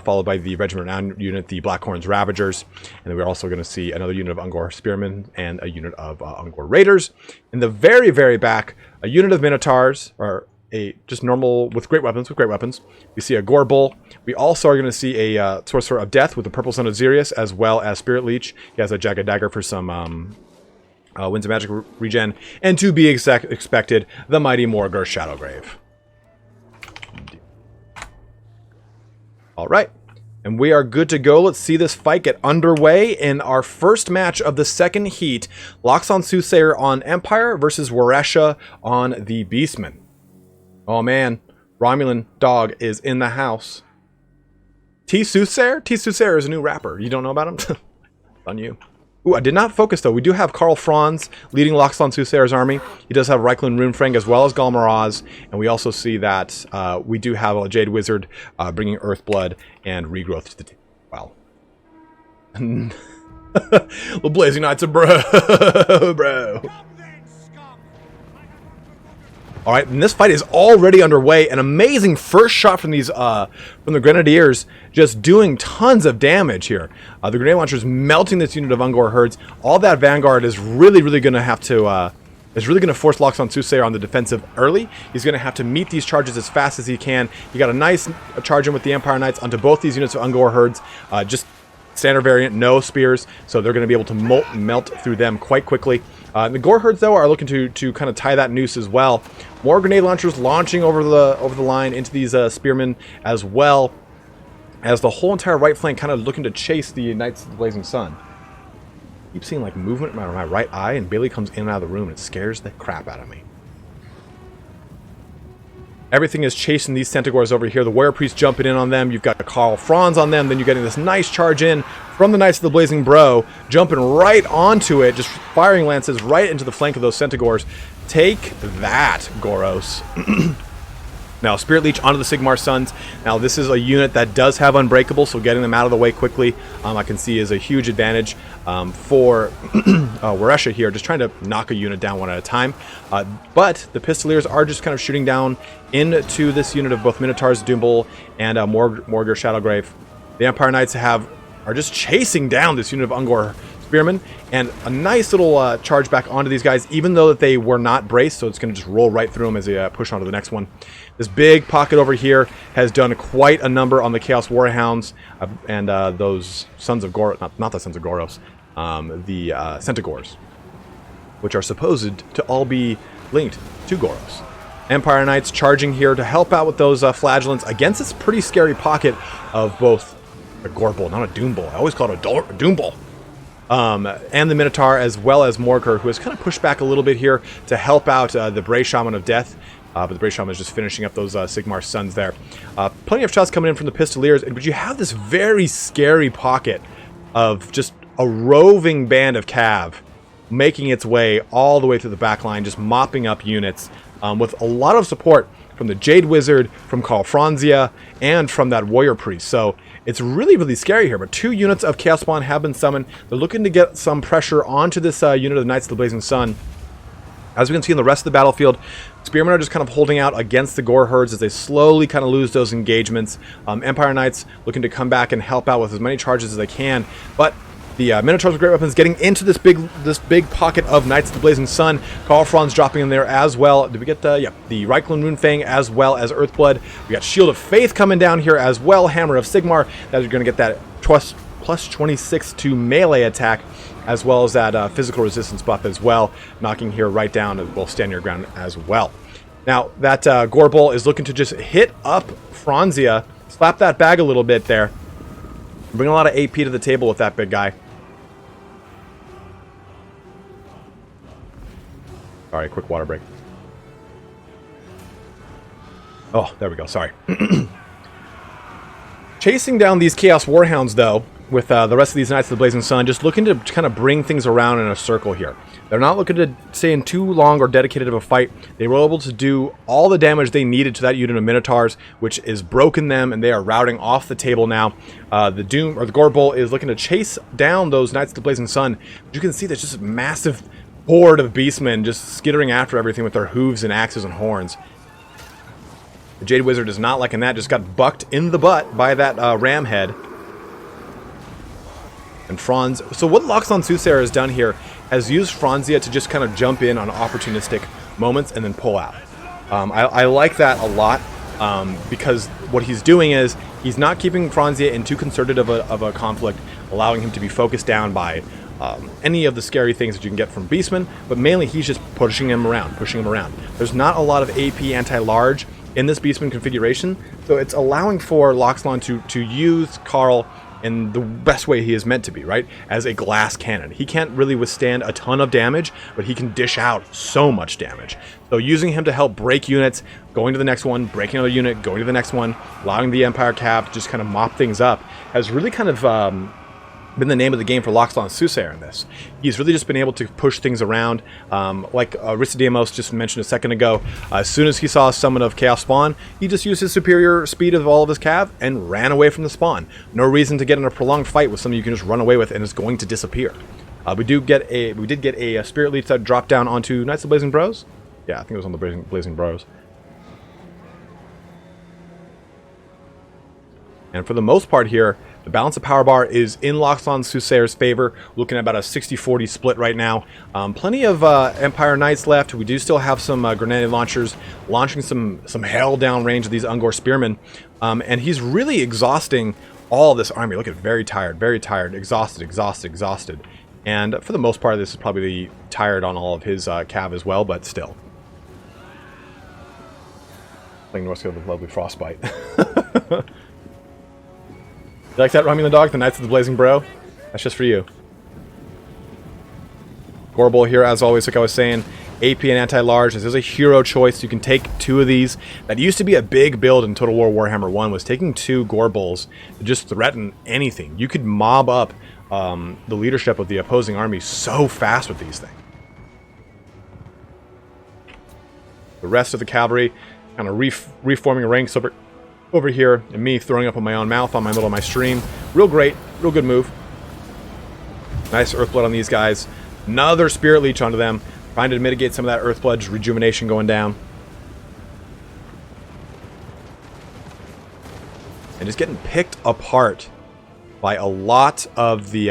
A: followed by the Regiment Renown unit, the Blackhorns Ravagers, and then we're also going to see another unit of Ungor Spearmen and a unit of Ungor Raiders. In the very, very back, a unit of Minotaurs, or just normal with great weapons. We see a Gore Bull. We also are going to see a Sorcerer of Death with the Purple Son of Xerius, as well as Spirit Leech. He has a Jagged Dagger for some Winds of Magic regen, and to be expected, the mighty Morgur Shadowgrave. Alright, and we are good to go. Let's see this fight get underway in our first match of the second heat. TlaxtlanSoothsayer on Empire versus Weresha on the Beastmen. Oh man, Romulan Dog is in the house. T-Soothsayer? T-Soothsayer is a new rapper. You don't know about him? On you. Ooh, I did not focus, though. We do have Karl Franz leading TlaxtlanSoothsayer's army. He does have Reiklin Runefrang as well as Galmaraz. And we also see that we do have a Jade Wizard bringing Earthblood and Regrowth to the team. Wow. The Blazing Knights are bro. Alright, and this fight is already underway. An amazing first shot from these from the Grenadiers, just doing tons of damage here. The grenade launchers melting this unit of Ungor Herds. All that Vanguard is really going to have to is really going to force TlaxtlanSoothsayer on the defensive early. He's going to have to meet these charges as fast as he can. He got a nice charge in with the Empire Knights onto both these units of Ungor Herds. Just standard variant, no spears, so they're going to be able to melt through them quite quickly. The Gore Herds, though, are looking to kind of tie that noose as well. More grenade launchers launching over the line into these spearmen, as well as the whole entire right flank kind of looking to chase the Knights of the Blazing Sun. I keep seeing like movement in my right eye, and Bailey comes in and out of the room, and it scares the crap out of me. Everything is chasing these Centaurs over here. The Warrior Priest jumping in on them. You've got Karl Franz on them. Then you're getting this nice charge in from the Knights of the Blazing Bro, jumping right onto it, just firing lances right into the flank of those Centaurs. Take that, Goros. Now, Spirit Leech onto the Sigmar Sons. Now, this is a unit that does have Unbreakable, so getting them out of the way quickly, I can see is a huge advantage for Weresha here, just trying to knock a unit down one at a time. But the Pistoliers are just kind of shooting down into this unit of both Minotaurs, Doombull, and Morgur Shadowgrave. The Empire Knights are just chasing down this unit of Ungor Spearmen, and a nice little charge back onto these guys, even though that they were not braced, so it's going to just roll right through them as they push on to the next one. This big pocket over here has done quite a number on the Chaos Warhounds and those Sons of Gore, not the Sons of Goros, the Centaurs, which are supposed to all be linked to Goros. Empire Knights charging here to help out with those flagellants against this pretty scary pocket of both a Gore Bull, not a Doom Bull. I always call it a Doom Bull. And the Minotaur, as well as Morker, who has kind of pushed back a little bit here to help out the Bray Shaman of Death. But the Bray Shaman is just finishing up those Sigmar Sons there. Plenty of shots coming in from the Pistoliers, but you have this very scary pocket of just a roving band of Cav making its way all the way through the back line, just mopping up units with a lot of support from the Jade Wizard, from Karl Franzia, and from that Warrior Priest. So it's really, really scary here, but 2 units of Chaos Spawn have been summoned. They're looking to get some pressure onto this unit of the Knights of the Blazing Sun. As we can see in the rest of the battlefield, Spearmen are just kind of holding out against the Gore herds as they slowly kind of lose those engagements. Empire Knights looking to come back and help out with as many charges as they can, but the Minotaurs with great weapons getting into this big pocket of Knights of the Blazing Sun. Karl Franz dropping in there as well. Did we get the Reichland Runefang as well as Earthblood? We got Shield of Faith coming down here as well. Hammer of Sigmar. That is going to get that plus 26 to melee attack, as well as that physical resistance buff as well, knocking here right down and will stand your ground as well. Now that Gore Bull is looking to just hit up Franzia, slap that bag a little bit there, bring a lot of AP to the table with that big guy. Sorry, quick water break. Oh, there we go. Sorry. Chasing down these Chaos Warhounds, though, with the rest of these Knights of the Blazing Sun, just looking to kind of bring things around in a circle here. They're not looking to stay in too long or dedicated of a fight. They were able to do all the damage they needed to that unit of Minotaurs, which is broken them, and they are routing off the table now. The Gore Bull is looking to chase down those Knights of the Blazing Sun. But you can see there's just a massive horde of beastmen just skittering after everything with their hooves and axes and horns. The Jade Wizard is not liking that, just got bucked in the butt by that ram head. And Franz, so what TlaxtlanSoothsayer has done here has used Franzia to just kind of jump in on opportunistic moments and then pull out. I like that a lot because what he's doing is he's not keeping Franzia in too concerted of a conflict, allowing him to be focused down by any of the scary things that you can get from Beastmen, but mainly he's just pushing him around. There's not a lot of AP anti-large in this Beastman configuration, so it's allowing for Laxlon to use Karl in the best way he is meant to be, right? As a glass cannon. He can't really withstand a ton of damage, but he can dish out so much damage. So using him to help break units, going to the next one, breaking another unit, going to the next one, allowing the Empire Cav to just kind of mop things up, has really kind of been the name of the game for TlaxtlanSoothsayer in this. He's really just been able to push things around, like Ristadiamos just mentioned a second ago. As soon as he saw a summon of Chaos Spawn, he just used his superior speed of all of his cav and ran away from the spawn. No reason to get in a prolonged fight with something you can just run away with and it's going to disappear. We did get a Spirit Leech that dropped down onto Knights of the Blazing Bros. Yeah, I think it was on the Blazing Bros. And for the most part here, the balance of power bar is in TlaxtlanSoothsayer's favor, looking at about a 60-40 split right now. Plenty of Empire Knights left. We do still have some grenade launchers launching some hell down range of these Ungor Spearmen. And he's really exhausting all this army. Look at it, very tired, exhausted. And for the most part, this is probably tired on all of his cav as well, but still. Playing Northfield with lovely Frostbite. You like that, Romulan Dog? The Knights of the Blazing Bro? That's just for you. Gore Bull here, as always, like I was saying. AP and anti-large. This is a hero choice. You can take 2 of these. That used to be a big build in Total War Warhammer 1, was taking 2 Gore Bulls to just threaten anything. You could mob up the leadership of the opposing army so fast with these things. The rest of the cavalry kind of reforming ranks over here, and me throwing up on my own mouth on my middle of my stream. Real great, real good move. Nice Earthblood on these guys. Another Spirit Leech onto them, trying to mitigate some of that Earthblood rejuvenation going down. And just getting picked apart by a lot of the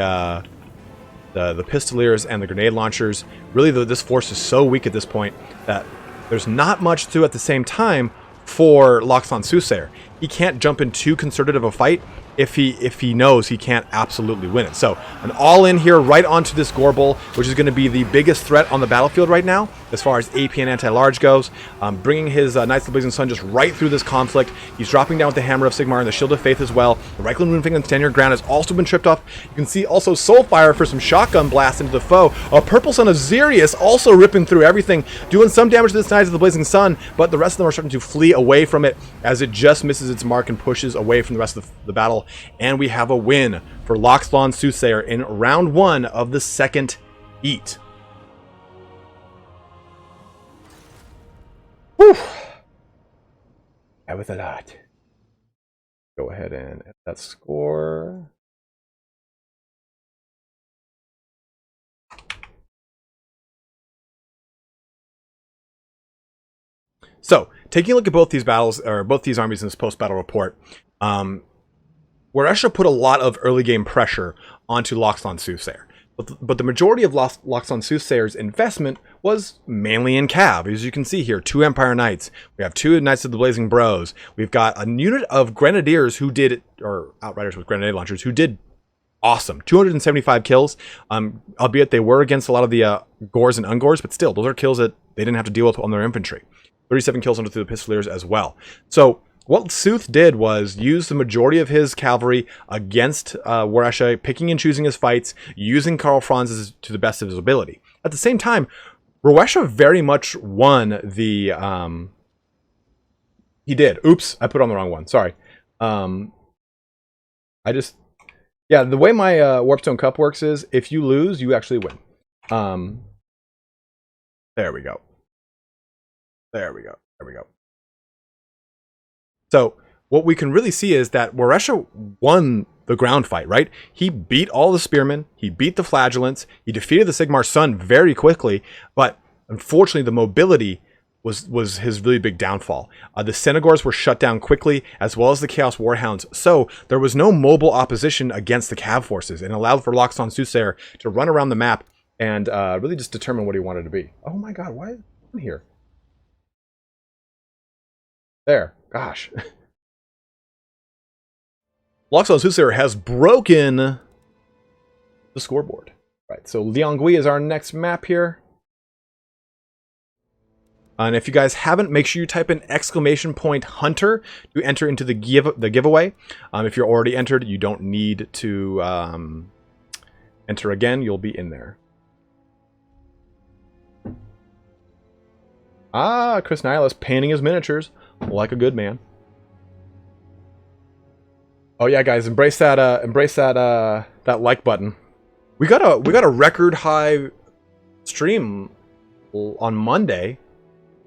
A: the pistoliers and the grenade launchers. Really, this force is so weak at this point that there's not much to do at the same time for TlaxtlanSoothsayer. He can't jump in too concerted of a fight if he knows he can't absolutely win it. So an all-in here right onto this Gore Bull, which is going to be the biggest threat on the battlefield right now as far as AP and anti-large goes. Bringing his Knights of the Blazing Sun just right through this conflict. He's dropping down with the Hammer of Sigmar and the Shield of Faith as well. The Reichland Runefang and Stand Your Ground has also been tripped off. You can see also Soulfire for some shotgun blast into the foe. A Purple Sun of Xerius also ripping through everything, doing some damage to this Knights of the Blazing Sun, but the rest of them are starting to flee away from it as it just misses its mark and pushes away from the rest of the battle. And we have a win for TlaxtlanSoothsayer in round 1 of the second heat. Whew. That was a lot. Go ahead and add that score. So, taking a look at both these battles, or both these armies in this post-battle report, Weresha put a lot of early game pressure onto TlaxtlanSoothsayer. But the majority of TlaxtlanSoothsayer's investment was mainly in cav. As you can see here, 2 Empire Knights. We have 2 Knights of the Blazing Bros. We've got a unit of Grenadiers who did, or Outriders with grenade launchers, who did awesome. 275 kills, albeit they were against a lot of the Gores and Ungores, but still, those are kills that they didn't have to deal with on their infantry. 37 kills under the Pistoliers as well. So what Sooth did was use the majority of his cavalry against Weresha, picking and choosing his fights, using Karl Franz to the best of his ability. At the same time, Weresha very much won the... he did. Oops, I put on the wrong one. Sorry. Yeah, the way my Warpstone Cup works is, if you lose, you actually win. There we go. There we go. There we go. So what we can really see is that Weresha won the ground fight, right? He beat all the spearmen, he beat the flagellants, he defeated the Sigmar Sun very quickly, but unfortunately the mobility was his really big downfall. The Senegors were shut down quickly, as well as the Chaos Warhounds, so there was no mobile opposition against the cav forces, and allowed for TlaxtlanSoothsayer to run around the map and really just determine what he wanted to be. Oh my god, why is it in here? There. Gosh. TlaxtlanSoothsayer has broken the scoreboard. Right, so Liangui is our next map here. And if you guys haven't, make sure you type in !Hunter to enter into the giveaway. If you're already entered, you don't need to enter again. You'll be in there. Ah, Chris Nihilus painting his miniatures like a good man. Oh yeah, guys, embrace that that like button. We got a record high stream on Monday.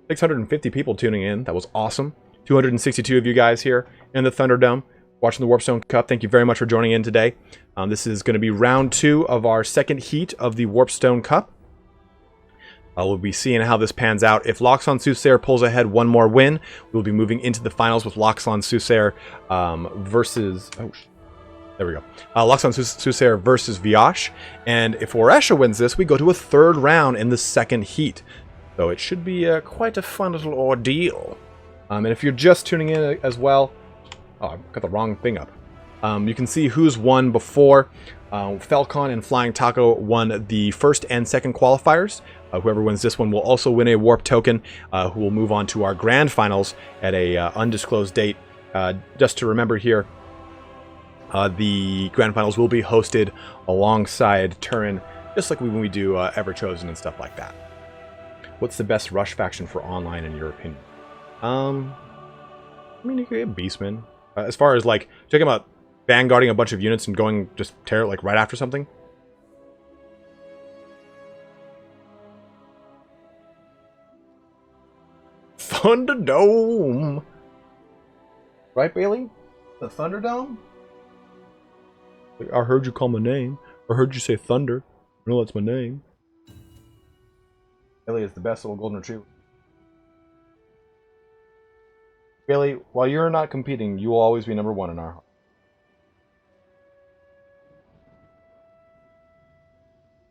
A: 650 people tuning in. That was awesome. 262 of you guys here in the Thunderdome watching the Warpstone Cup. Thank you very much for joining in today. This is going to be round 2 of our second heat of the Warpstone Cup. We'll be seeing how this pans out. If TlaxtlanSoothsayer pulls ahead one more win, we'll be moving into the finals with TlaxtlanSoothsayer versus... Oh, there we go. TlaxtlanSoothsayer versus Viash. And if Weresha wins this, we go to a 3rd round in the second heat. So it should be quite a fun little ordeal. And if you're just tuning in as well... Oh, I've got the wrong thing up. You can see who's won before. Falcon and Flying Taco won the first and second qualifiers. Whoever wins this one will also win a Warp token, who will move on to our grand finals at a undisclosed date. Just to remember here, the grand finals will be hosted alongside Turin, just like when we do Everchosen and stuff like that. What's the best rush faction for online in your opinion? I mean, you could get Beastmen. As far as like talking about vanguarding a bunch of units and going just tear it like right after something. Thunderdome. Right, Bailey? The Thunderdome? I heard you call my name. I heard you say Thunder. I know that's my name. Bailey is the best little golden retriever. Bailey, while you're not competing, you will always be number 1 in our heart.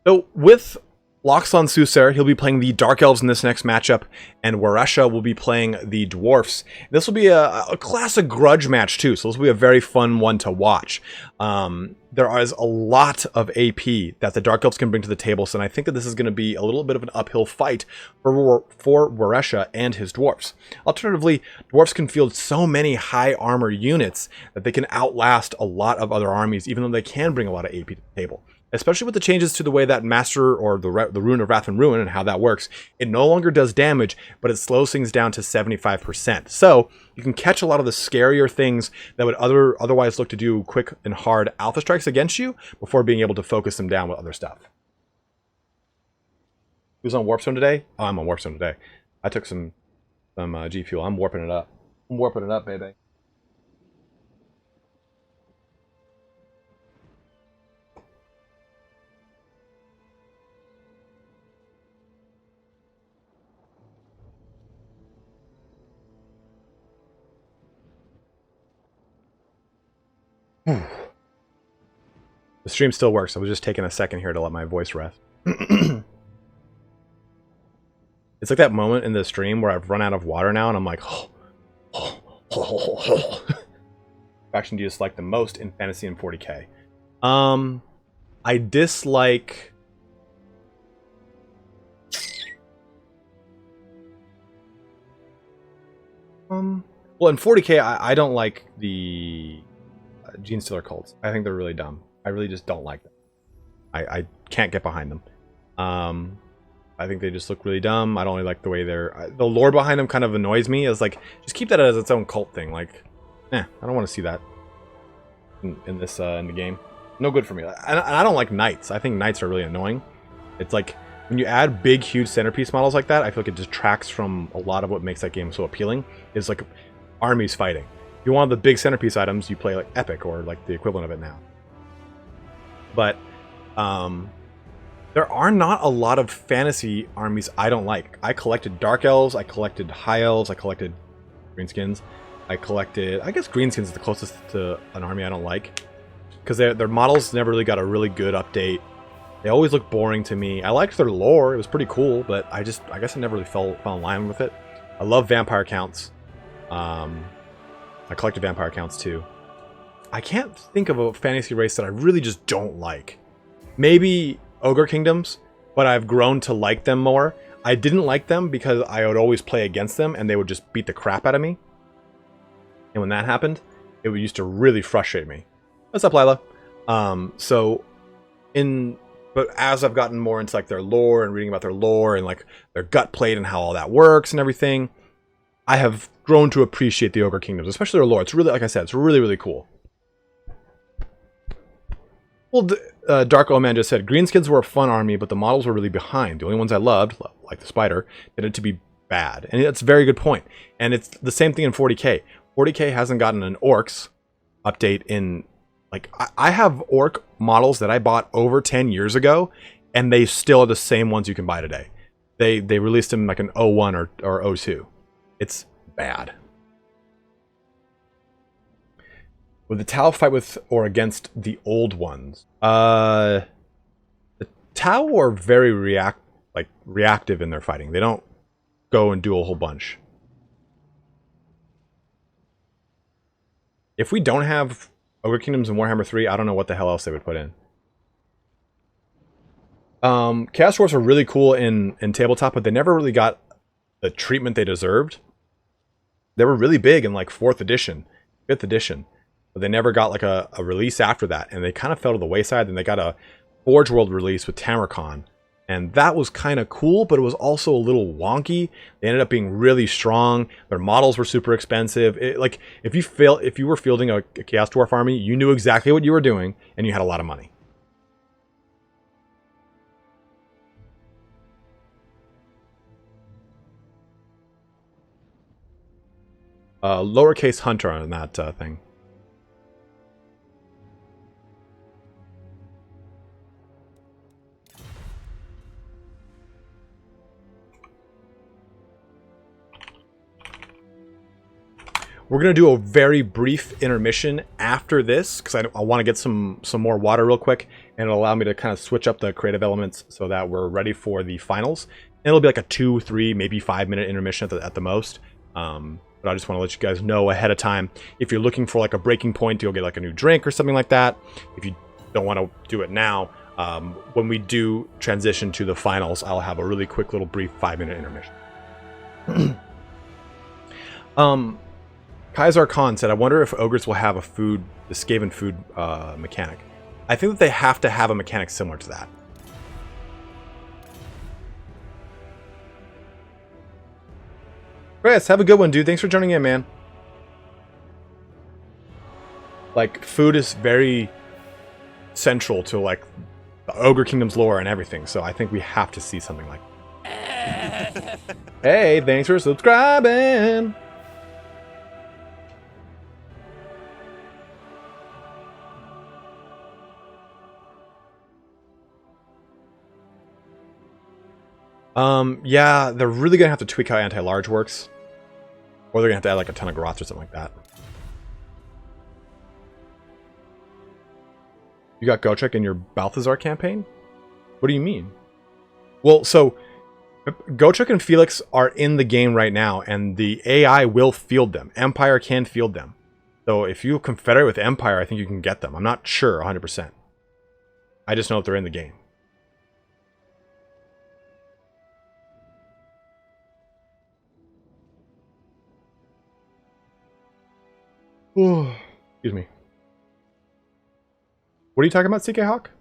A: So with TlaxtlanSoothsayer, he'll be playing the Dark Elves in this next matchup, and Weresha will be playing the Dwarfs. This will be a classic grudge match too, so this will be a very fun one to watch. There is a lot of AP that the Dark Elves can bring to the table, so I think that this is going to be a little bit of an uphill fight for Weresha and his Dwarfs. Alternatively, Dwarfs can field so many high armor units that they can outlast a lot of other armies, even though they can bring a lot of AP to the table. Especially with the changes to the way that Master or the Rune of Wrath and Ruin and how that works. It no longer does damage, but it slows things down to 75%. So you can catch a lot of the scarier things that would otherwise look to do quick and hard alpha strikes against you before being able to focus them down with other stuff. Who's on Warpstone today? Oh, I'm on Warpstone today. I took some G Fuel. I'm warping it up. I'm warping it up, baby. The stream still works. I was just taking a second here to let my voice rest. It's like that moment in the stream where I've run out of water now and I'm like, faction do you dislike the most in Fantasy and 40k? I dislike... well, in 40k, I don't like the Gene Stealer cults. I think they're really dumb. I really just don't like them. I can't get behind them. I think they just look really dumb. I don't really like the way they're... the lore behind them kind of annoys me. It's like, just keep that as its own cult thing. Like, I don't want to see that in this in the game. No good for me. And I don't like knights. I think knights are really annoying. It's like, when you add big, huge centerpiece models like that, I feel like it detracts from a lot of what makes that game so appealing. Is like armies fighting. If you want the big centerpiece items, you play like Epic or like the equivalent of it now. But there are not a lot of fantasy armies I don't like. I collected Dark Elves, I collected High Elves, I collected Greenskins. I guess Greenskins is the closest to an army I don't like. Because their models never really got a really good update. They always look boring to me. I liked their lore, it was pretty cool, but I guess I never really fell in line with it. I love vampire counts. I collected vampire counts too. I can't think of a fantasy race that I really just don't like. Maybe Ogre Kingdoms, but I've grown to like them more. I didn't like them because I would always play against them and they would just beat the crap out of me. And when that happened, it used to really frustrate me. What's up, Lila? But as I've gotten more into like their lore and reading about their lore and like their gut plate and how all that works and everything, I have grown to appreciate the Ogre Kingdoms, especially their lore. It's really, like I said, it's really, really cool. Well, Dark Oman just said, Greenskins were a fun army, but the models were really behind. The only ones I loved, like the Spider, tended to be bad. And that's a very good point. And it's the same thing in 40k. 40k hasn't gotten an Orcs update in... Like, I have Orc models that I bought over 10 years ago, and they still are the same ones you can buy today. They released them like an 01 or 02. It's bad. Would the Tau fight with or against the old ones? The Tau are very reactive in their fighting. They don't go and do a whole bunch. If we don't have Ogre Kingdoms in Warhammer 3, I don't know what the hell else they would put in. Chaos Dwarfs are really cool in tabletop, but they never really got the treatment they deserved. They were really big in like 4th edition, 5th edition, but they never got like a release after that, and they kind of fell to the wayside. Then they got a Forge World release with Tamarcon, and that was kind of cool, but it was also a little wonky. They ended up being really strong. Their models were super expensive. Like if you were fielding a Chaos Dwarf army, you knew exactly what you were doing, and you had a lot of money. Lowercase Hunter on that thing. We're going to do a very brief intermission. after this, because I want to get some more water real quick, and it'll allow me to kind of switch up the creative elements so that we're ready for the finals. And it'll be like a 2, 3, maybe 5-minute intermission at the most. But I just want to let you guys know ahead of time, if you're looking for like a breaking point to go get like a new drink or something like that, if you don't want to do it now, when we do transition to the finals, I'll have a really quick little brief 5-minute intermission. Kaiser Khan said, I wonder if ogres will have the Skaven food mechanic. I think that they have to have a mechanic similar to that. Chris, have a good one, dude. Thanks for joining in, man. Like, food is very central to, like, the Ogre Kingdom's lore and everything, so I think we have to see something like that. Hey, thanks for subscribing! Yeah, they're really gonna have to tweak how anti-large works. Or they're gonna have to add like a ton of grots or something like that. You got Gotrek in your Balthazar campaign? What do you mean? Well, so Gotrek and Felix are in the game right now, and the AI will field them. Empire can field them. So if you confederate with Empire, I think you can get them. I'm not sure 100%. I just know that they're in the game. Excuse me. What are you talking about, CK Hawk?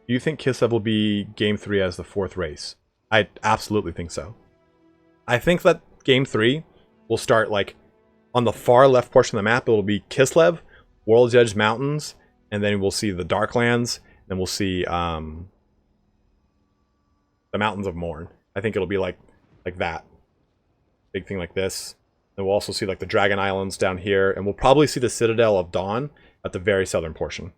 A: Do you think Kislev will be Game 3 as the 4th race? I absolutely think so. I think that Game 3 will start like on the far left portion of the map. It'll be Kislev, World's Edge Mountains, and then we'll see the Darklands, and we'll see the Mountains of Morn. I think it'll be like that. Big thing like this. And we'll also see like the Dragon Islands down here, and we'll probably see the Citadel of Dawn at the very southern portion.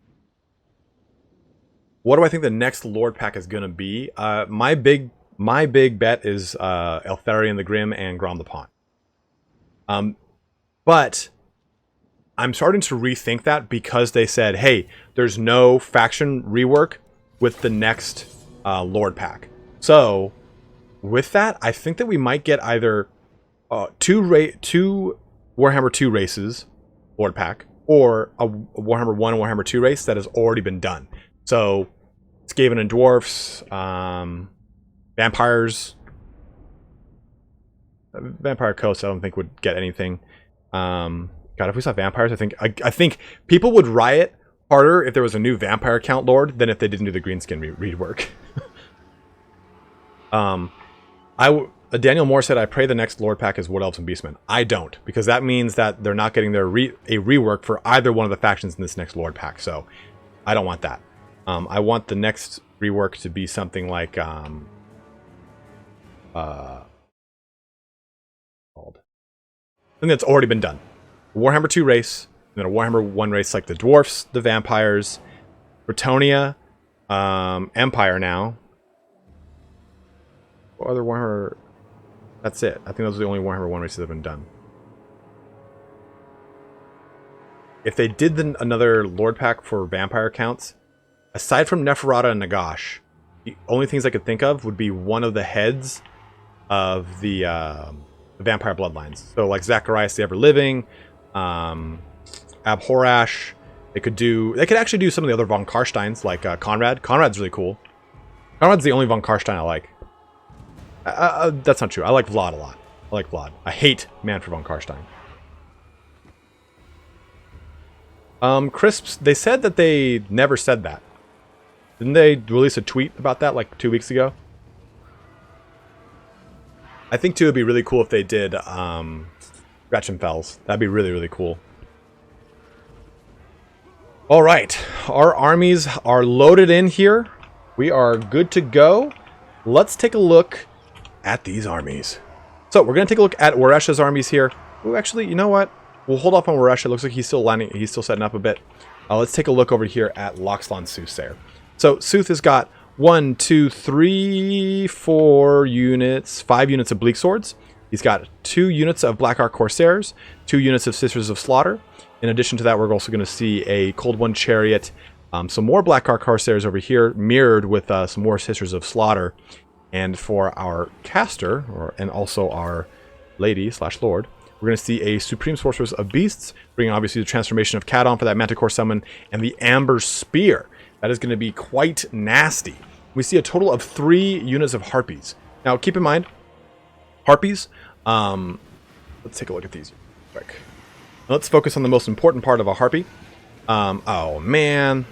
A: What do I think the next Lord pack is gonna be? My big bet is Eltharion the Grim and Grom the Pawn. But I'm starting to rethink that because they said, hey, there's no faction rework with the next Lord pack. So with that, I think that we might get either two Warhammer 2 races, Lord pack, or a Warhammer 1 and Warhammer 2 race that has already been done. So, Skaven and Dwarfs, Vampires. Vampire Coast, I don't think would get anything. God, if we saw Vampires, I think people would riot harder if there was a new Vampire Count Lord than if they didn't do the Greenskin rework. Daniel Moore said, I pray the next Lord pack is Wood Elves and Beastmen. I don't, because that means that they're not getting a rework for either one of the factions in this next Lord pack, so I don't want that. I want the next rework to be something like called something that's already been done. A Warhammer 2 race, and then a Warhammer 1 race like the Dwarfs, the Vampires, Bretonnia, Empire now. What other Warhammer? That's it. I think those are the only Warhammer 1 races that have been done. If they did another Lord pack for Vampire counts, aside from Neferata and Nagash, the only things I could think of would be one of the heads of the Vampire Bloodlines. So like Zacharias the Ever-Living, Abhorash. They could actually do some of the other von Karsteins, like Conrad. Conrad's really cool. Conrad's the only von Karstein I like. That's not true. I like Vlad a lot. I like Vlad. I hate Manfred von Karstein. Crisps, they said that they never said that. Didn't they release a tweet about that like 2 weeks ago? I think too it'd be really cool if they did Gretchenfels. That'd be really, really cool. Alright, our armies are loaded in here. We are good to go. Let's take a look at these armies. So we're going to take a look at Weresha's armies here. Oh, actually, you know what? We'll hold off on Weresha. Looks like he's still landing. He's still setting up a bit. Let's take a look over here at TlaxtlanSoothsayer. So Sooth has got 1, 2, 3, 4 units, 5 units of Bleak Swords. He's got 2 units of Black Ark Corsairs, 2 units of Sisters of Slaughter. In addition to that, we're also going to see a Cold One Chariot, some more Black Ark Corsairs over here, mirrored with some more Sisters of Slaughter. And for our caster, and also our lady/lord, we're going to see a Supreme Sorceress of Beasts, bringing obviously the transformation of Cadon for that Manticore summon, and the Amber Spear. That is going to be quite nasty. We see a total of 3 units of Harpies. Now, keep in mind, Harpies, let's take a look at these quick. Let's focus on the most important part of a Harpy. Oh, man.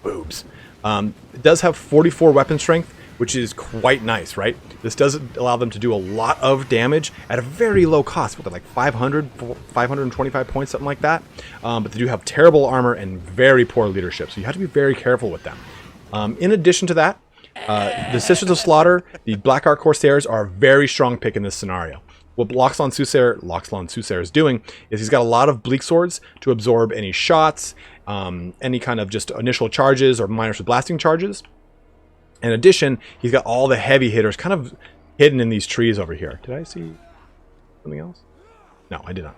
A: Boobs. It does have 44 weapon strength, which is quite nice, right? This does allow them to do a lot of damage at a very low cost. What, like 525 points, something like that. But they do have terrible armor and very poor leadership, so you have to be very careful with them. In addition to that, the Sisters of Slaughter, the Black Ark Corsairs, are a very strong pick in this scenario. What TlaxtlanSoothsayer is doing is he's got a lot of Bleak Swords to absorb any shots, any kind of just initial charges or minor blasting charges. In addition, he's got all the heavy hitters kind of hidden in these trees over here. Did I see something else? No, I did not.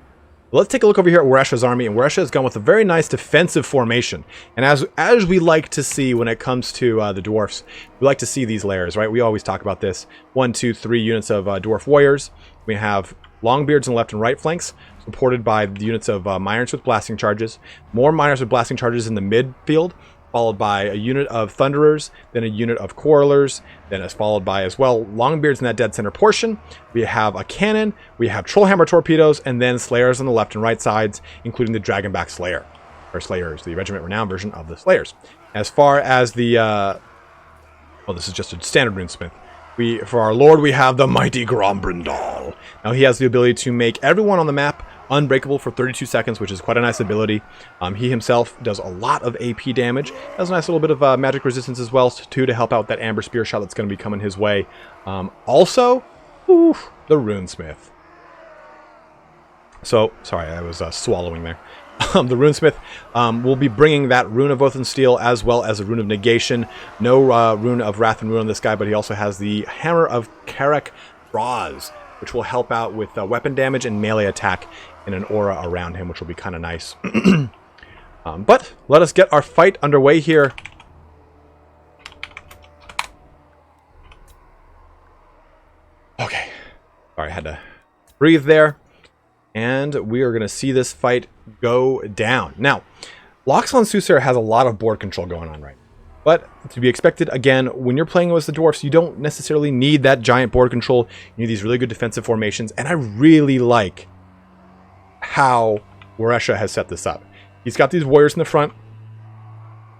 A: Let's take a look over here at Weresha's army, and Weresha has gone with a very nice defensive formation. And as we like to see when it comes to the dwarfs, we like to see these layers, right? We always talk about this. 1, 2, 3 units of dwarf warriors. We have Longbeards on the left and right flanks, supported by the units of miners with blasting charges. More miners with blasting charges in the midfield, followed by a unit of Thunderers, then a unit of Quarrelers, then it's followed by as well Longbeards in that dead center portion. We have a cannon, we have Trollhammer torpedoes, and then Slayers on the left and right sides, including the Dragonback Slayer, or Slayers, the Regiment Renown version of the Slayers. As far as the, well, this is just a standard runesmith. For our lord, we have the mighty Grombrindal. Now he has the ability to make everyone on the map unbreakable for 32 seconds, which is quite a nice ability. He himself does a lot of AP damage. Has a nice little bit of magic resistance as well, too, to help out that Amber Spear shot that's going to be coming his way. Also, the Runesmith. So, sorry, I was swallowing there. The Runesmith will be bringing that Rune of Oath and Steel as well as a Rune of Negation. No Rune of Wrath and Ruin on this guy, but he also has the Hammer of Karak Braz, which will help out with weapon damage and melee attack in an aura around him, which will be kind of nice. But let us get our fight underway here. Okay. Sorry, I had to breathe there. And we are going to see this fight go down. Now, TlaxtlanSoothsayer has a lot of board control going on right now. But to be expected, again, when you're playing with the dwarfs, you don't necessarily need that giant board control. You need these really good defensive formations. And I really like how Weresha has set this up. He's got these warriors in the front.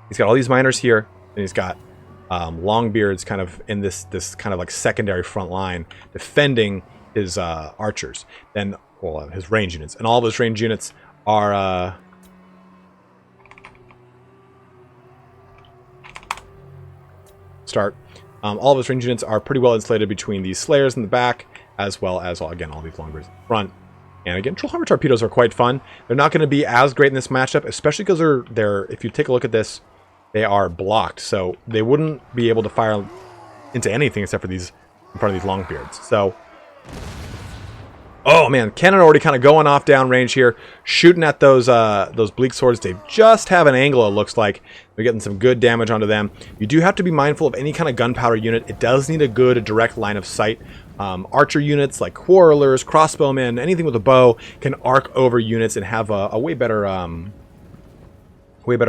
A: He's got all these miners here. And he's got Longbeards kind of in this kind of like secondary front line defending his archers. Then, well, his range units. And all of his range units are... all of his range units are pretty well insulated between these Slayers in the back, as well as, again, all these Longbeards in the front. And again, Trollhammer torpedoes are quite fun. They're not going to be as great in this matchup, especially because they're if you take a look at this, they are blocked, so they wouldn't be able to fire into anything except for these in front of these Longbeards. So, oh man, cannon already kind of going off downrange here, shooting at those Bleak Swords. They just have an angle, it looks like. They're getting some good damage onto them. You do have to be mindful of any kind of gunpowder unit. It does need a good direct line of sight. Archer units like Quarrelers, Crossbowmen, anything with a bow can arc over units and have a way better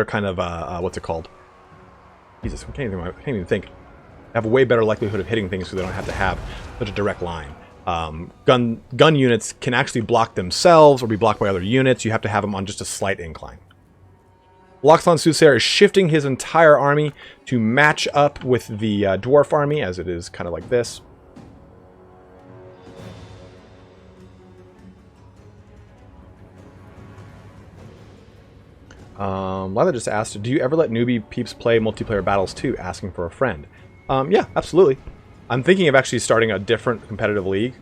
A: kind of, what's it called? Jesus, I can't even think. Have a way better likelihood of hitting things so they don't have to have such a direct line. Gun units can actually block themselves or be blocked by other units. You have to have them on just a slight incline. TlaxtlanSoothsayer is shifting his entire army to match up with the dwarf army, as it is kind of like this. Lila just asked, do you ever let newbie peeps play multiplayer battles too? Asking for a friend. Yeah, absolutely. I'm thinking of actually starting a different competitive league.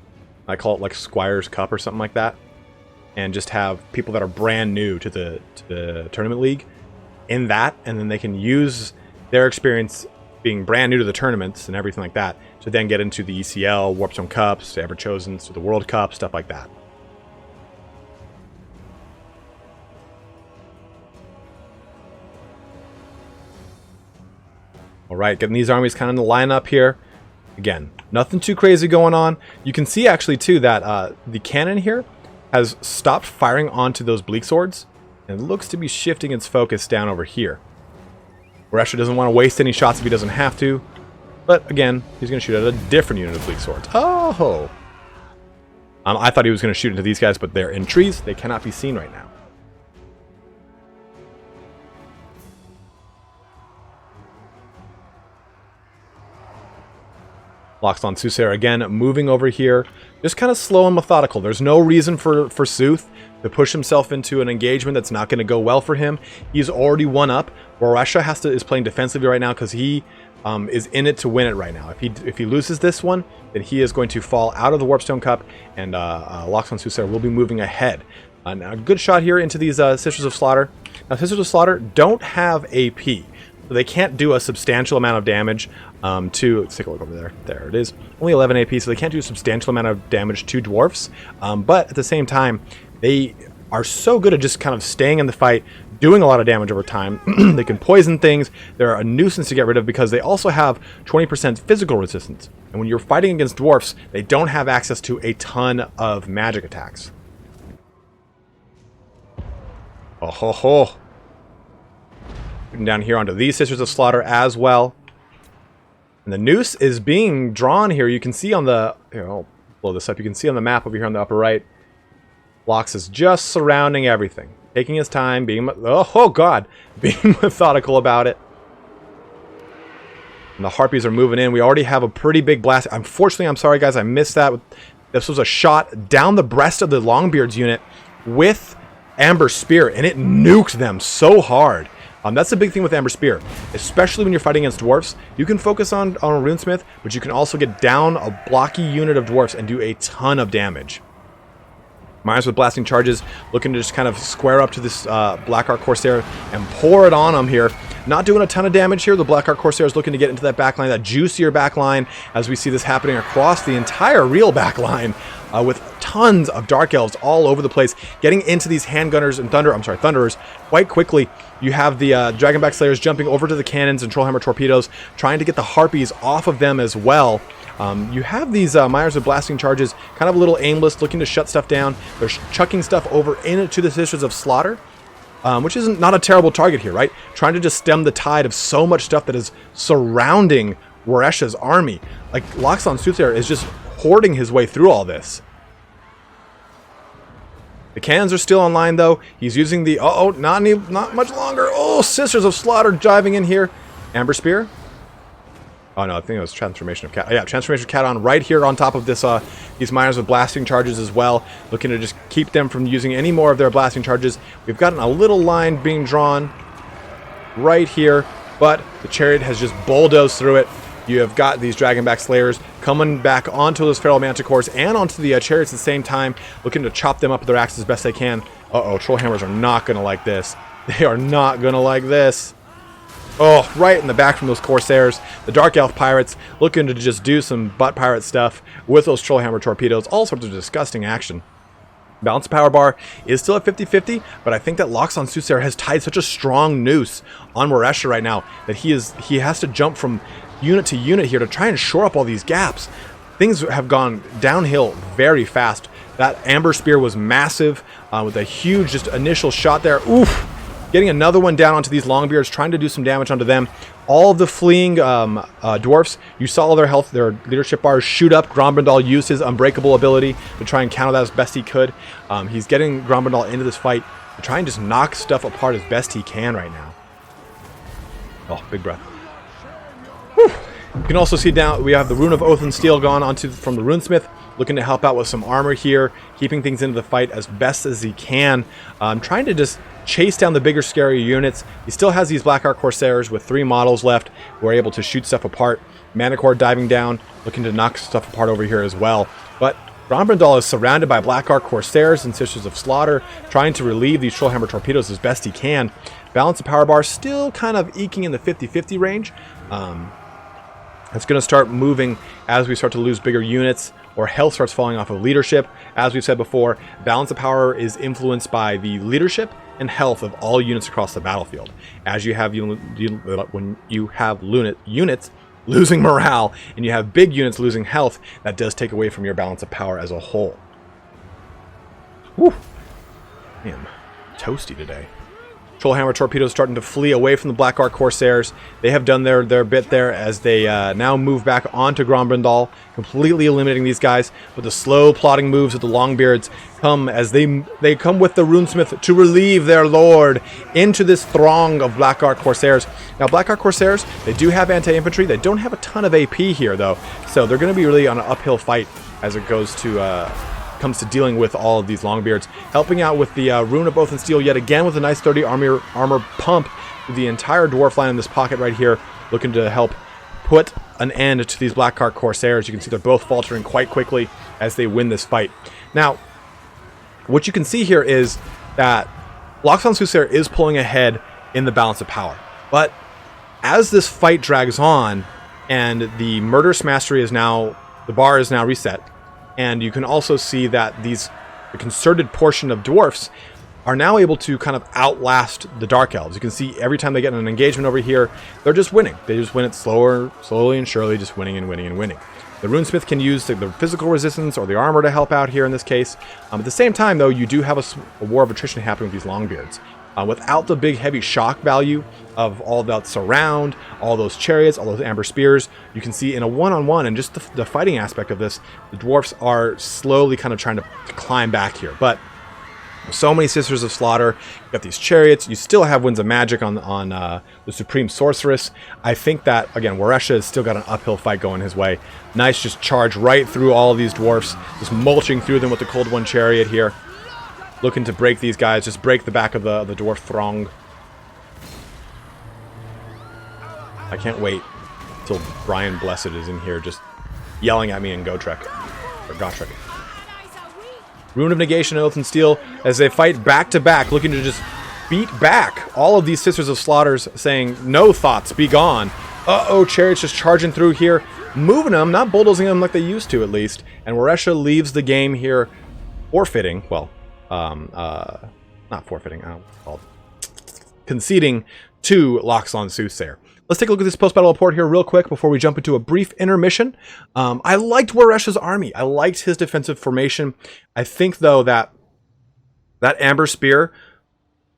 A: I call it like Squire's Cup or something like that. And just have people that are brand new to the tournament league in that. And then they can use their experience being brand new to the tournaments and everything like that, to then get into the ECL, Warpstone Cups, to Ever-Chosens, to the World Cup, stuff like that. All right, getting these armies kind of in the lineup here. Again, nothing too crazy going on. You can see actually too that the cannon here has stopped firing onto those bleak swords and looks to be shifting its focus down over here. Weresha doesn't want to waste any shots if he doesn't have to, but again, he's going to shoot at a different unit of bleak swords. Oh! I thought he was going to shoot into these guys, but they're in trees. They cannot be seen right now. TlaxtlanSoothsayer again moving over here, just kind of slow and methodical. There's no reason for Sooth to push himself into an engagement that's not going to go well for him. He's already one up. Weresha is playing defensively right now because he is in it to win it right now. If he loses this one, then he is going to fall out of the Warpstone Cup, and TlaxtlanSoothsayer will be moving ahead. Now a good shot here into these Sisters of Slaughter. Now Sisters of Slaughter don't have AP, so they can't do a substantial amount of damage to... Let's take a look over there. There it is. Only 11 AP, so they can't do a substantial amount of damage to dwarfs. But at the same time, they are so good at just kind of staying in the fight, doing a lot of damage over time. They can poison things. They're a nuisance to get rid of because they also have 20% physical resistance. And when you're fighting against dwarfs, they don't have access to a ton of magic attacks. Oh ho ho. Down here onto these Sisters of Slaughter as well. And the noose is being drawn here. You can see on the... Here, I'll blow this up. You can see on the map over here on the upper right. Lox is just surrounding everything. Taking his time, being... Oh god! Being methodical about it. And the Harpies are moving in. We already have a pretty big blast. Unfortunately, I'm sorry guys, I missed that. This was a shot down the breast of the Longbeards unit with Amber Spear, and it nuked them so hard. That's the big thing with Amber Spear, especially when you're fighting against dwarfs. You can focus on a Runesmith, but you can also get down a blocky unit of dwarfs and do a ton of damage. Myers with blasting charges, looking to just kind of square up to this Blackheart Corsair and pour it on him here. Not doing a ton of damage here. The Blackheart Corsair is looking to get into that backline, that juicier backline, as we see this happening across the entire real backline, with tons of Dark Elves all over the place, getting into these handgunners and Thunderers quite quickly. You have the Dragonback Slayers jumping over to the cannons and Trollhammer torpedoes, trying to get the Harpies off of them as well. You have these Myers with blasting charges, kind of a little aimless, looking to shut stuff down. They're chucking stuff over into the Sisters of Slaughter, which isn't not a terrible target here, right? Trying to just stem the tide of so much stuff that is surrounding Weresha's army. Like, TlaxtlanSoothsayer is just hoarding his way through all this. The cannons are still online, though. He's using the... not much longer. Oh, Sisters of Slaughter diving in here. Amber Spear. Oh, no, I think it was Transformation of Cat. Yeah, Transformation of Cat on right here on top of this, these Miners with blasting charges as well. Looking to just keep them from using any more of their blasting charges. We've gotten a little line being drawn right here, but the Chariot has just bulldozed through it. You have got these Dragonback Slayers coming back onto those Feral Manticores and onto the Chariots at the same time, looking to chop them up with their axes as best they can. Uh-oh, Trollhammers are not going to like this. They are not going to like this. Oh, right in the back from those Corsairs. The Dark Elf Pirates looking to just do some butt pirate stuff with those Trollhammer torpedoes. All sorts of disgusting action. Balance power bar is still at 50-50, but I think that TlaxtlanSoothsayer has tied such a strong noose on Weresha right now that he has to jump from unit to unit here to try and shore up all these gaps. Things have gone downhill very fast. That Amber Spear was massive with a huge just initial shot there. Oof! Getting another one down onto these Longbeards, trying to do some damage onto them. All of the fleeing dwarfs, you saw all their health, their leadership bars shoot up. Grombrandal used his unbreakable ability to try and counter that as best he could. He's getting Grombrandal into this fight to try and just knock stuff apart as best he can right now. Oh, big breath. Whew. You can also see down, we have the Rune of Oath and Steel gone onto from the Runesmith, looking to help out with some armor here, keeping things into the fight as best as he can. Trying to just chase down the bigger, scary units. He still has these Blackheart Corsairs with 3 models left who are able to shoot stuff apart. Manicore diving down, looking to knock stuff apart over here as well. But Grombrandal is surrounded by Blackheart Corsairs and Sisters of Slaughter, trying to relieve these Trollhammer torpedoes as best he can. Balance of power bar still kind of eking in the 50-50 range. It's going to start moving as we start to lose bigger units or health starts falling off of leadership. As we've said before, balance of power is influenced by the leadership and health of all units across the battlefield. As you have when you have units losing morale and you have big units losing health, that does take away from your balance of power as a whole. Whew. I am toasty today. Trollhammer torpedoes starting to flee away from the Black Ark Corsairs. They have done their bit there as they now move back onto Grombrindal, completely eliminating these guys. But the slow plotting moves of the Longbeards come as they come with the Runesmith to relieve their lord into this throng of Black Ark Corsairs. Now, Black Ark Corsairs, they do have anti-infantry. They don't have a ton of AP here, though. So they're going to be really on an uphill fight as it goes to... comes to dealing with all of these Longbeards, helping out with the Rune of Oath and Steel yet again with a nice 30 armor pump with the entire dwarf line in this pocket right here, looking to help put an end to these Black Ark Corsairs. You can see they're both faltering quite quickly as they win this fight. Now, what you can see here is that TlaxtlanSoothsayer is pulling ahead in the balance of power, but as this fight drags on and the Murderous Mastery is now, the bar is now reset, and you can also see that the concerted portion of dwarfs are now able to kind of outlast the Dark Elves. You can see every time they get an engagement over here, they're just winning. They just win it slowly and surely, just winning and winning and winning. The Runesmith can use the physical resistance or the armor to help out here in this case. At the same time, though, you do have a war of attrition happening with these Longbeards. Without the big heavy shock value of all that surround, all those chariots, all those amber spears, you can see in a one-on-one and just the fighting aspect of this, the dwarfs are slowly kind of trying to climb back here. But so many Sisters of Slaughter, you got these chariots, you still have Winds of Magic on the Supreme Sorceress. I think that, again, Weresha has still got an uphill fight going his way. Nice just charge right through all of these dwarfs, just mulching through them with the Cold One Chariot here. Looking to break these guys, just break the back of the dwarf throng. I can't wait till Brian Blessed is in here just yelling at me in Gotrek. Or Gotrek. Rune of Negation and Oath and Steel as they fight back to back, looking to just beat back all of these Sisters of Slaughters, saying, no thoughts, be gone. Uh-oh, Chariots just charging through here, moving them, not bulldozing them like they used to at least. And Weresha leaves the game here forfeiting, well, not forfeiting, called conceding to TlaxtlanSoothsayer. Let's take a look at this post-battle report here real quick before we jump into a brief intermission. I liked Weresha's army. I liked his defensive formation. I think, though, that Amber Spear,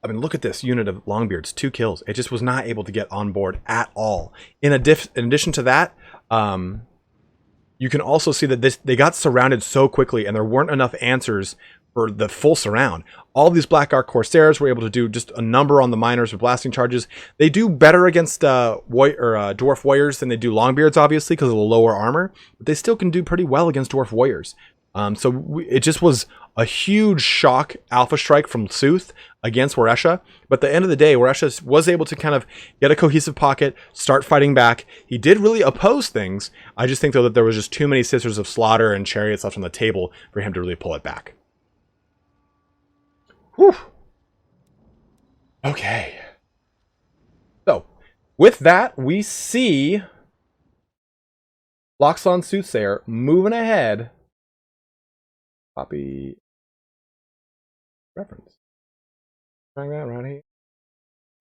A: I mean, look at this unit of Longbeards, 2 kills. It just was not able to get on board at all. In addition to that, you can also see that they got surrounded so quickly and there weren't enough answers for the full surround. All these Black Ark Corsairs were able to do just a number on the miners with blasting charges. They do better against Dwarf Warriors than they do Longbeards, obviously, because of the lower armor. But they still can do pretty well against Dwarf Warriors. It just was a huge shock alpha strike from Sooth against Weresha. But at the end of the day, Weresha was able to kind of get a cohesive pocket, start fighting back. He did really oppose things. I just think, though, that there was just too many Sisters of Slaughter and Chariots left on the table for him to really pull it back. Whew. Okay. So, with that, we see TlaxtlanSoothsayer moving ahead. Copy reference. Trying that around here.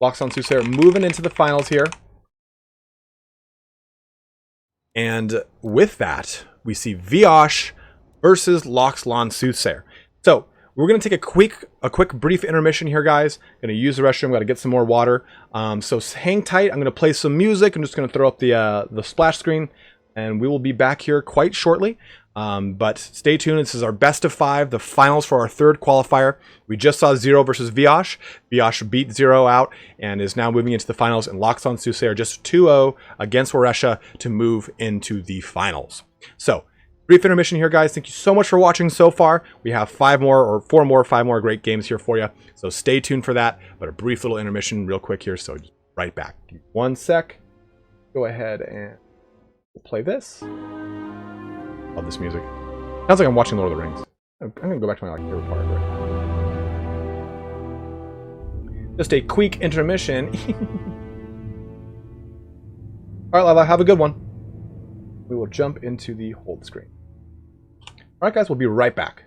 A: TlaxtlanSoothsayer moving into the finals here. And with that, we see Viash versus TlaxtlanSoothsayer. So, we're going to take a quick brief intermission here, guys. Going to use the restroom. Got to get some more water. So hang tight. I'm going to play some music. I'm just going to throw up the splash screen, and we will be back here quite shortly. But stay tuned. This is our best of 5, the finals for our 3rd qualifier. We just saw 0 versus Viash. Viash beat 0 out and is now moving into the finals. And TlaxtlanSoothsayer just 2-0 against Weresha to move into the finals. So, brief intermission here, guys. Thank you so much for watching so far. We have 5 more great games here for you. So stay tuned for that. But a brief little intermission real quick here. So right back. 1 sec. Go ahead and play this. Love this music. Sounds like I'm watching Lord of the Rings. I'm going to go back to my favorite part of it. Just a quick intermission. Alright, Lila, have a good one. We will jump into the hold screen. All right, guys, we'll be right back.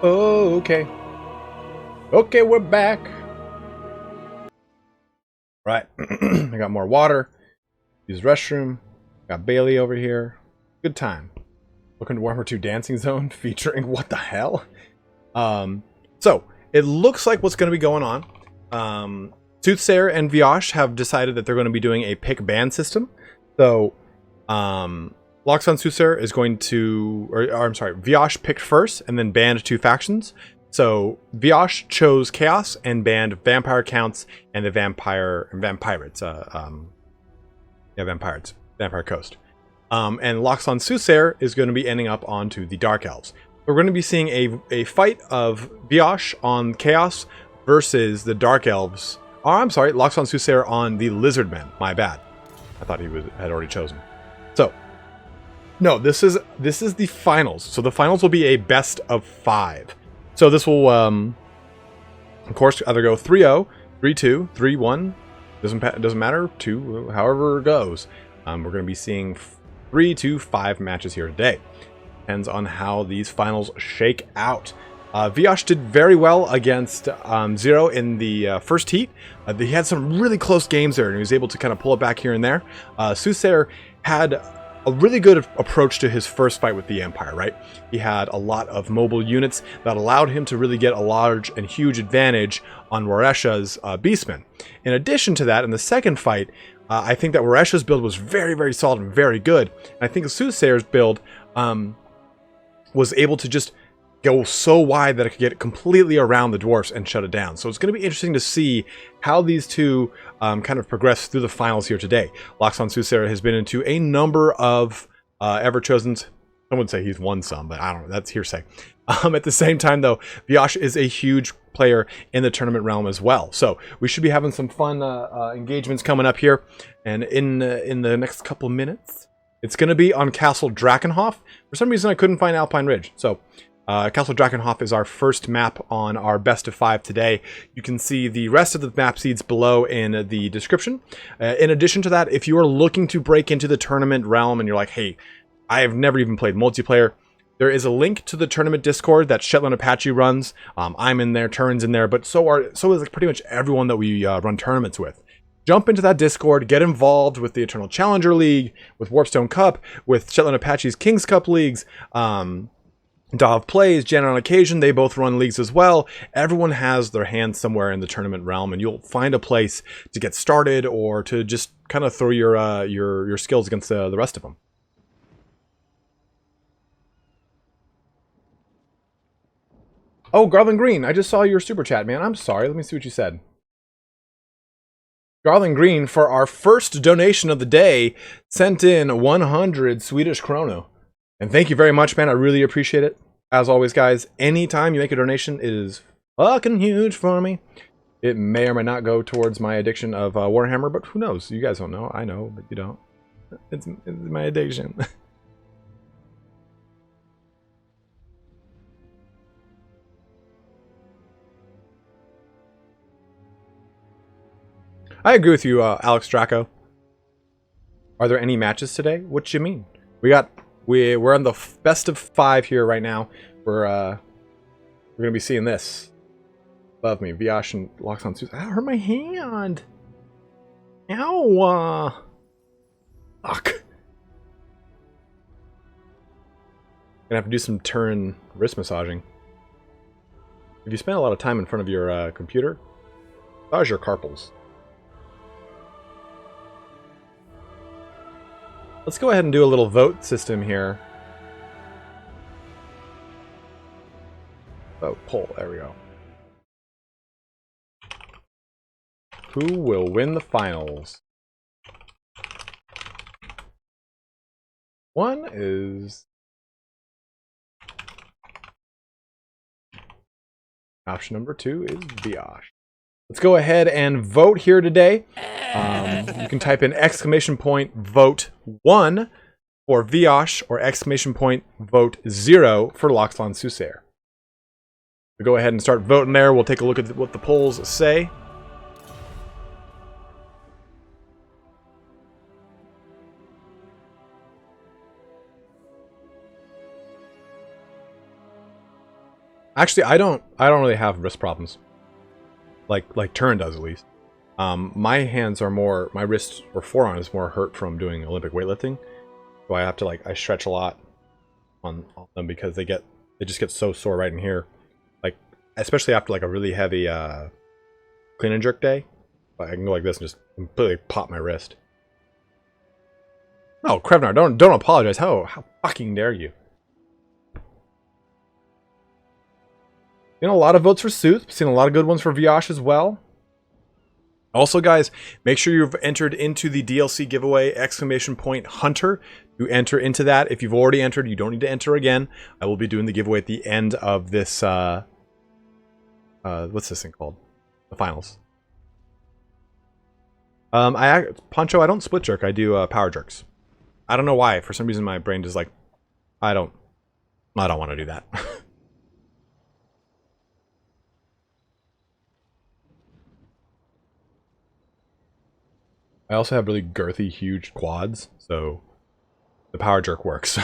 A: Oh, okay. Okay, we're back. Right. I got more water. Use restroom. Got Bailey over here. Good time. Welcome to Warhammer 2 Dancing Zone featuring what the hell? So it looks like what's going to be going on. Soothsayer and Viash have decided that they're going to be doing a pick ban system. So TlaxtlanSoothsayer is going to, or I'm sorry, Viash picked first and then banned 2 factions. So Viash chose Chaos and banned Vampire Counts and the Vampire Coast. And TlaxtlanSoothsayer is going to be ending up onto the Dark Elves. We're going to be seeing a fight of Viash on Chaos versus the Dark Elves. Oh, I'm sorry, TlaxtlanSoothsayer on the Lizardmen. My bad. I thought he had already chosen. So, no, this is the finals. So the finals will be a best of 5. So this will, of course, either go 3-0, 3-2, 3-1. Doesn't matter. 2, however it goes. We're going to be seeing 3 to 5 matches here today. Depends on how these finals shake out. Viash did very well against Zero in the first heat. He had some really close games there, and he was able to kind of pull it back here and there. Soothsayer had a really good approach to his first fight with the Empire, right? He had a lot of mobile units that allowed him to really get a large and huge advantage on Weresha's Beastmen. In addition to that, in the second fight, I think that Weresha's build was very, very solid and very good. And I think Soothsayer's build was able to just go so wide that it could get completely around the dwarfs and shut it down. So it's going to be interesting to see how these two kind of progress through the finals here today. TlaxtlanSoothsayer has been into a number of Ever-Chosens. I wouldn't say he's won some, but I don't know. That's hearsay. At the same time, though, Viash is a huge player in the tournament realm as well. So we should be having some fun engagements coming up here. And in the next couple of minutes, it's going to be on Castle Drakenhof. For some reason, I couldn't find Alpine Ridge. So Castle Drakenhof is our first map on our best of 5 today. You can see the rest of the map seeds below in the description. In addition to that, if you are looking to break into the tournament realm and you're like, hey, I have never even played multiplayer, there is a link to the tournament Discord that Shetland Apache runs. I'm in there, Turin's in there, but so is like pretty much everyone that we run tournaments with. Jump into that Discord, get involved with the Eternal Challenger League, with Warpstone Cup, with Shetland Apache's King's Cup leagues, Dov Plays, Jan on Occasion, they both run leagues as well. Everyone has their hands somewhere in the tournament realm, and you'll find a place to get started or to just kind of throw your skills against the rest of them. Oh, Garland Green, I just saw your super chat, man. I'm sorry. Let me see what you said. Garland Green, for our first donation of the day, sent in 100 Swedish krona. And thank you very much, man. I really appreciate it. As always, guys, anytime you make a donation, it is fucking huge for me. It may or may not go towards my addiction of Warhammer, but who knows? You guys don't know. I know, but you don't. It's my addiction. I agree with you, Alex Draco. Are there any matches today? What you mean? We're on the best of 5 here right now. We're gonna be seeing this above me. Viash and TlaxtlanSoothsayer. I hurt my hand. Ow! Fuck. Gonna have to do some Turin wrist massaging. If you spend a lot of time in front of your computer, massage your carpals. Let's go ahead and do a little vote system here. Vote poll, there we go. Who will win the finals? One is... Option number 2 is Viash. Let's go ahead and vote here today. You can type in !vote 1 for Viash or !vote 0 for TlaxtlanSoothsayer. So go ahead and start voting there. We'll take a look at what the polls say. Actually, I don't really have wrist problems. Like Turin does, at least. My hands are more, my wrist or forearm is more hurt from doing Olympic weightlifting. So I have to I stretch a lot on them because they just get so sore right in here. Like, especially after like a really heavy clean and jerk day. I can go like this and just completely pop my wrist. No, Krevnar, don't apologize. How fucking dare you? You know, a lot of votes for Sooth. Seen a lot of good ones for Viash as well. Also, guys, make sure you've entered into the DLC giveaway, !Hunter. You enter into that. If you've already entered, you don't need to enter again. I will be doing the giveaway at the end of this, what's this thing called? The finals. Poncho, I don't split jerk. I do power jerks. I don't know why. For some reason, my brain is like, I don't want to do that. I also have really girthy, huge quads, so the power jerk works.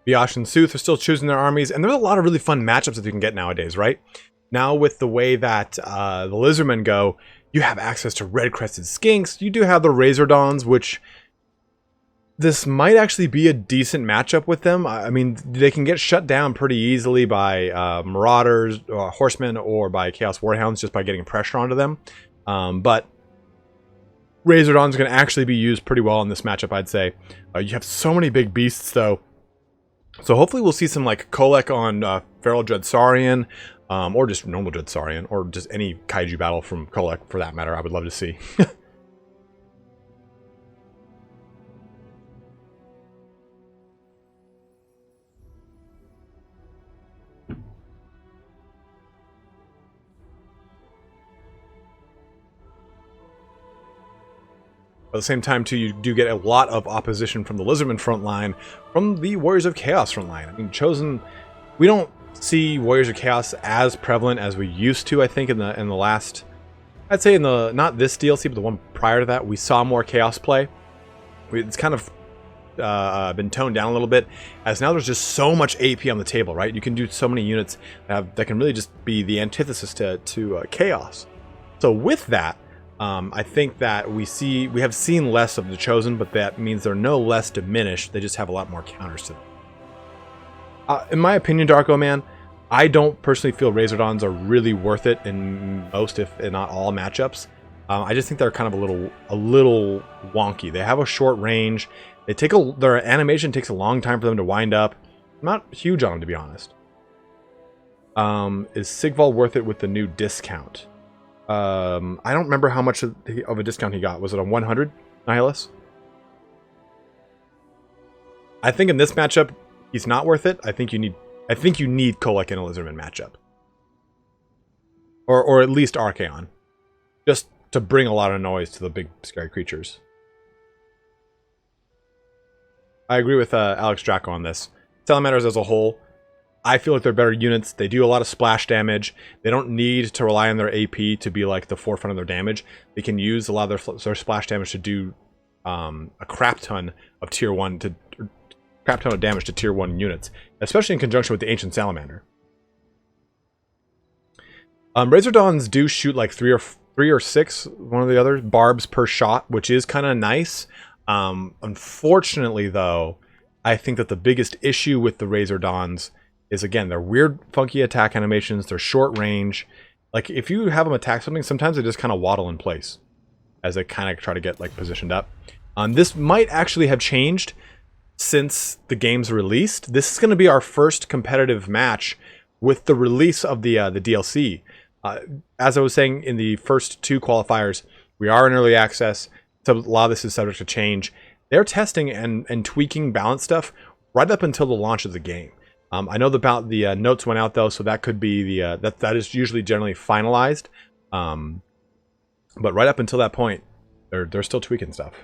A: Viash and Sooth are still choosing their armies, and there's a lot of really fun matchups that you can get nowadays, right? Now with the way that the Lizardmen go, you have access to red-crested skinks. You do have the Razordons, which this might actually be a decent matchup with them. I mean, they can get shut down pretty easily by Marauders, Horsemen, or by Chaos Warhounds just by getting pressure onto them. But Razordons can actually be used pretty well in this matchup, I'd say. You have so many big beasts, though. So hopefully we'll see some like Kolek on Feral Dreadsaurian, or just normal Dreadsaurian, or just any kaiju battle from Kolek for that matter. I would love to see. At the same time, too, you do get a lot of opposition from the Lizardman front line, from the Warriors of Chaos front line. I mean, Chosen, we don't see Warriors of Chaos as prevalent as we used to, I think, in the last, I'd say in the, not this DLC, but the one prior to that, we saw more Chaos play. It's kind of been toned down a little bit, as now there's just so much AP on the table, right? You can do so many units that can really just be the antithesis to Chaos. So with that, I think that we have seen less of the Chosen, but that means they're no less diminished. They just have a lot more counters to them. In my opinion, Darko Man, I don't personally feel Razordons are really worth it in most, if not all, matchups. I just think they're kind of a little wonky. They have a short range. Their animation takes a long time for them to wind up. I'm not huge on them, to be honest. Is Sigval worth it with the new discount? I don't remember how much of a discount he got. Was it a 100, Nihilus? I think in this matchup, he's not worth it. I think you need Kolek in a Lizardman matchup. Or at least Archaon. Just to bring a lot of noise to the big, scary creatures. I agree with Alex Draco on this. Salamanders as a whole, I feel like they're better units. They do a lot of splash damage. They don't need to rely on their AP to be like the forefront of their damage. They can use a lot of their splash damage to do a crap ton of tier 1 to crap ton of damage to tier 1 units, especially in conjunction with the Ancient Salamander. Razordons do shoot like three or six, one or the other, barbs per shot, which is kind of nice. Unfortunately, though, I think that the biggest issue with the Razordons is, again, they're weird, funky attack animations. They're short range. Like, if you have them attack something, sometimes they just kind of waddle in place as they kind of try to get, like, positioned up. This might actually have changed since the game's released. This is going to be our first competitive match with the release of the DLC. As I was saying in the first two qualifiers, we are in early access, so a lot of this is subject to change. They're testing and tweaking balance stuff right up until the launch of the game. I know the notes went out, though, so that could be that is usually generally finalized. But right up until that point, they're still tweaking stuff.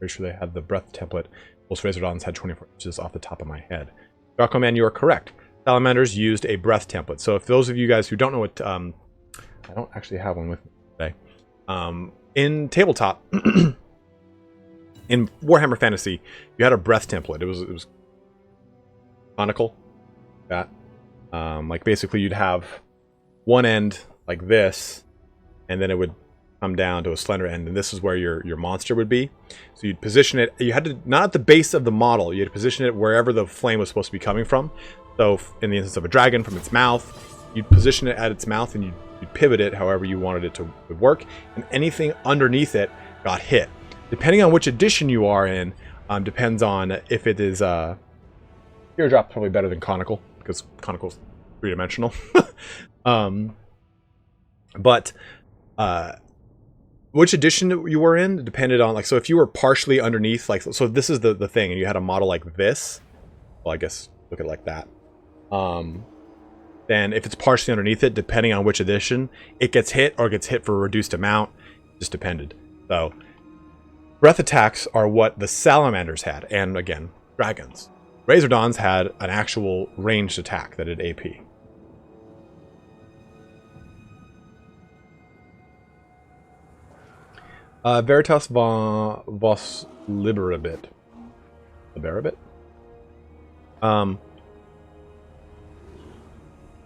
A: Pretty sure they had the breath template. Most Razordons had 24 inches off the top of my head. Aquaman, you are correct. Salamanders used a breath template. So if those of you guys who don't know what... I don't actually have one with me today. In tabletop, in Warhammer Fantasy, you had a breath template. It was conical. That. Like basically you'd have one end like this, and then it would come down to a slender end, and this is where your monster would be. So you'd position it, you had to, not at the base of the model, you had to position it wherever the flame was supposed to be coming from. So in the instance of a dragon, from its mouth, you'd position it at its mouth, and you'd pivot it however you wanted it to work, and anything underneath it got hit. Depending on which edition you are in, depends on if it is teardrop, probably better than conical, because conical's three-dimensional. But which edition you were in depended on, like, so if you were partially underneath, like, so this is the thing, and you had a model like this, well, I guess look at it like that, then if it's partially underneath it, depending on which edition, it gets hit or gets hit for a reduced amount. It just depended. So breath attacks are what the salamanders had, and again, dragons. Razordons had an actual ranged attack that did AP. Veritas vos liberabit. Liberabit?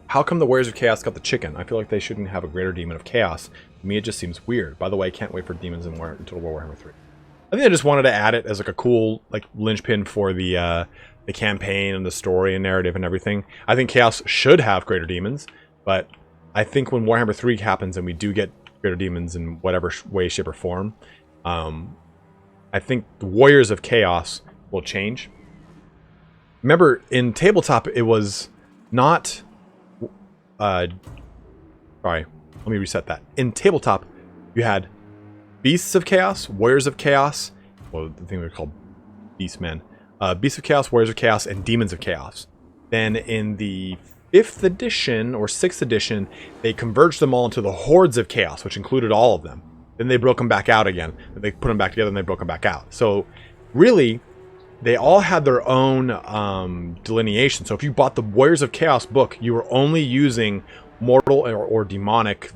A: How come the Warriors of Chaos got the chicken? I feel like they shouldn't have a greater demon of chaos. To me, it just seems weird. By the way, I can't wait for demons in Total War Warhammer 3. I think I just wanted to add it as like a cool like linchpin for the campaign and the story and narrative and everything. I think Chaos should have greater demons, but I think when Warhammer 3 happens and we do get greater demons in whatever way, shape, or form, I think the Warriors of Chaos will change. Remember, in tabletop, it was not... sorry, let me reset that. In tabletop, you had Beasts of Chaos, Warriors of Chaos, well, the thing they're called Beastmen, Beasts of Chaos, Warriors of Chaos, and Demons of Chaos. Then in the 5th edition or 6th edition, they converged them all into the Hordes of Chaos, which included all of them. Then they broke them back out again. They put them back together and they broke them back out. So really, they all had their own delineation. So if you bought the Warriors of Chaos book, you were only using mortal or demonic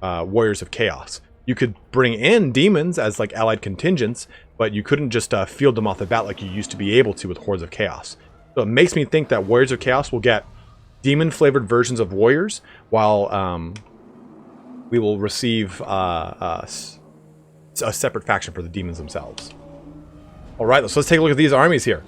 A: Warriors of Chaos. You could bring in demons as like allied contingents, but you couldn't just field them off the bat like you used to be able to with Hordes of Chaos. So it makes me think that Warriors of Chaos will get demon-flavored versions of warriors, while we will receive a separate faction for the demons themselves. All right, let's take a look at these armies here.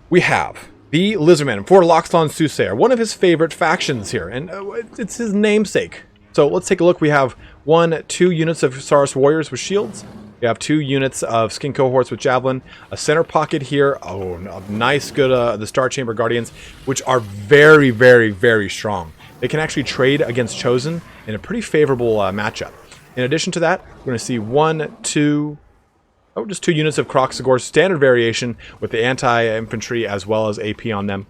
A: We have the Lizardman for TlaxtlanSoothsayer, one of his favorite factions here, and it's his namesake. So let's take a look. We have 2 units of Saurus warriors with shields. We have 2 units of skin cohorts with javelin, a center pocket here. Oh, nice, good. The Star Chamber Guardians, which are very, very, very strong. They can actually trade against Chosen in a pretty favorable matchup. In addition to that, we're going to see just 2 units of Croxagor's standard variation with the anti-infantry as well as AP on them.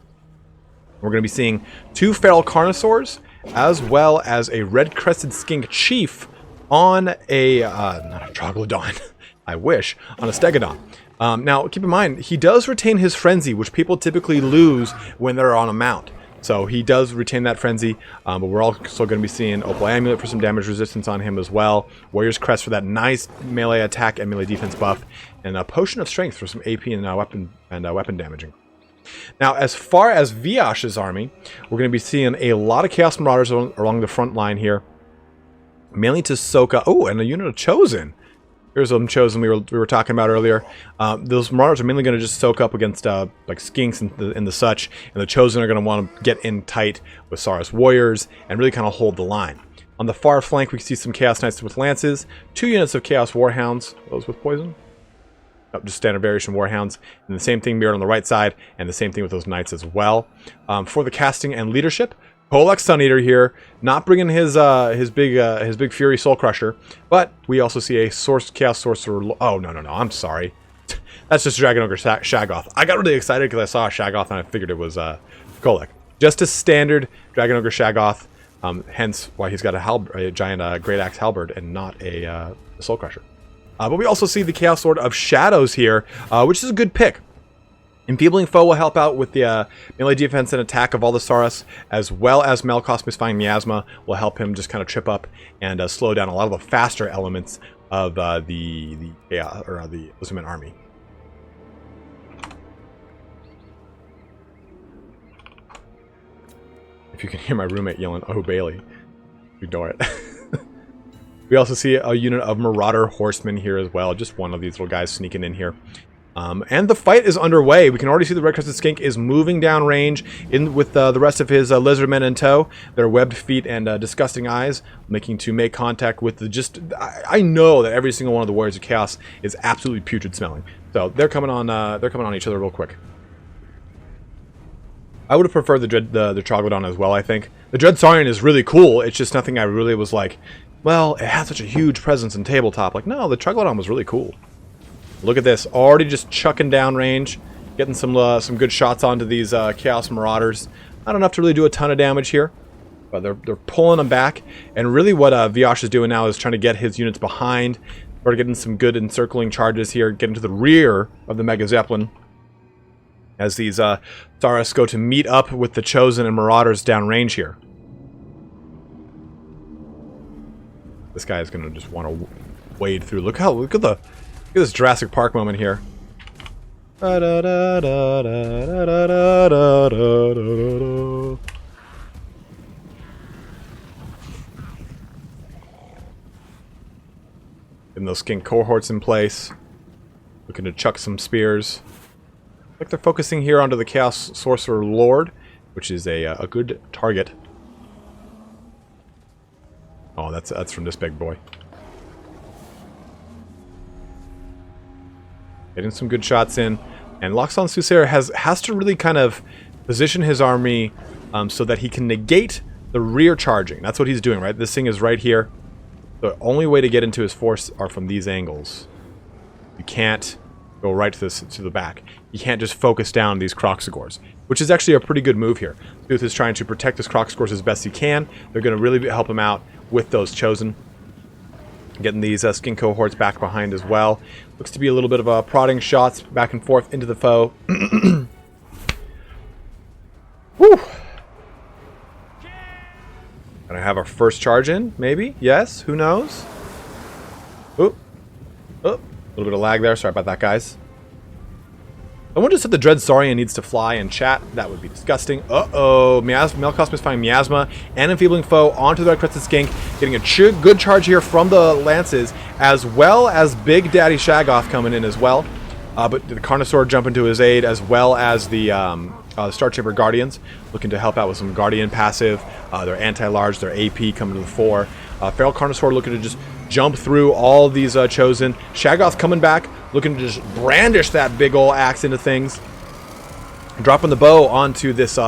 A: We're going to be seeing 2 feral Carnosaurs as well as a red-crested skink chief on a, not a Troglodon, I wish, on a Stegodon. Now, keep in mind, he does retain his Frenzy, which people typically lose when they're on a mount. So he does retain that Frenzy, but we're also going to be seeing Opal Amulet for some damage resistance on him as well. Warrior's Crest for that nice melee attack and melee defense buff, and a Potion of Strength for some AP and weapon damaging. Now, as far as Viash's army, we're going to be seeing a lot of Chaos Marauders along the front line here, mainly to soak up. Oh, and a unit of Chosen. Here's some Chosen we were talking about earlier. Those Marauders are mainly going to just soak up against like skinks and the such, and the Chosen are going to want to get in tight with Saurus warriors and really kind of hold the line. On the far flank, we can see some Chaos Knights with lances, 2 units of Chaos Warhounds, those with poison. Just standard variation Warhounds, and the same thing mirrored on the right side, and the same thing with those Knights as well. For the casting and leadership, Kolak Suneater here, not bringing his big Fury Soul Crusher, but we also see a Chaos Sorcerer. Oh no, I'm sorry, that's just Dragon Ogre Shaggoth. I got really excited because I saw a Shaggoth and I figured it was Kolak. Just a standard Dragon Ogre Shaggoth, hence why he's got a giant Great Axe Halberd and not a Soul Crusher. But we also see the Chaos Lord of Shadows here, which is a good pick. Enfeebling Foe will help out with the melee defense and attack of all the Saurus, as well as Melkoth's Misfying Miasma will help him just kind of trip up and slow down a lot of the faster elements of the Illusiman army. If you can hear my roommate yelling, "Oh Bailey," ignore it. We also see a unit of Marauder Horsemen here as well, just one of these little guys sneaking in here. And the fight is underway. We can already see the Red-Crested Skink is moving down range in with the rest of his lizardmen in tow. Their webbed feet and disgusting eyes, make contact with the I know that every single one of the Warriors of Chaos is absolutely putrid smelling. So they're coming on each other real quick. I would have preferred the Troglodyte as well, I think. The Dread Saurian is really cool. It's just nothing I really was like, well, it has such a huge presence in tabletop. Like, no, the Troglodyte was really cool. Look at this, already just chucking down range, getting some good shots onto these Chaos Marauders. Not enough to really do a ton of damage here, but they're pulling them back. And really what V-Osh is doing now is trying to get his units behind, or getting some good encircling charges here, getting to the rear of the Mega Zeppelin, as these Saurus go to meet up with the Chosen and Marauders down range here. This guy is going to just want to wade through. Look at this Jurassic Park moment here. Getting those skink cohorts in place. Looking to chuck some spears. Like they're focusing here onto the Chaos Sorcerer Lord, which is a good target. Oh, that's from this big boy. Getting some good shots in, and TlaxtlanSoothsayer has to really kind of position his army so that he can negate the rear charging. That's what he's doing, right? This thing is right here. The only way to get into his force are from these angles. You can't go right to the back. You can't just focus down these Kroxigors, which is actually a pretty good move here. Sooth is trying to protect his Kroxigors as best he can. They're going to really help him out with those Chosen. Getting these skin cohorts back behind as well. Looks to be a little bit of prodding shots back and forth into the foe. Whew. Gonna have our first charge in, maybe? Yes? Who knows? Oop. Oh, a little bit of lag there. Sorry about that, guys. Someone just said the Dread Saurian needs to fly in chat. That would be disgusting. Uh-oh. Melkoth's Misfying Miasma and Enfeebling Foe onto the Red-Crested Skink. Getting a good charge here from the Lances, as well as Big Daddy Shaggoth coming in as well. But the Carnosaur jumping to his aid, as well as the Star Chamber Guardians, looking to help out with some Guardian passive. Their anti-large, their AP coming to the fore. Feral Carnosaur looking to just jump through all of these Chosen. Shaggoth coming back, looking to just brandish that big ol' axe into things. Dropping the bow onto this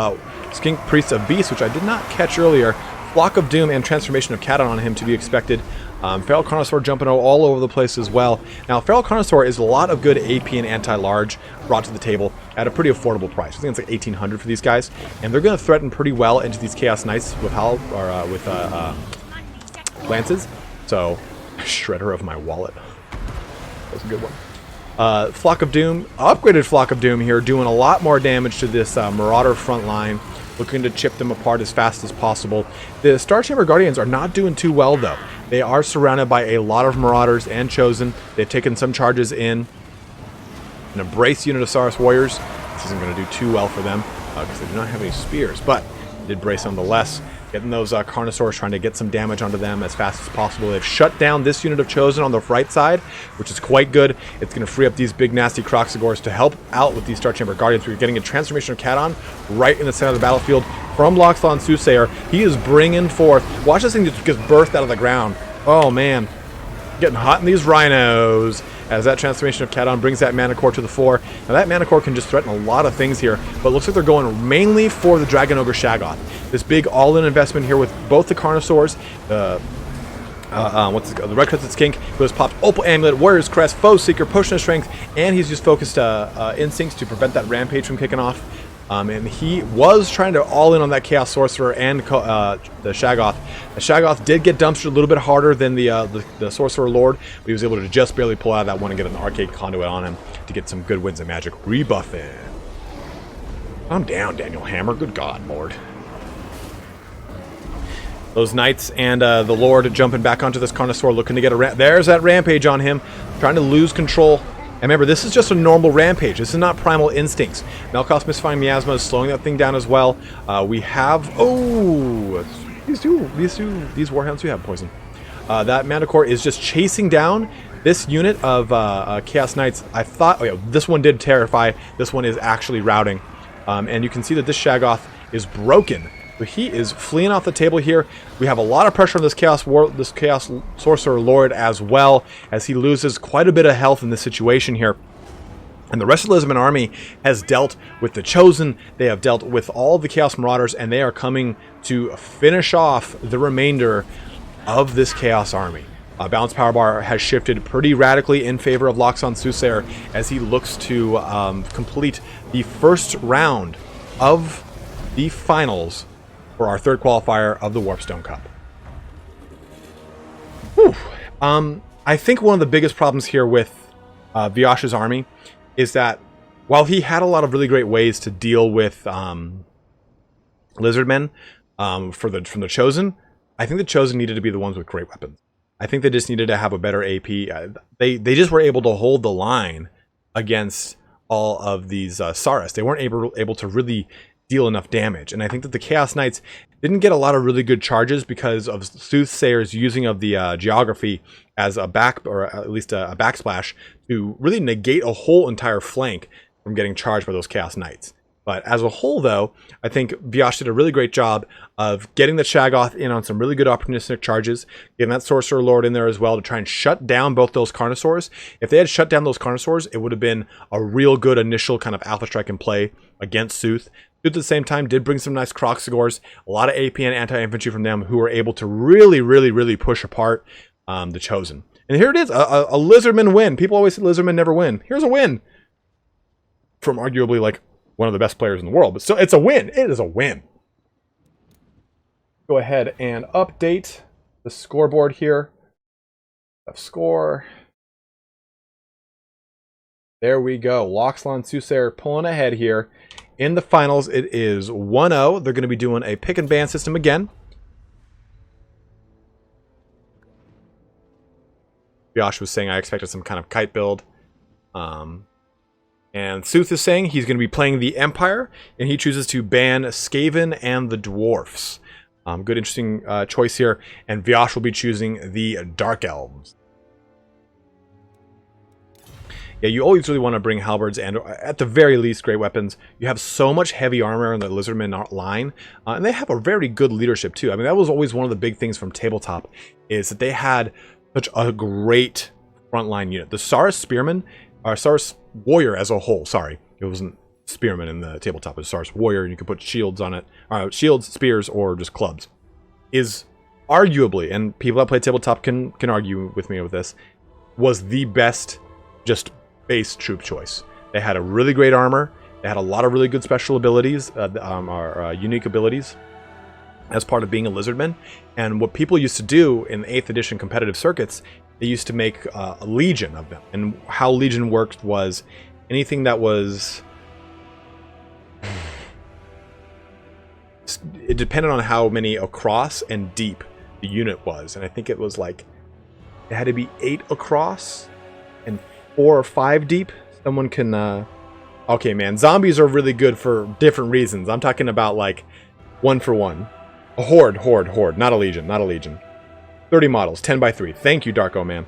A: Skink Priest of Beast, which I did not catch earlier. Flock of Doom and Transformation of Caton on him to be expected. Feral Carnosaur jumping all over the place as well. Now, Feral Carnosaur is a lot of good AP and anti-large brought to the table at a pretty affordable price. I think it's like 1,800 for these guys, and they're going to threaten pretty well into these Chaos Knights with Lances. So, shredder of my wallet. That was a good one. Flock of Doom, upgraded Flock of Doom here, doing a lot more damage to this Marauder front line, looking to chip them apart as fast as possible. The Star Chamber Guardians are not doing too well, though. They are surrounded by a lot of Marauders and Chosen. They've taken some charges in. An Embrace unit of Saurus Warriors. This isn't going to do too well for them, because they do not have any spears, but they did brace nonetheless. Getting those Carnosaurs, trying to get some damage onto them as fast as possible. They've shut down this unit of Chosen on the right side, which is quite good. It's going to free up these big nasty Kroxigors to help out with these Star Chamber Guardians. We're getting a Transformation of Caton right in the center of the battlefield from TlaxtlanSoothsayer. He is bringing forth... Watch this thing just gets birthed out of the ground. Oh, man. Getting hot in these rhinos as that Transformation of Caton brings that Mana Core to the fore. Now, that Mana Core can just threaten a lot of things here, but it looks like they're going mainly for the Dragon Ogre Shaggoth. This big all-in investment here with both the Carnosaurs, the Red-Crested Skink, who has popped Opal Amulet, Warrior's Crest, Foe Seeker, Potion of Strength, and he's just focused Instincts to prevent that Rampage from kicking off. And he was trying to all in on that Chaos Sorcerer and the Shaggoth. The Shaggoth did get dumpstered a little bit harder than the Sorcerer Lord, but he was able to just barely pull out of that one and get an Arcade Conduit on him to get some good Winds of Magic rebuffing. Calm down, Daniel Hammer. Good God, Lord. Those Knights and the Lord jumping back onto this Carnosaur, looking to get a there's that Rampage on him, trying to lose control. And remember, this is just a normal Rampage. This is not Primal Instincts. Melkoth's Mystifying Miasma is slowing that thing down as well. We have... Oh! These Warhounds do have poison. That Manticore is just chasing down this unit of Chaos Knights. I thought... Oh yeah, this one did terrify. This one is actually routing. And you can see that this Shaggoth is broken. So he is fleeing off the table here. We have a lot of pressure on this Chaos Sorcerer Lord as well, as he loses quite a bit of health in this situation here. And the rest of the Lizardman army has dealt with the Chosen. They have dealt with all the Chaos Marauders, and they are coming to finish off the remainder of this Chaos army. Balance Power Bar has shifted pretty radically in favor of TlaxtlanSoothsayer as he looks to complete the first round of the finals for our third qualifier of the Warpstone Cup. Whew. I think one of the biggest problems here with V-Osh's army is that while he had a lot of really great ways to deal with Lizardmen from the Chosen, I think the Chosen needed to be the ones with great weapons. I think they just needed to have a better AP. They just were able to hold the line against all of these Saurus. They weren't able to really deal enough damage, and I think that the Chaos Knights didn't get a lot of really good charges because of Soothsayer's using of the geography as a at least a backsplash to really negate a whole entire flank from getting charged by those Chaos Knights. But as a whole, though, I think Viash did a really great job of getting the Shaggoth in on some really good opportunistic charges, getting that Sorcerer Lord in there as well to try and shut down both those Carnosaurs. If they had shut down those Carnosaurs, it would have been a real good initial kind of alpha strike in play against Sooth. Sooth at the same time did bring some nice Croxigors, a lot of AP and anti-infantry from them who were able to really push apart the Chosen. And here it is, a Lizardman win. People always say Lizardmen never win. Here's a win from arguably like one of the best players in the world, but still, it's a win. It is a win. Go ahead and update the scoreboard here. Score. There we go. TlaxtlanSoothsayer pulling ahead here. In the finals, it is 1-0. They're going to be doing a pick and ban system again. Josh was saying I expected some kind of kite build. And Sooth is saying he's going to be playing the Empire, and he chooses to ban Skaven and the Dwarfs. Good, interesting choice here. And Viash will be choosing the Dark Elves. Yeah, you always really want to bring halberds and, at the very least, great weapons. You have so much heavy armor in the Lizardman line, and they have a very good leadership, too. I mean, that was always one of the big things from Tabletop, is that they had such a great frontline unit. The Saurus Spearman, or Saurus Warrior as a whole, sorry. It wasn't Spearman in the Tabletop, it was Saurus Warrior, and you could put shields on it. Shields, spears, or just clubs. Is arguably, and people that play Tabletop can argue with me with this, was the best just base troop choice. They had a really great armor. They had a lot of really good special abilities, unique abilities, as part of being a Lizardman. And what people used to do in the 8th edition competitive circuits, they used to make a Legion of them. And how Legion worked was anything that was... It depended on how many across and deep the unit was. And I think it was like... It had to be 8 across and 4 or 5 deep. Someone can... Okay, man. Zombies are really good for different reasons. I'm talking about, like, 1 for 1. A horde. Not a legion, not a legion. 30 models, 10 by 3. Thank you, Darko Man.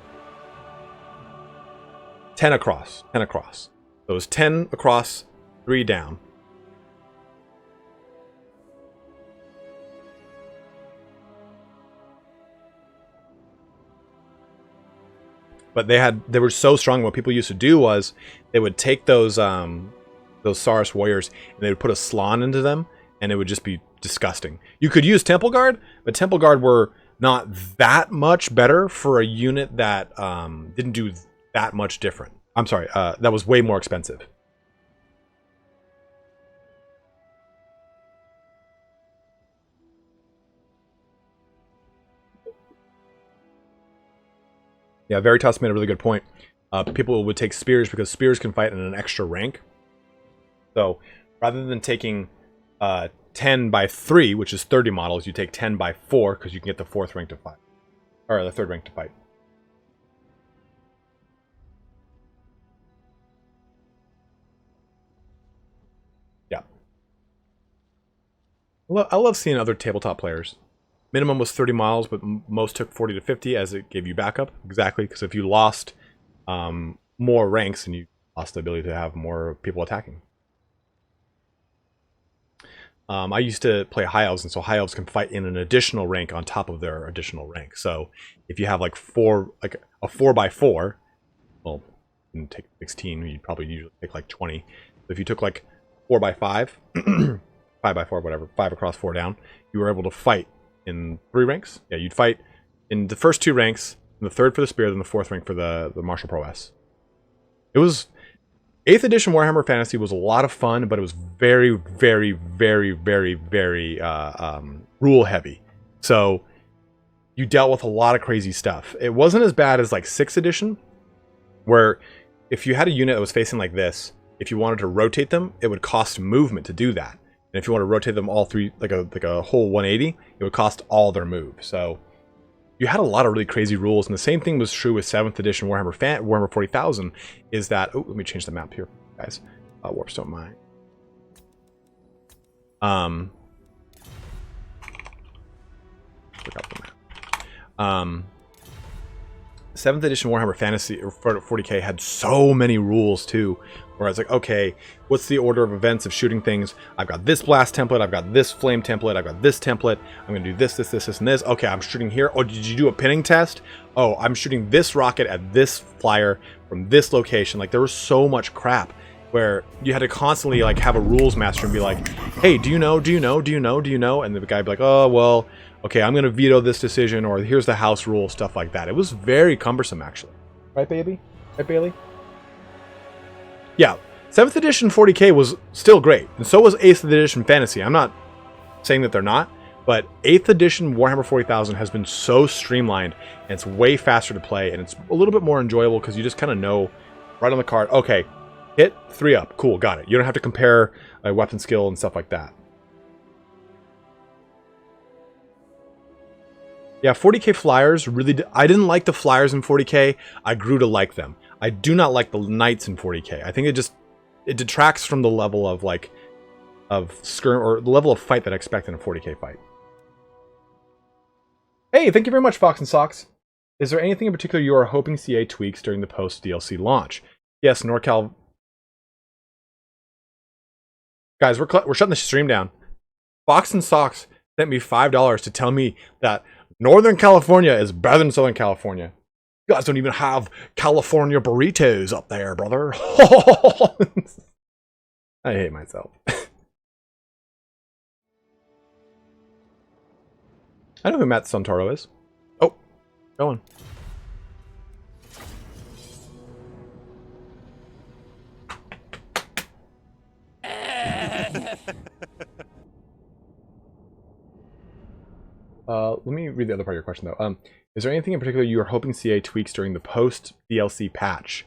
A: 10 across. So it was 10 across, 3 down. But they were so strong. What people used to do was they would take those Saurus warriors and they would put a Slann into them, and it would just be disgusting. You could use Temple Guard, but Temple Guard were not that much better for a unit that didn't do that much different. I'm sorry, that was way more expensive. Yeah, Veritas made a really good point. People would take spears because spears can fight in an extra rank. So rather than taking 10 by 3, which is 30 models, you take 10 by 4 because you can get the 4th rank to fight. Or the 3rd rank to fight. Yeah. I love seeing other tabletop players. Minimum was 30 miles, but most took 40 to 50 as it gave you backup. Exactly, because if you lost more ranks, and you lost the ability to have more people attacking. I used to play High Elves, and so High Elves can fight in an additional rank on top of their additional rank. So if you have like a 4x4, well, you can take 16, you'd probably usually take like 20. But if you took like 4x5, 5x4, whatever, 5 across, 4 down, you were able to fight in 3 ranks. Yeah, you'd fight in the first 2 ranks, the 3rd for the spear, then the 4th rank for the martial prowess. It was 8th edition Warhammer Fantasy was a lot of fun, but it was very, very, very, very, very rule heavy. So you dealt with a lot of crazy stuff. It wasn't as bad as like 6th edition, where if you had a unit that was facing like this, if you wanted to rotate them, it would cost movement to do that. And if you want to rotate them all 3, like a whole 180, it would cost all their move. So you had a lot of really crazy rules, and the same thing was true with 7th edition Warhammer 40,000, is that... Oh, let me change the map here, guys. Warpstone mine. Look up the map. 7th edition Warhammer Fantasy 40k had so many rules too, where I was like, okay, what's the order of events of shooting things? I've got this blast template, I've got this flame template, I've got this template, I'm gonna do this, this, this, this, and this. Okay, I'm shooting here. Oh, did you do a pinning test? Oh, I'm shooting this rocket at this flyer from this location. Like, there was so much crap where you had to constantly like have a rules master and be like, hey, do you know, do you know, do you know, do you know? And the guy would be like, oh, well, okay, I'm gonna veto this decision, or here's the house rule, stuff like that. It was very cumbersome, actually. Right, baby? Right, Bailey? Yeah, 7th edition 40k was still great, and so was 8th edition Fantasy. I'm not saying that they're not, but 8th edition Warhammer 40,000 has been so streamlined, and it's way faster to play, and it's a little bit more enjoyable because you just kind of know right on the card, okay, hit 3 up, cool, got it. You don't have to compare weapon skill and stuff like that. Yeah, 40k flyers really... I didn't like the flyers in 40k. I grew to like them. I do not like the knights in 40k. I think it detracts from the level of like skirm, or the level of fight that I expect in a 40k fight. Hey, thank you very much, Fox and Socks. Is there anything in particular you are hoping CA tweaks during the post DLC launch? Yes, NorCal. Guys, we're shutting the stream down. Fox and Socks sent me $5 to tell me that Northern California is better than Southern California. You guys don't even have California burritos up there, brother. I hate myself. I know who Matt Santoro is. Oh, go on. Let me read the other part of your question, though. Is there anything in particular you are hoping CA tweaks during the post-DLC patch?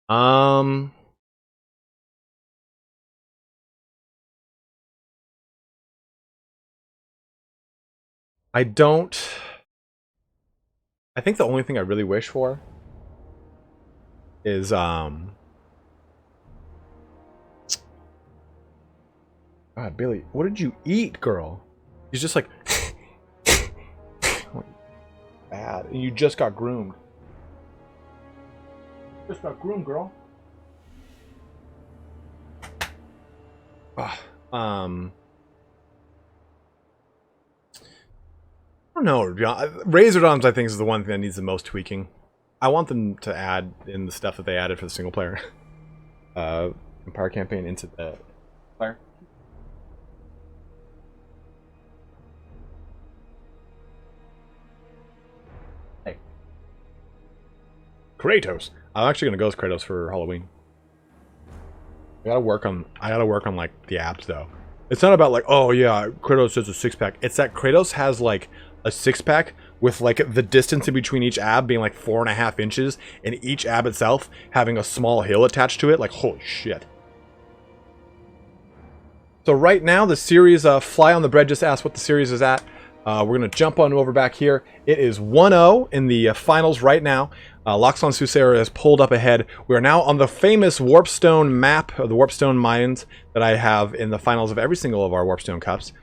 A: I don't... I think the only thing I really wish for is, God, Billy, what did you eat, girl? He's just like... Bad. And you just got groomed. Just got groomed, girl. I don't know. Razordoms, I think, is the one thing that needs the most tweaking. I want them to add in the stuff that they added for the single player Empire campaign into the player. Kratos. I'm actually gonna go as Kratos for Halloween. I gotta work on like the abs though. It's not about like, oh yeah, Kratos has a 6-pack. It's that Kratos has like a 6-pack with like the distance in between each ab being like 4.5 inches, and each ab itself having a small hill attached to it. Like, holy shit. So right now, the series, Fly on the Bread just asked what the series is at. We're going to jump on over back here. It is 1-0 in the finals right now. TlaxtlanSoothsayer has pulled up ahead. We are now on the famous Warpstone map, of the Warpstone mines that I have in the finals of every single of our Warpstone Cups.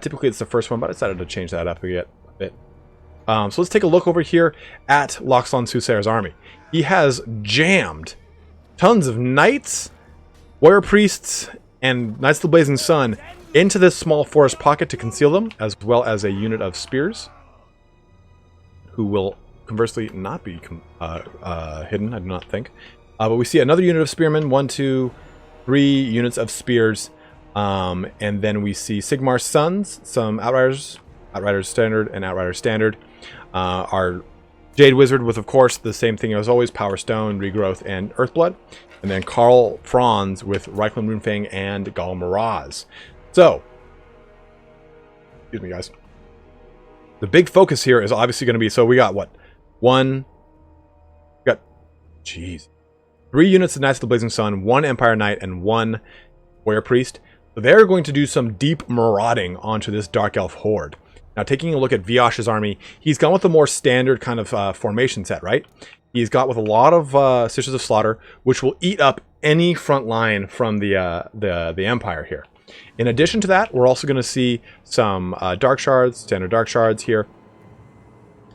A: Typically it's the first one, but I decided to change that up a bit. So let's take a look over here at TlaxtlanSoothsayer's army. He has jammed tons of knights, warrior priests, and Knights of the Blazing Sun into this small forest pocket to conceal them, as well as a unit of spears, who will conversely not be hidden, I do not think. But we see another unit of spearmen, 1, 2, 3 units of spears, and then we see Sigmar's Sons, some Outriders, Outriders Standard and Outriders Standard. Our Jade Wizard with, of course, the same thing as always, Power Stone, Regrowth, and Earthblood. And then Karl Franz with Reikland Runefang and Gal Miraz. So, excuse me, guys. The big focus here is obviously going to be, so we got what? Jeez. 3 units of Knights of the Blazing Sun, 1 Empire Knight, and 1 Warrior Priest. So they're going to do some deep marauding onto this Dark Elf horde. Now, taking a look at Viash's army, he's gone with a more standard kind of formation set, right? He's got with a lot of Sisters of Slaughter, which will eat up any front line from the Empire here. In addition to that, we're also going to see some Dark Shards, standard Dark Shards here.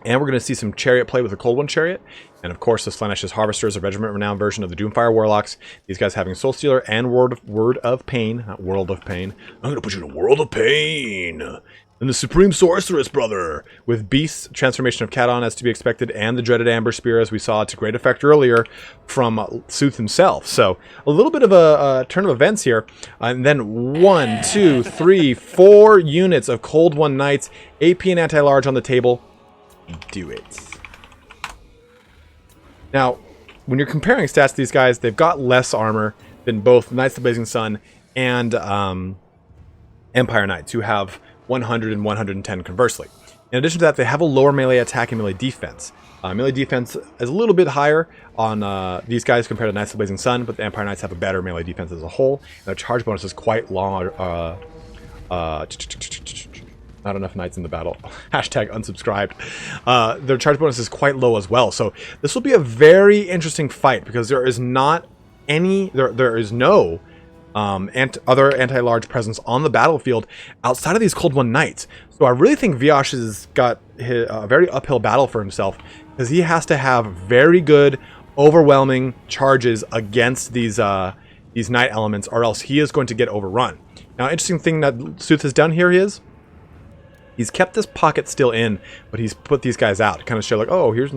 A: And we're going to see some Chariot play with the Cold One Chariot. And of course, the Slanesh's Harvesters, a Regiment Renowned version of the Doomfire Warlocks. These guys having Soul Stealer and Word of Pain. Not World of Pain. I'm going to put you in a World of Pain. And the Supreme Sorceress, brother, with Beast's Transformation of Cadon as to be expected, and the dreaded Amber Spear, as we saw to great effect earlier from Sooth himself. So a little bit of a turn of events here. And then 1, 2, 3, 4 units of Cold One Knights, AP and anti-large on the table. Do it. Now, when you're comparing stats to these guys, they've got less armor than both Knights of the Blazing Sun and Empire Knights, who have 100 and 110 conversely. In addition to that, they have a lower melee attack and melee defense. Melee defense is a little bit higher on these guys compared to Knights of the Blazing Sun, but the Empire Knights have a better melee defense as a whole. And their charge bonus is quite long. Not enough knights in the battle. Hashtag unsubscribed. Their charge bonus is quite low as well. So this will be a very interesting fight because there is not any, there is no other anti-large presence on the battlefield outside of these Cold One Knights. So I really think Viash has got a very uphill battle for himself because he has to have very good, overwhelming charges against these knight elements, or else he is going to get overrun. Now, interesting thing that Sooth has done here is he's kept this pocket still in, but he's put these guys out to kind of show like, oh, here's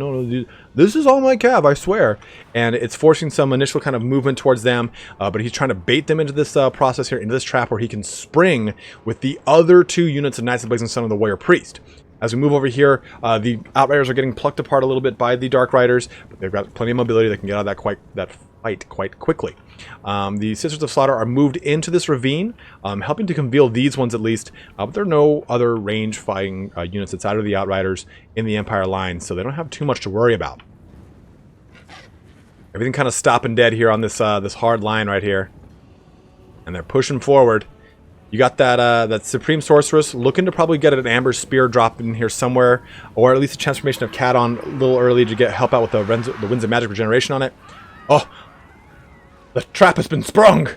A: this is all my cav, I swear. And it's forcing some initial kind of movement towards them, but he's trying to bait them into this process here, into this trap where he can spring with the other 2 units of Knights of Blazing Sun of the Warrior Priest. As we move over here, the Outriders are getting plucked apart a little bit by the Dark Riders, but they've got plenty of mobility. They can get out of that fight quite quickly. The Sisters of Slaughter are moved into this ravine, helping to conceal these ones at least, but there are no other range fighting units outside of the Outriders in the Empire line, so they don't have too much to worry about. Everything kind of stopping dead here on this this hard line right here, and they're pushing forward. You got that Supreme Sorceress looking to probably get an Amber Spear drop in here somewhere, or at least a Transformation of Cadon a little early to help out with the Winds of Magic Regeneration on it. Oh, the trap has been sprung!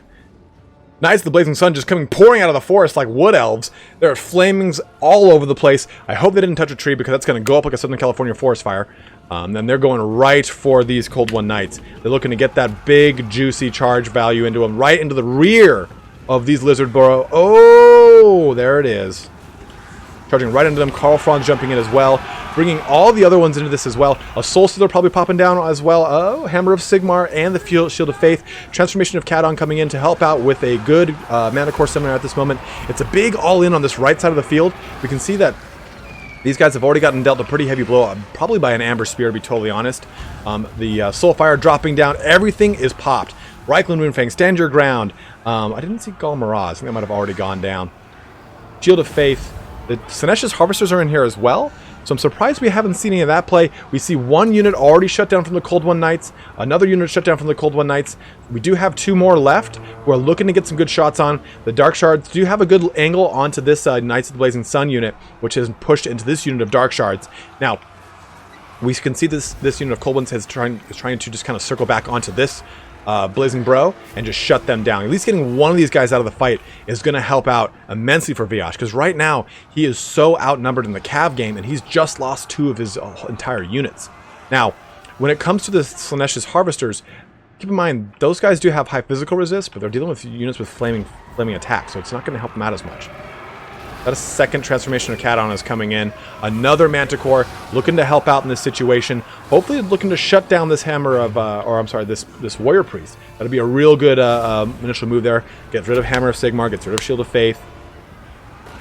A: Knights of the Blazing Sun just pouring out of the forest like wood elves. There are flamings all over the place. I hope they didn't touch a tree because that's going to go up like a Southern California forest fire. Then they're going right for these Cold One Knights. They're looking to get that big, juicy charge value into them, right into the rear of these Lizard Burrow. Oh, there it is. Charging right into them. Karl Franz jumping in as well. Bringing all the other ones into this as well. A Soul Stealer probably popping down as well. Oh, Hammer of Sigmar and the Shield of Faith. Transformation of Cadon coming in to help out with a good Mana Core Seminar at this moment. It's a big all-in on this right side of the field. We can see that these guys have already gotten dealt a pretty heavy blow, probably by an Amber Spear to be totally honest. The Soulfire dropping down. Everything is popped. Reikland Runefang, stand your ground. I didn't see Gal Miraz. I think that might have already gone down. Shield of Faith. The Slanesh's Harvesters are in here as well. So I'm surprised we haven't seen any of that play. We see one unit already shut down from the Cold One Knights, another unit shut down from the Cold One Knights. We do have 2 more left who are looking to get some good shots on. The Dark Shards do have a good angle onto this Knights of the Blazing Sun unit, which is pushed into this unit of Dark Shards. Now, we can see this unit of Cold Ones is trying to just kind of circle back onto this Blazing Bro and just shut them down. At least getting one of these guys out of the fight is going to help out immensely for V-Osh, because right now he is so outnumbered in the Cav game and he's just lost 2 of his entire units. Now, when it comes to the Slaanesh Harvesters, keep in mind those guys do have high physical resist, but they're dealing with units with flaming attack, so it's not going to help them out as much. That a second transformation of Cat on is coming in. Another Manticore looking to help out in this situation. Hopefully looking to shut down this Hammer of, this Warrior Priest. That'll be a real good initial move there. Gets rid of Hammer of Sigmar, gets rid of Shield of Faith.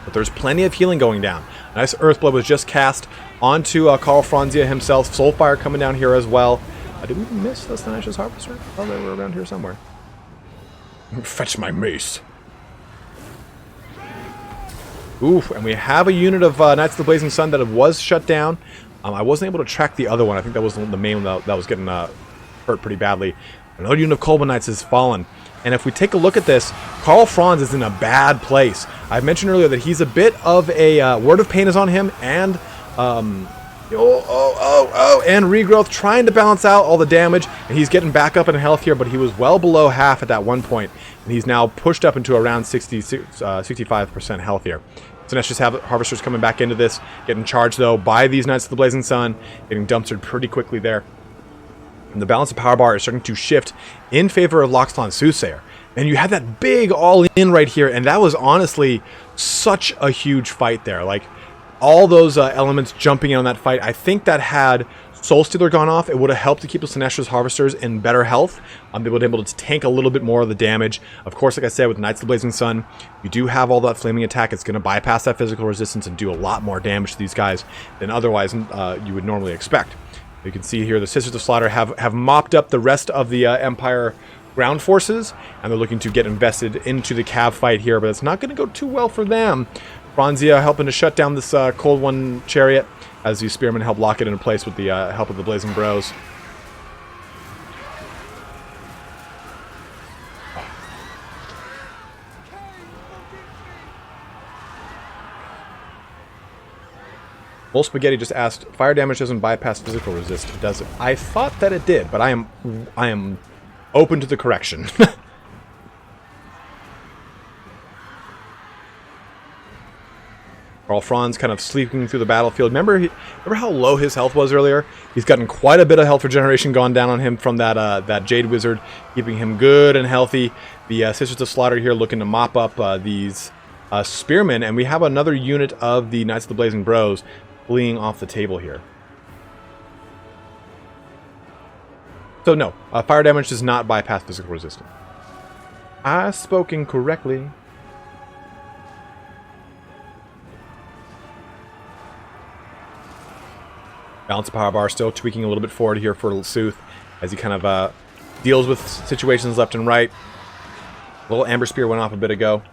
A: But there's plenty of healing going down. Nice Earthblood was just cast onto Karl Franzia himself. Soulfire coming down here as well. Did we miss the Slaanesh Harvester? Oh, they were around here somewhere. Fetch my mace. Oof, and we have a unit of Knights of the Blazing Sun that was shut down. I wasn't able to track the other one. I think that was the main one that was getting hurt pretty badly. Another unit of Cold One Knights has fallen. And if we take a look at this, Karl Franz is in a bad place. I mentioned earlier that he's a bit of a Word of Pain is on him, and and Regrowth trying to balance out all the damage. And he's getting back up in health here, but he was well below half at that one point. And he's now pushed up into around 65% health here. So let's just have Harvesters coming back into this, getting charged though by these Knights of the Blazing Sun, getting dumpstered pretty quickly there. And the balance of power bar is starting to shift in favor of TlaxtlanSoothsayer. And you had that big all-in right here, and that was honestly such a huge fight there. Like, all those elements jumping in on that fight, I think that had Soul Stealer gone off, it would have helped to keep the Slaanesh Harvesters in better health. They would have been able to tank a little bit more of the damage. Of course, like I said, with Knights of the Blazing Sun, you do have all that flaming attack. It's going to bypass that physical resistance and do a lot more damage to these guys than otherwise you would normally expect. You can see here the Sisters of Slaughter have mopped up the rest of the Empire ground forces, and they're looking to get invested into the Cav fight here, but it's not going to go too well for them. Franzia helping to shut down this Cold One Chariot as the Spearmen help lock it into place with the help of the Blazing Bros. Bull Spaghetti just asked, fire damage doesn't bypass physical resist, does it? I thought that it did, but I am open to the correction. Karl Franz kind of sleeping through the battlefield. Remember how low his health was earlier? He's gotten quite a bit of health regeneration gone down on him from that Jade Wizard, keeping him good and healthy. The Sisters of Slaughter here looking to mop up these Spearmen, and we have another unit of the Knights of the Blazing Bros fleeing off the table here. So no, fire damage does not bypass physical resistance. I spoke incorrectly. Balance of power bar still tweaking a little bit forward here for Sooth as he kind of deals with situations left and right. A little Amber Spear went off a bit ago.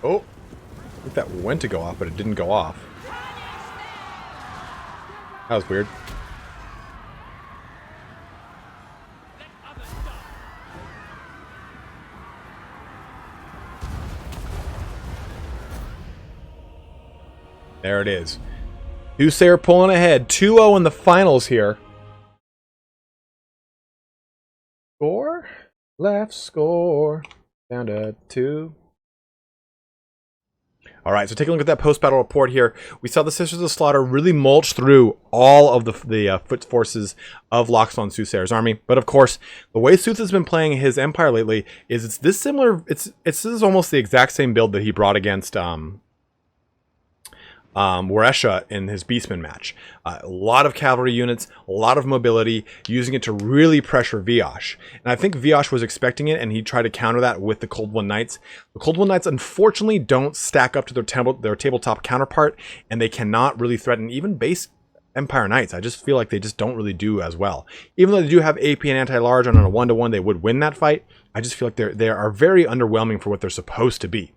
A: Oh, I think that went to go off, but it didn't go off. That was weird. There it is. Soothsayer pulling ahead. 2-0 in the finals here. Score? Left score. Down to 2. Alright, so take a look at that post-battle report here. We saw the Sisters of Slaughter really mulch through all of the foot forces of TlaxtlanSoothsayer's army. But of course, the way Sooth has been playing his empire lately is it's this similar. This is almost the exact same build that he brought against Weresha in his Beastman match. A lot of cavalry units, a lot of mobility, using it to really pressure V-Osh. And I think V-Osh was expecting it, and he tried to counter that with the Cold One Knights. The Cold One Knights, unfortunately, don't stack up to their tabletop counterpart, and they cannot really threaten even base Empire Knights. I just feel like they just don't really do as well. Even though they do have AP and anti-large on a 1-to-1, they would win that fight. I just feel like they are very underwhelming for what they're supposed to be.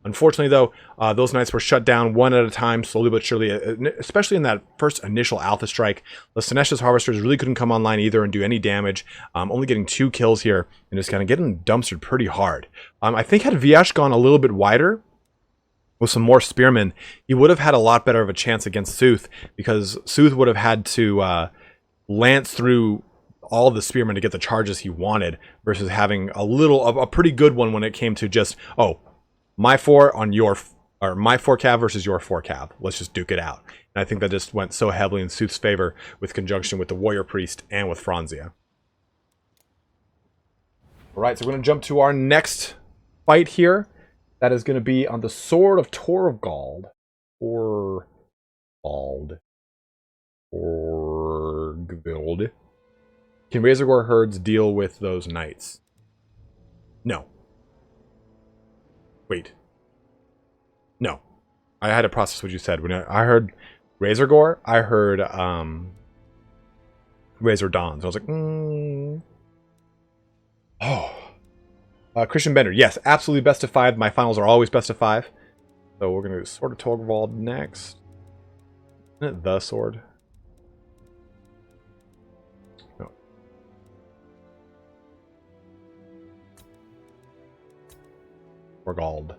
A: Unfortunately, though, those knights were shut down one at a time, slowly but surely, especially in that first initial alpha strike. The Sinesh's Harvesters really couldn't come online either and do any damage, only getting 2 kills here and just kind of getting dumpstered pretty hard. I think had Viash gone a little bit wider with some more spearmen, he would have had a lot better of a chance against Sooth, because Sooth would have had to lance through all the spearmen to get the charges he wanted, versus having a pretty good one when it came to just, oh, my 4 on your, or my 4 cav versus your 4 cav. Let's just duke it out. And I think that just went so heavily in Sooth's favor with conjunction with the Warrior Priest and with Franzia. Alright, so we're going to jump to our next fight here. That is going to be on the Sword of Torgvald. Torgvald. Can Razorgore herds deal with those knights? No. Wait. No. I had to process what you said. When I heard Razorgore, I heard Razor Dawns. I was like, Oh. Christian Bender. Yes, absolutely best of 5. My finals are always best of 5. So we're going to do Sword of Torgvald next. Isn't it the sword? No. Torgvald.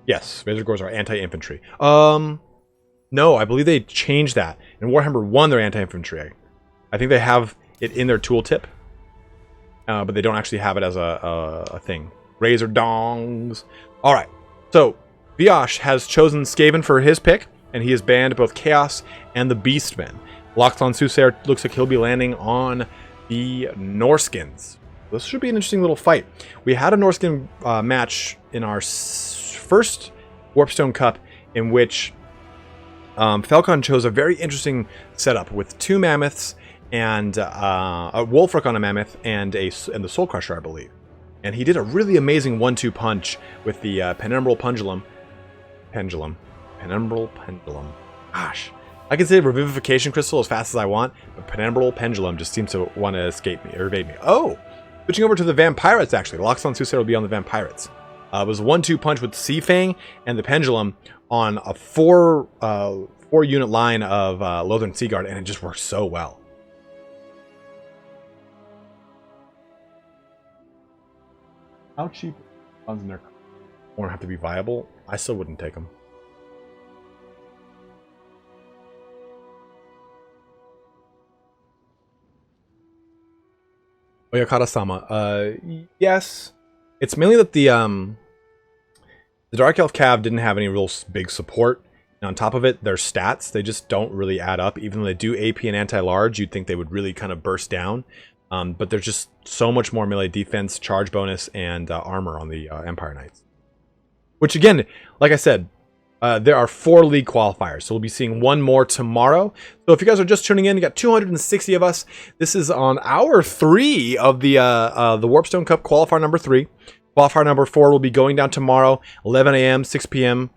A: Yes, Razorgores are anti-infantry. No, I believe they changed that. In Warhammer 1, they're anti-infantry. I think they have it in their tooltip, but they don't actually have it as a thing. Razor Dongs. All right, so Viash has chosen Skaven for his pick, and he has banned both Chaos and the Beastmen. TlaxtlanSoothsayer looks like he'll be landing on the Norskins. This should be an interesting little fight. We had a Norskin match in our first Warpstone Cup in which Falcon chose a very interesting setup with 2 mammoths and a Wolfrock on a mammoth and the Soul Crusher, I believe. And he did a really amazing 1-2 punch with the Penumbral Pendulum. Penumbral Pendulum. Gosh. I can say Revivification Crystal as fast as I want, but Penumbral Pendulum just seems to want to escape me or evade me. Oh! Switching over to the Vampirates, actually. TlaxtlanSoothsayer will be on the Vampirates. It was a 1-2 punch with Sea Fang and the Pendulum on a 4-unit line of Lothern Seaguard, and it just worked so well. How cheap funds in their won't have to be viable? I still wouldn't take them. Oyakata-sama. Yes. It's mainly that the Dark Elf Cav didn't have any real big support. And on top of it, their stats, they just don't really add up. Even though they do AP and anti-large, you'd think they would really kind of burst down. But there's just so much more melee defense, charge bonus, and armor on the Empire Knights. Which again, like I said, there are 4 league qualifiers, so we'll be seeing one more tomorrow. So if you guys are just tuning in, you got 260 of us. This is on hour 3 of the Warpstone Cup qualifier number 3. Qualifier number 4 will be going down tomorrow, 11 a.m., 6 p.m.,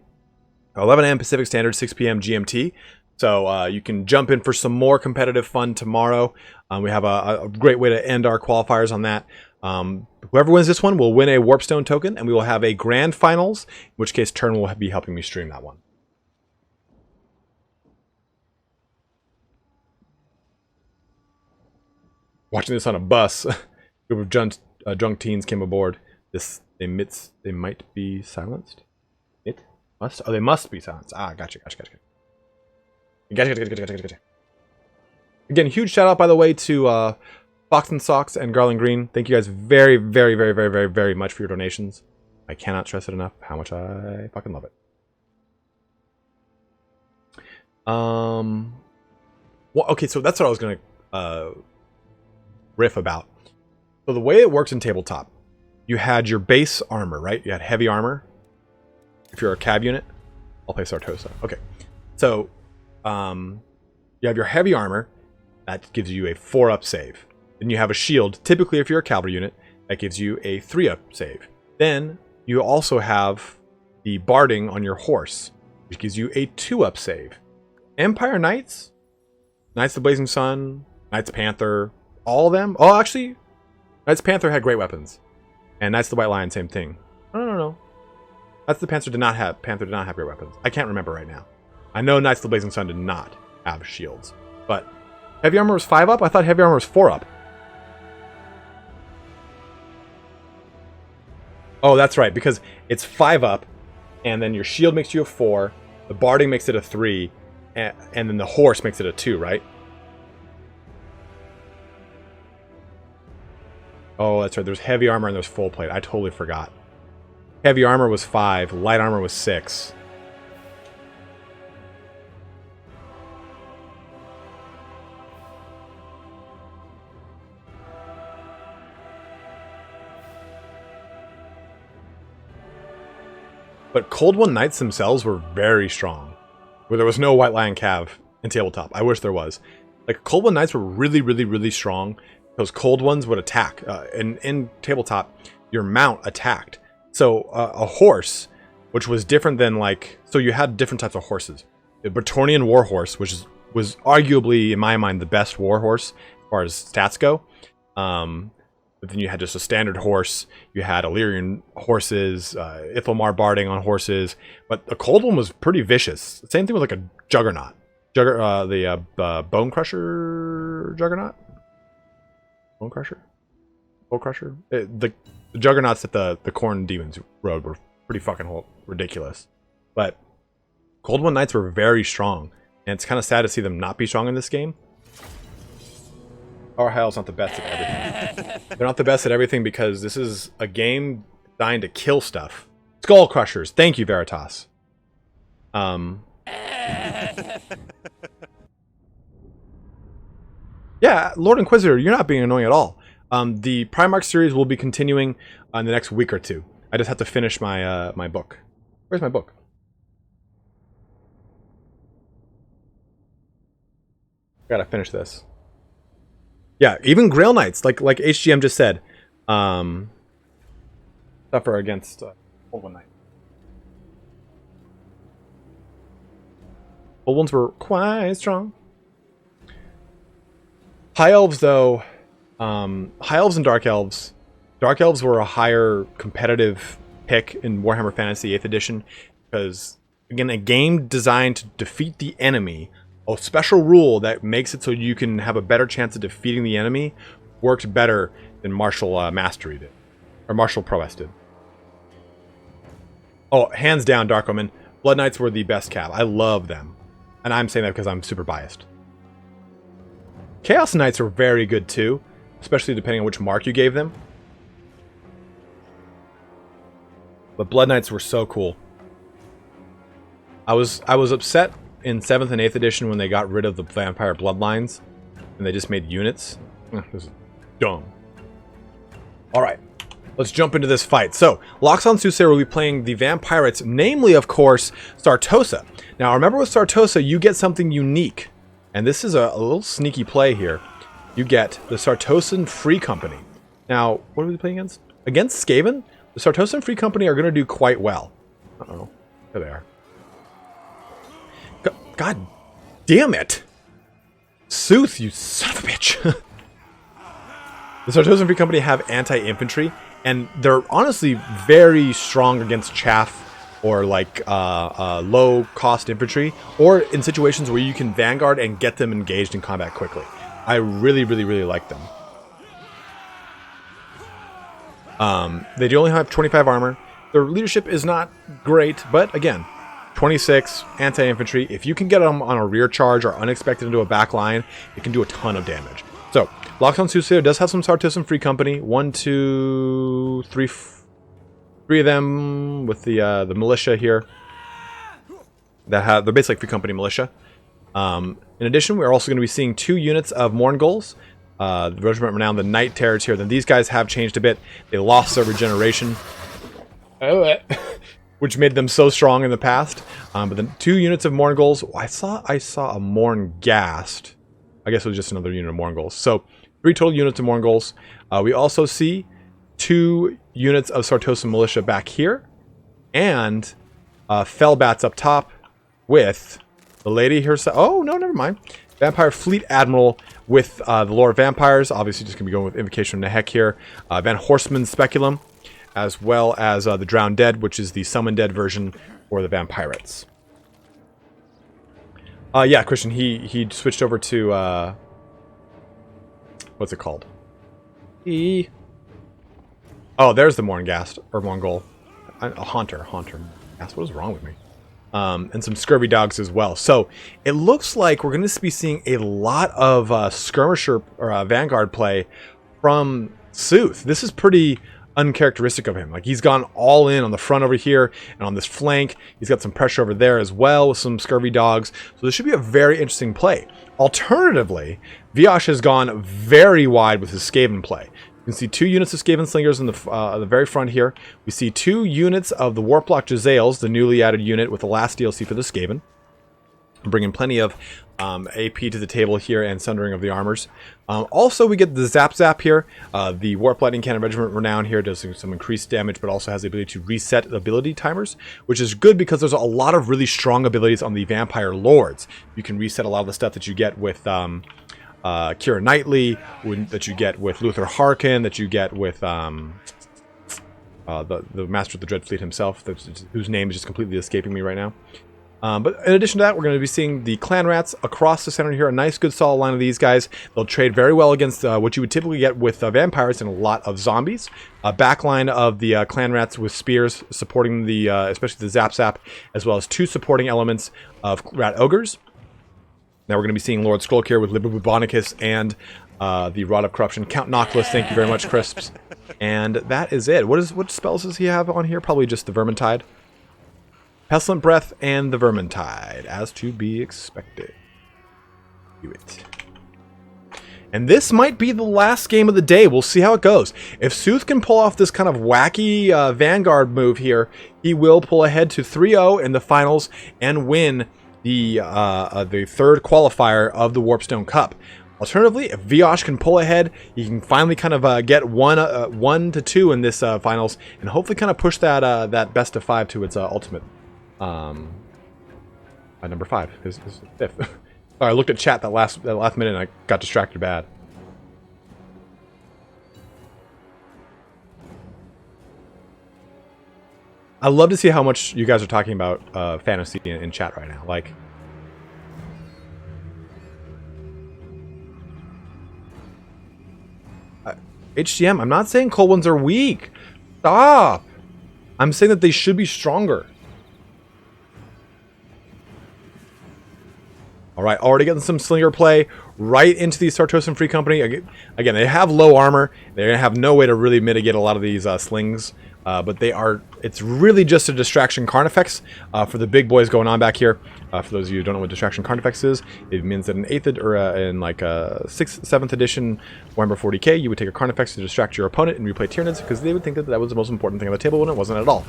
A: 11 a.m. Pacific Standard, 6 p.m. GMT. So you can jump in for some more competitive fun tomorrow. We have a great way to end our qualifiers on that. Whoever wins this one will win a Warpstone token, and we will have a grand finals, in which case Turn will be helping me stream that one. Watching this on a bus, a group of drunk teens came aboard. They might be silenced. Oh, they must be silenced. Ah, gotcha. Gotcha. Again, huge shout out, by the way, to Fox and Socks and Garland Green. Thank you guys very, very, very, very, very, very much for your donations. I cannot stress it enough how much I fucking love it. Well, okay, so that's what I was gonna riff about. So the way it works in tabletop, you had your base armor, right? You had heavy armor. If you're a cab unit, I'll play Sartosa. Okay, so you have your heavy armor. That gives you a 4-up save. Then you have a shield. Typically, if you're a cavalry unit, that gives you a 3-up save. Then you also have the barding on your horse, which gives you a 2-up save. Empire Knights, Knights of the Blazing Sun, Knights Panther, all of them. Oh, actually, Knights Panther had great weapons. And Knights of the White Lion, same thing. I don't know. That's the Panther did not have great weapons. I can't remember right now. I know Knights of the Blazing Sun did not have shields. But heavy armor was 5 up? I thought heavy armor was 4 up. Oh, that's right, because it's 5 up, and then your shield makes you a 4, the barding makes it a 3, and then the horse makes it a 2, right? Oh, that's right. There's heavy armor and there's full plate. I totally forgot. Heavy armor was 5. Light armor was 6. But Cold One Knights themselves were very strong. Where there was no White Lion Cav in tabletop. I wish there was. Like, Cold One Knights were really, really, really strong. Those cold ones would attack. In tabletop, your mount attacked. So a horse, which was different than like... So you had different types of horses. The Bretonnian Warhorse, which was arguably, in my mind, the best warhorse as far as stats go. But then you had just a standard horse. You had Illyrian horses, Ithilmar barding on horses. But the cold one was pretty vicious. Same thing with like a Juggernaut. The Bone Crusher Juggernaut? Bone Crusher? Bone Crusher? The Juggernauts that the Corn Demons rode were pretty fucking ridiculous. But Cold One Knights were very strong. And it's kind of sad to see them not be strong in this game. Our Hell's not the best at everything. They're not the best at everything because this is a game designed to kill stuff. Skull Crushers. Thank you, Veritas. Yeah, Lord Inquisitor, you're not being annoying at all. The Primarch series will be continuing in the next week or two. I just have to finish my my book. Where's my book? Gotta finish this. Yeah, even Grail Knights, like HGM just said, suffer against Cold One Knight. Cold Ones were quite strong. High Elves, though, High Elves and Dark Elves. Dark Elves were a higher competitive pick in Warhammer Fantasy 8th Edition because, again, a game designed to defeat the enemy, a special rule that makes it so you can have a better chance of defeating the enemy, worked better than Martial Mastery did, or Martial Prowess did. Oh, hands down, Dark Omen. Blood Knights were the best cab. I love them. And I'm saying that because I'm super biased. Chaos Knights are very good too, especially depending on which mark you gave them. But Blood Knights were so cool. I was upset in 7th and 8th edition when they got rid of the vampire bloodlines and they just made units. This is dumb. Alright, let's jump into this fight. So, TlaxtlanSoothsayer will be playing the Vampirates, namely, of course, Sartosa. Now, remember with Sartosa, you get something unique. And this is a little sneaky play here. You get the Sartosan Free Company. Now, what are we playing against? Against Skaven? The Sartosan Free Company are going to do quite well. Uh-oh. There they are. God damn it! Sooth, you son of a bitch! The Sartosan Free Company have anti-infantry, and they're honestly very strong against chaff or like low-cost infantry, or in situations where you can vanguard and get them engaged in combat quickly. I really, really, really like them. They do only have 25 armor. Their leadership is not great, but again, 26 anti-infantry. If you can get them on a rear charge or unexpected into a back line, it can do a ton of damage. So, TlaxtlanSoothsayer does have some Sartosan Free Company. 1, 2, 3, 3 of them with the militia here. They're basically Free Company militia. In addition, we're also going to be seeing 2 units of Mourngulls. The Regiment renowned the Night Terrors here. Then these guys have changed a bit. They lost their regeneration, which made them so strong in the past. But then 2 units of Mourngulls. I saw a Mourngast. I guess it was just another unit of Mourngulls. So 3 total units of Mourngulls. We also see 2 units of Sartosan militia back here, and Fellbats up top with the lady herself. Oh no, never mind. Vampire Fleet Admiral with the Lore of Vampires. Obviously, just gonna be going with Invocation of Nehek here. Van Horseman Speculum. as well as the Drowned Dead, which is the Summoned Dead version for the Vampirates. Yeah, Christian, he switched over to, what's it called? Oh, there's the Morngast, or Mongol. Haunter. What is wrong with me? And some Scurvy Dogs as well. So, it looks like we're going to be seeing a lot of Skirmisher, or Vanguard play from Sooth. This is pretty uncharacteristic of him. Like, he's gone all in on the front over here and on this flank. He's got some pressure over there as well with some Scurvy Dogs. So this should be a very interesting play. Alternatively, V-Osh has gone very wide with his Skaven play. You can see 2 units of Skaven Slingers in the very front here. We see 2 units of the Warplock Jezzails, the newly added unit with the last DLC for the Skaven. Bringing plenty of AP to the table here and sundering of the armors. Also, we get the Zap here. The Warp Lightning Cannon Regiment Renown here does some increased damage, but also has the ability to reset ability timers, which is good because there's a lot of really strong abilities on the Vampire Lords. You can reset a lot of the stuff that you get with Keira Knightley, that you get with Luther Harkin, that you get with the Master of the Dread Fleet himself, whose name is just completely escaping me right now. But in addition to that, we're going to be seeing the Clan Rats across the center here. A nice, good, solid line of these guys. They'll trade very well against what you would typically get with vampires and a lot of zombies. A backline of the Clan Rats with spears supporting the, especially the Zap, as well as 2 supporting elements of Rat Ogres. Now we're going to be seeing Lord Skrulk here with Liber Bubonicus and the Rod of Corruption. Count Noctilus, thank you very much, Crisps. And that is it. What spells does he have on here? Probably just the Vermintide. Pestilent Breath and the Vermintide, as to be expected. Do it. And this might be the last game of the day. We'll see how it goes. If Sooth can pull off this kind of wacky Vanguard move here, he will pull ahead to 3-0 in the finals and win the 3rd qualifier of the Warpstone Cup. Alternatively, if V-Osh can pull ahead, he can finally kind of get 1 to 2 in this finals, and hopefully kind of push that best of 5 to its ultimate. Number 5, his 5th. Sorry, I looked at chat that last minute and I got distracted bad. I love to see how much you guys are talking about fantasy in chat right now. Like, HCM, I'm not saying cold ones are weak. Stop. I'm saying that they should be stronger. Alright, already getting some slinger play right into the Sartosan Free Company. Again, they have low armor. They're going to have no way to really mitigate a lot of these slings. But it's really just a distraction Carnifex for the big boys going on back here. For those of you who don't know what distraction Carnifex is, it means that in 8th or in like 6th, 7th edition Warhammer 40k, you would take a Carnifex to distract your opponent and replay Tyranids because they would think that was the most important thing on the table when it wasn't at all.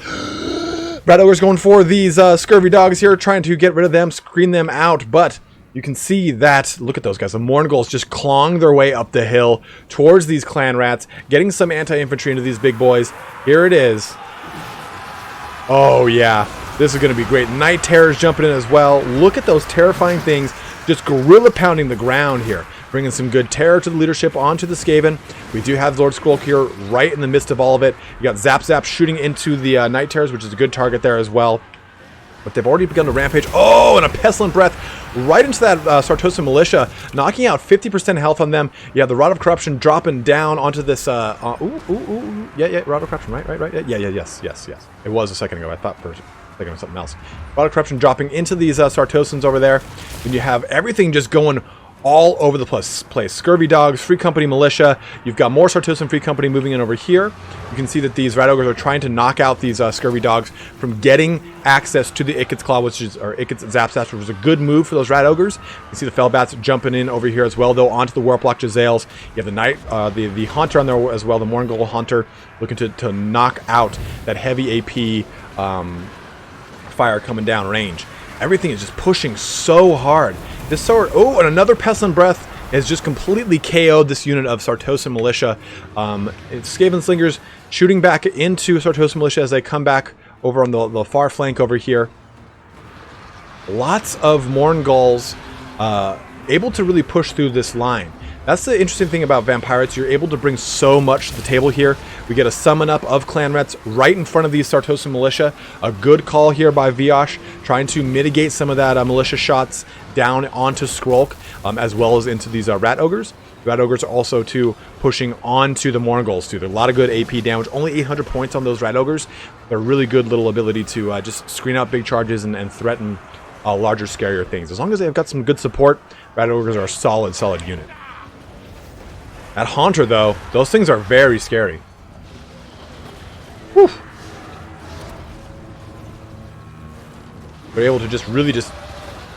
A: Rat Ogre's going for these Scurvy Dogs here, trying to get rid of them, screen them out, but you can see that, look at those guys, the Mourngulls just clawing their way up the hill towards these Clan Rats, getting some anti-infantry into these big boys. Here it is. Oh yeah, this is going to be great. Night Terrors jumping in as well. Look at those terrifying things, just gorilla pounding the ground here. Bringing some good terror to the leadership onto the Skaven. We do have Lord Skrulk here right in the midst of all of it. You got Zap shooting into the Night Terrors, which is a good target there as well. But they've already begun to rampage. Oh, and a Pestilent Breath right into that Sartosan Militia, knocking out 50% health on them. You have the Rod of Corruption dropping down onto this... Yeah, Rod of Corruption, right? Yes. It was a second ago. I thought for a second it was something else. Rod of Corruption dropping into these Sartosans over there. And you have everything just going all over the place. Scurvy Dogs, Free Company Militia. You've got more Sartosan Free Company moving in over here. You can see that these Rat Ogres are trying to knock out these Scurvy Dogs from getting access to the Ikit's Claw, or Ikit's Zap, which was a good move for those Rat Ogres. You can see the Fellbats jumping in over here as well, though, onto the Warplock Jezzails. You have the Knight, the Haunter on there as well, the Mourngull Haunter, looking to knock out that heavy AP fire coming down range. Everything is just pushing so hard. This sword, oh, and another Pestilent Breath has just completely KO'd this unit of Sartosan Militia. It's Skaven Slingers shooting back into Sartosan Militia as they come back over on the far flank over here. Lots of Mourngulls able to really push through this line. That's the interesting thing about Vampirates. You're able to bring so much to the table here. We get a summon up of Clan Rets right in front of these Sartosan Militia. A good call here by V-Osh, trying to mitigate some of that militia shots down onto Skrolk, as well as into these Rat Ogres. Rat Ogres are also, too, pushing onto the Mournguls, too. There's a lot of good AP damage. Only 800 points on those Rat Ogres. They're really good little ability to just screen out big charges and threaten larger, scarier things. As long as they've got some good support, Rat Ogres are a solid, solid unit. That Haunter, though, those things are very scary. Whew. We're able to just really just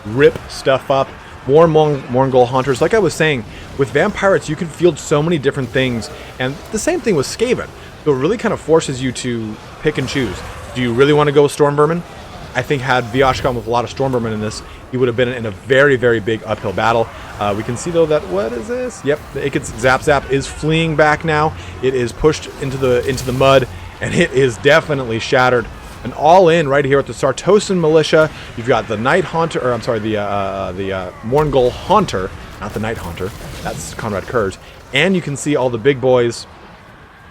A: rip stuff up. More Mourngul Haunters. Like I was saying, with Vampirates, you can field so many different things. And the same thing with Skaven. So it really kind of forces you to pick and choose. Do you really want to go with Storm Vermin? I think had Viash gone with a lot of Storm Vermin in this, he would have been in a very, very big uphill battle. We can see, though, that, what is this? Yep, the Ikit's Zap is fleeing back now. It is pushed into the mud, and it is definitely shattered. And all in right here with the Sartosan Militia. You've got the Night Haunter, or I'm sorry, the Mourngul Haunter, not the Night Haunter. That's Conrad Kurz. And you can see all the big boys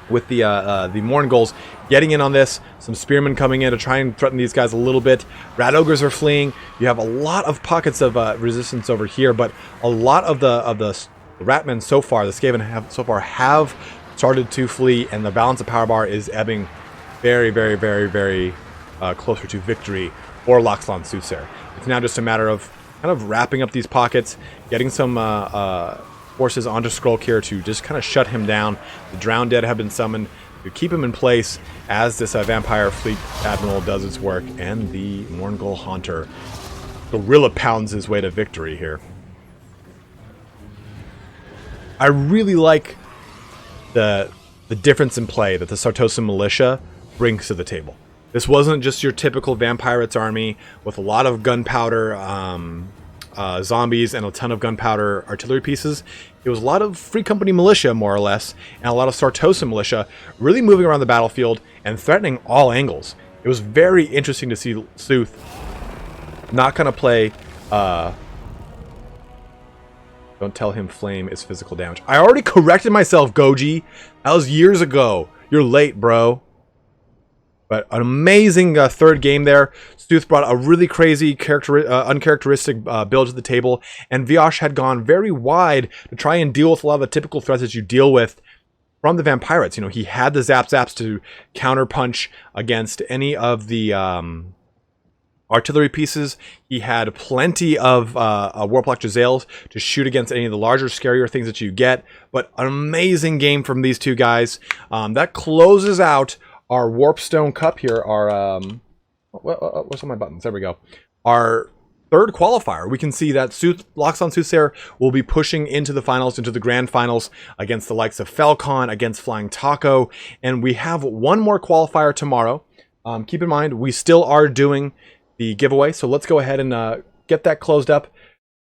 A: with the Mournguls getting in on this. Some Spearmen coming in to try and threaten these guys a little bit. Rat Ogres are fleeing. You have a lot of pockets of resistance over here, but a lot of the Ratmen so far, the Skaven have started to flee, and the balance of power bar is ebbing very, very, very, very closer to victory for TlaxtlanSoothsayer. It's now just a matter of kind of wrapping up these pockets, getting some forces onto Skrolk here to just kind of shut him down. The Drowned Dead have been summoned to keep him in place as this Vampire Fleet Admiral does its work, and the Mourngul Haunter gorilla pounds his way to victory here. I really like the difference in play that the Sartosan Militia brings to the table. This wasn't just your typical Vampirates army with a lot of gunpowder zombies and a ton of gunpowder artillery pieces. It was a lot of Free Company militia, more or less, and a lot of Sartosan militia really moving around the battlefield and threatening all angles. It was very interesting to see Sooth not gonna play don't tell him flame is physical damage. I already corrected myself, Goji. That was years ago. You're late, bro. But an amazing third game there. Sooth brought a really crazy, uncharacteristic build to the table, and Viash had gone very wide to try and deal with a lot of the typical threats that you deal with from the Vampirates. You know, he had the Zaps to counterpunch against any of the artillery pieces. He had plenty of Warplock Jazales to shoot against any of the larger, scarier things that you get. But an amazing game from these two guys. That closes out our Warpstone Cup here, our, what's on my buttons? There we go. Our third qualifier. We can see that TlaxtlanSoothsayer will be pushing into the finals, into the grand finals, against the likes of Falcon, against Flying Taco, and we have one more qualifier tomorrow. Keep in mind, we still are doing the giveaway, so let's go ahead and get that closed up.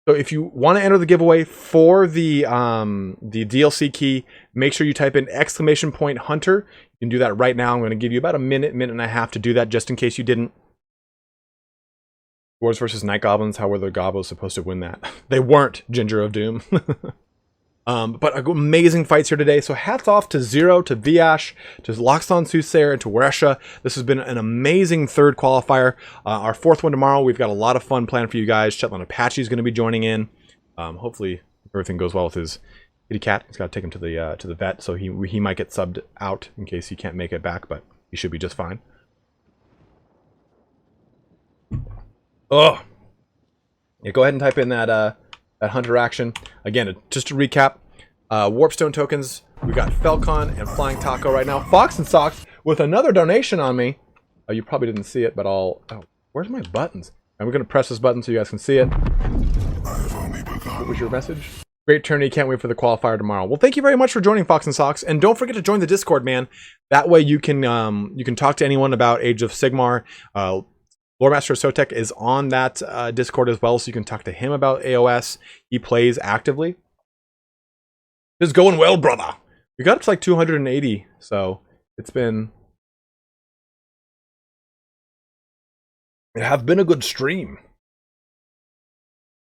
A: So if you want to enter the giveaway for the DLC key, make sure you type in !Hunter. You can do that right now. I'm going to give you about a minute and a half to do that, just in case you didn't. Wars versus Night Goblins, how were the Goblins supposed to win that? They weren't, Ginger of Doom. But amazing fights here today. So hats off to Zero, to Viash, to TlaxtlanSoothsayer, and to Weresha. This has been an amazing third qualifier. Our fourth one tomorrow. We've got a lot of fun planned for you guys. Shetland Apache is going to be joining in. Hopefully everything goes well with his kitty cat. He's got to take him to the vet, so he might get subbed out in case he can't make it back, but he should be just fine. Oh, yeah. Go ahead and type in that Hunter action again. Just to recap, Warpstone tokens. We got Falcon and Flying Taco right now. Fox and Socks with another donation on me. You probably didn't see it, but I'll. Oh, where's my buttons? And we're gonna press this button so you guys can see it. What was your message? Great tourney, can't wait for the qualifier tomorrow. Well, thank you very much for joining Fox and Socks, and don't forget to join the Discord, man. That way you can talk to anyone about Age of Sigmar. Loremaster Sotek is on that Discord as well, so you can talk to him about AOS. He plays actively. It's going well, brother. We got up to like 280, so it have been a good stream.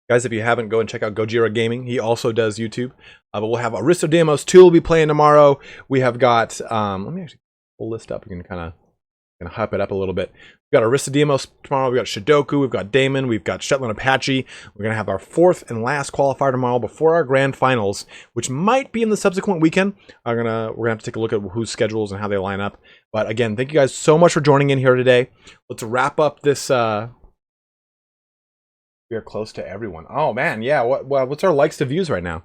A: Guys, if you haven't, go and check out Gojira Gaming. He also does YouTube. But we'll have Arista Demos 2 will be playing tomorrow. We have got, let me actually pull this up. We can kind of hype it up a little bit. We've got Arista Demos tomorrow. We've got Shidoku. We've got Damon. We've got Shetland Apache. We're going to have our 4th and last qualifier tomorrow before our grand finals, which might be in the subsequent weekend. We're gonna have to take a look at whose schedules and how they line up. But again, thank you guys so much for joining in here today. Let's wrap up this. We are close to everyone. Oh man, yeah. What's our likes to views right now?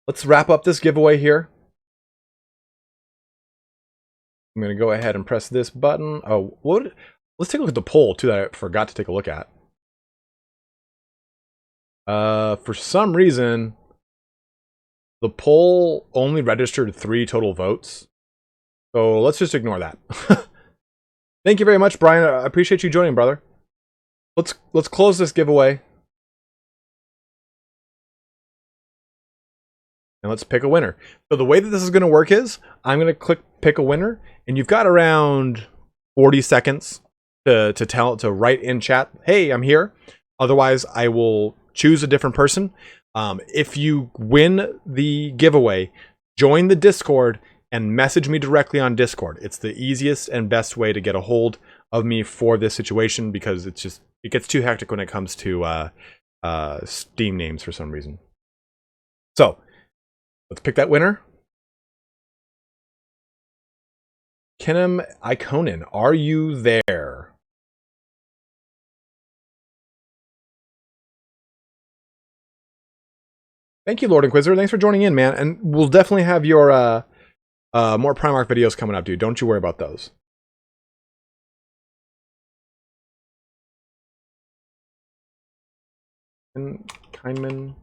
A: Let's wrap up this giveaway here. I'm going to go ahead and press this button. Oh, let's take a look at the poll too that I forgot to take a look at. For some reason, the poll only registered 3 total votes. So let's just ignore that. Thank you very much, Brian. I appreciate you joining, brother. Let's close this giveaway. And let's pick a winner. So the way that this is going to work is I'm going to click pick a winner, and you've got around 40 seconds to write in chat, hey, I'm here. Otherwise, I will choose a different person. If you win the giveaway, join the Discord and message me directly on Discord. It's the easiest and best way to get a hold of me for this situation, because it gets too hectic when it comes to Steam names for some reason. So let's pick that winner. Kenem Ikonen, are you there? Thank you, Lord Inquisitor. Thanks for joining in, man. And we'll definitely have your more Primarch videos coming up, dude. Don't you worry about those. And Kindman.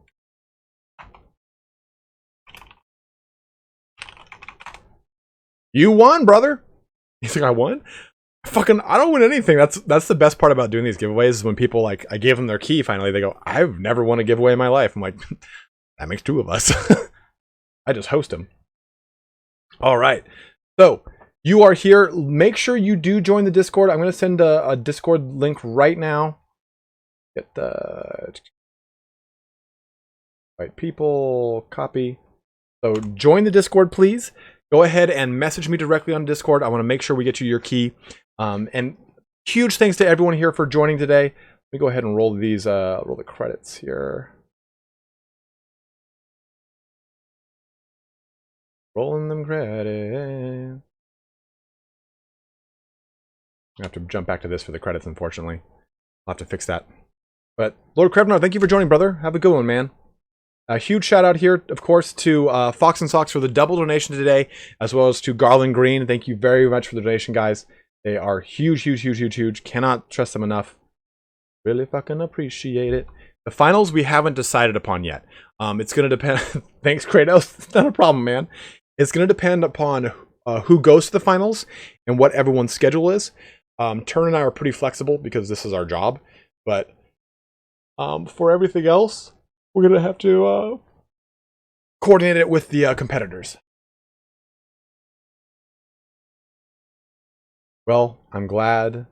A: You won, brother. He's like, I won? I don't win anything. That's the best part about doing these giveaways, is when people, like, I gave them their key finally, they go, I've never won a giveaway in my life. I'm like, that makes 2 of us. I just host them. All right. So you are here. Make sure you do join the Discord. I'm going to send a Discord link right now. Get the right people, copy. So join the Discord, please. Go ahead and message me directly on Discord. I want to make sure we get you your key. And huge thanks to everyone here for joining today. Let me go ahead and roll these, roll the credits here. Rolling them credits. I have to jump back to this for the credits, unfortunately. I'll have to fix that. But Lord Krevnar, thank you for joining, brother. Have a good one, man. A huge shout out here, of course, to Fox and Socks for the double donation today, as well as to Garland Green. Thank you very much for the donation, guys. They are huge, huge, huge, huge, huge. Cannot trust them enough. Really fucking appreciate it. The finals we haven't decided upon yet. It's going to depend. Thanks, Kratos. It's not a problem, man. It's going to depend upon who goes to the finals and what everyone's schedule is. Turn and I are pretty flexible because this is our job. But for everything else, we're going to have to coordinate it with the competitors. Well, I'm glad.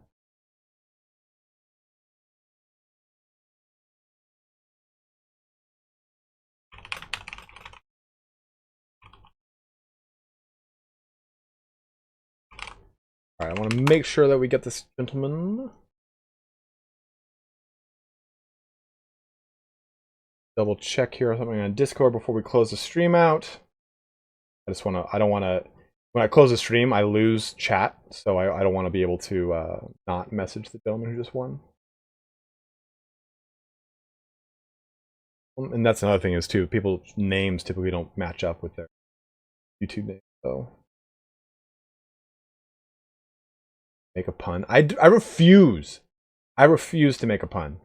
A: All right, I want to make sure that we get this gentleman. Double check here or something on Discord before we close the stream out. I don't want to, when I close the stream, I lose chat. So I don't want to be able to not message the gentleman who just won. And that's another thing is too, people's names typically don't match up with their YouTube name. So make a pun. I refuse. I refuse to make a pun.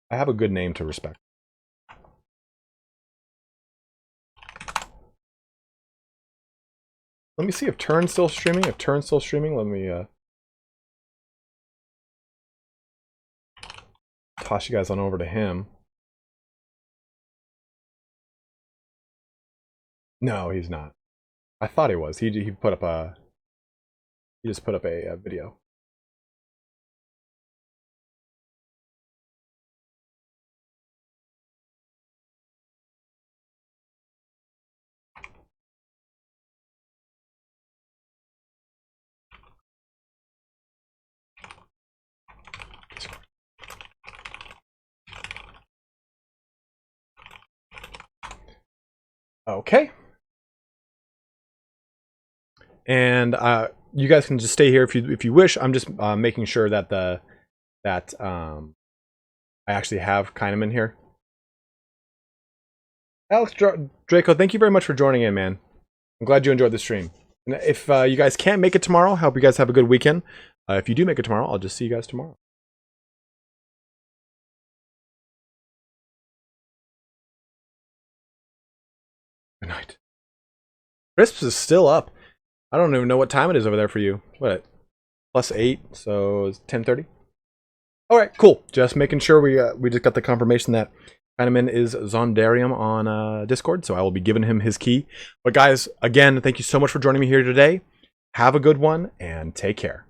A: I have a good name to respect. Let me see if Turn's still streaming. If Turn's still streaming, let me toss you guys on over to him. No, he's not. I thought he was. He put up a. He just put up a video. Okay. And you guys can just stay here if you wish. I'm just making sure that I actually have Kahneman here. Alex Draco, thank you very much for joining in, man. I'm glad you enjoyed the stream. And if you guys can't make it tomorrow, I hope you guys have a good weekend. If you do make it tomorrow, I'll just see you guys tomorrow. Good night. Crisps is still up. I don't even know what time it is over there for you. What? +8, so it's 10:30. All right, cool. Just making sure we just got the confirmation that Kahneman is Zondarium on Discord, so I will be giving him his key. But guys, again, thank you so much for joining me here today. Have a good one, and take care.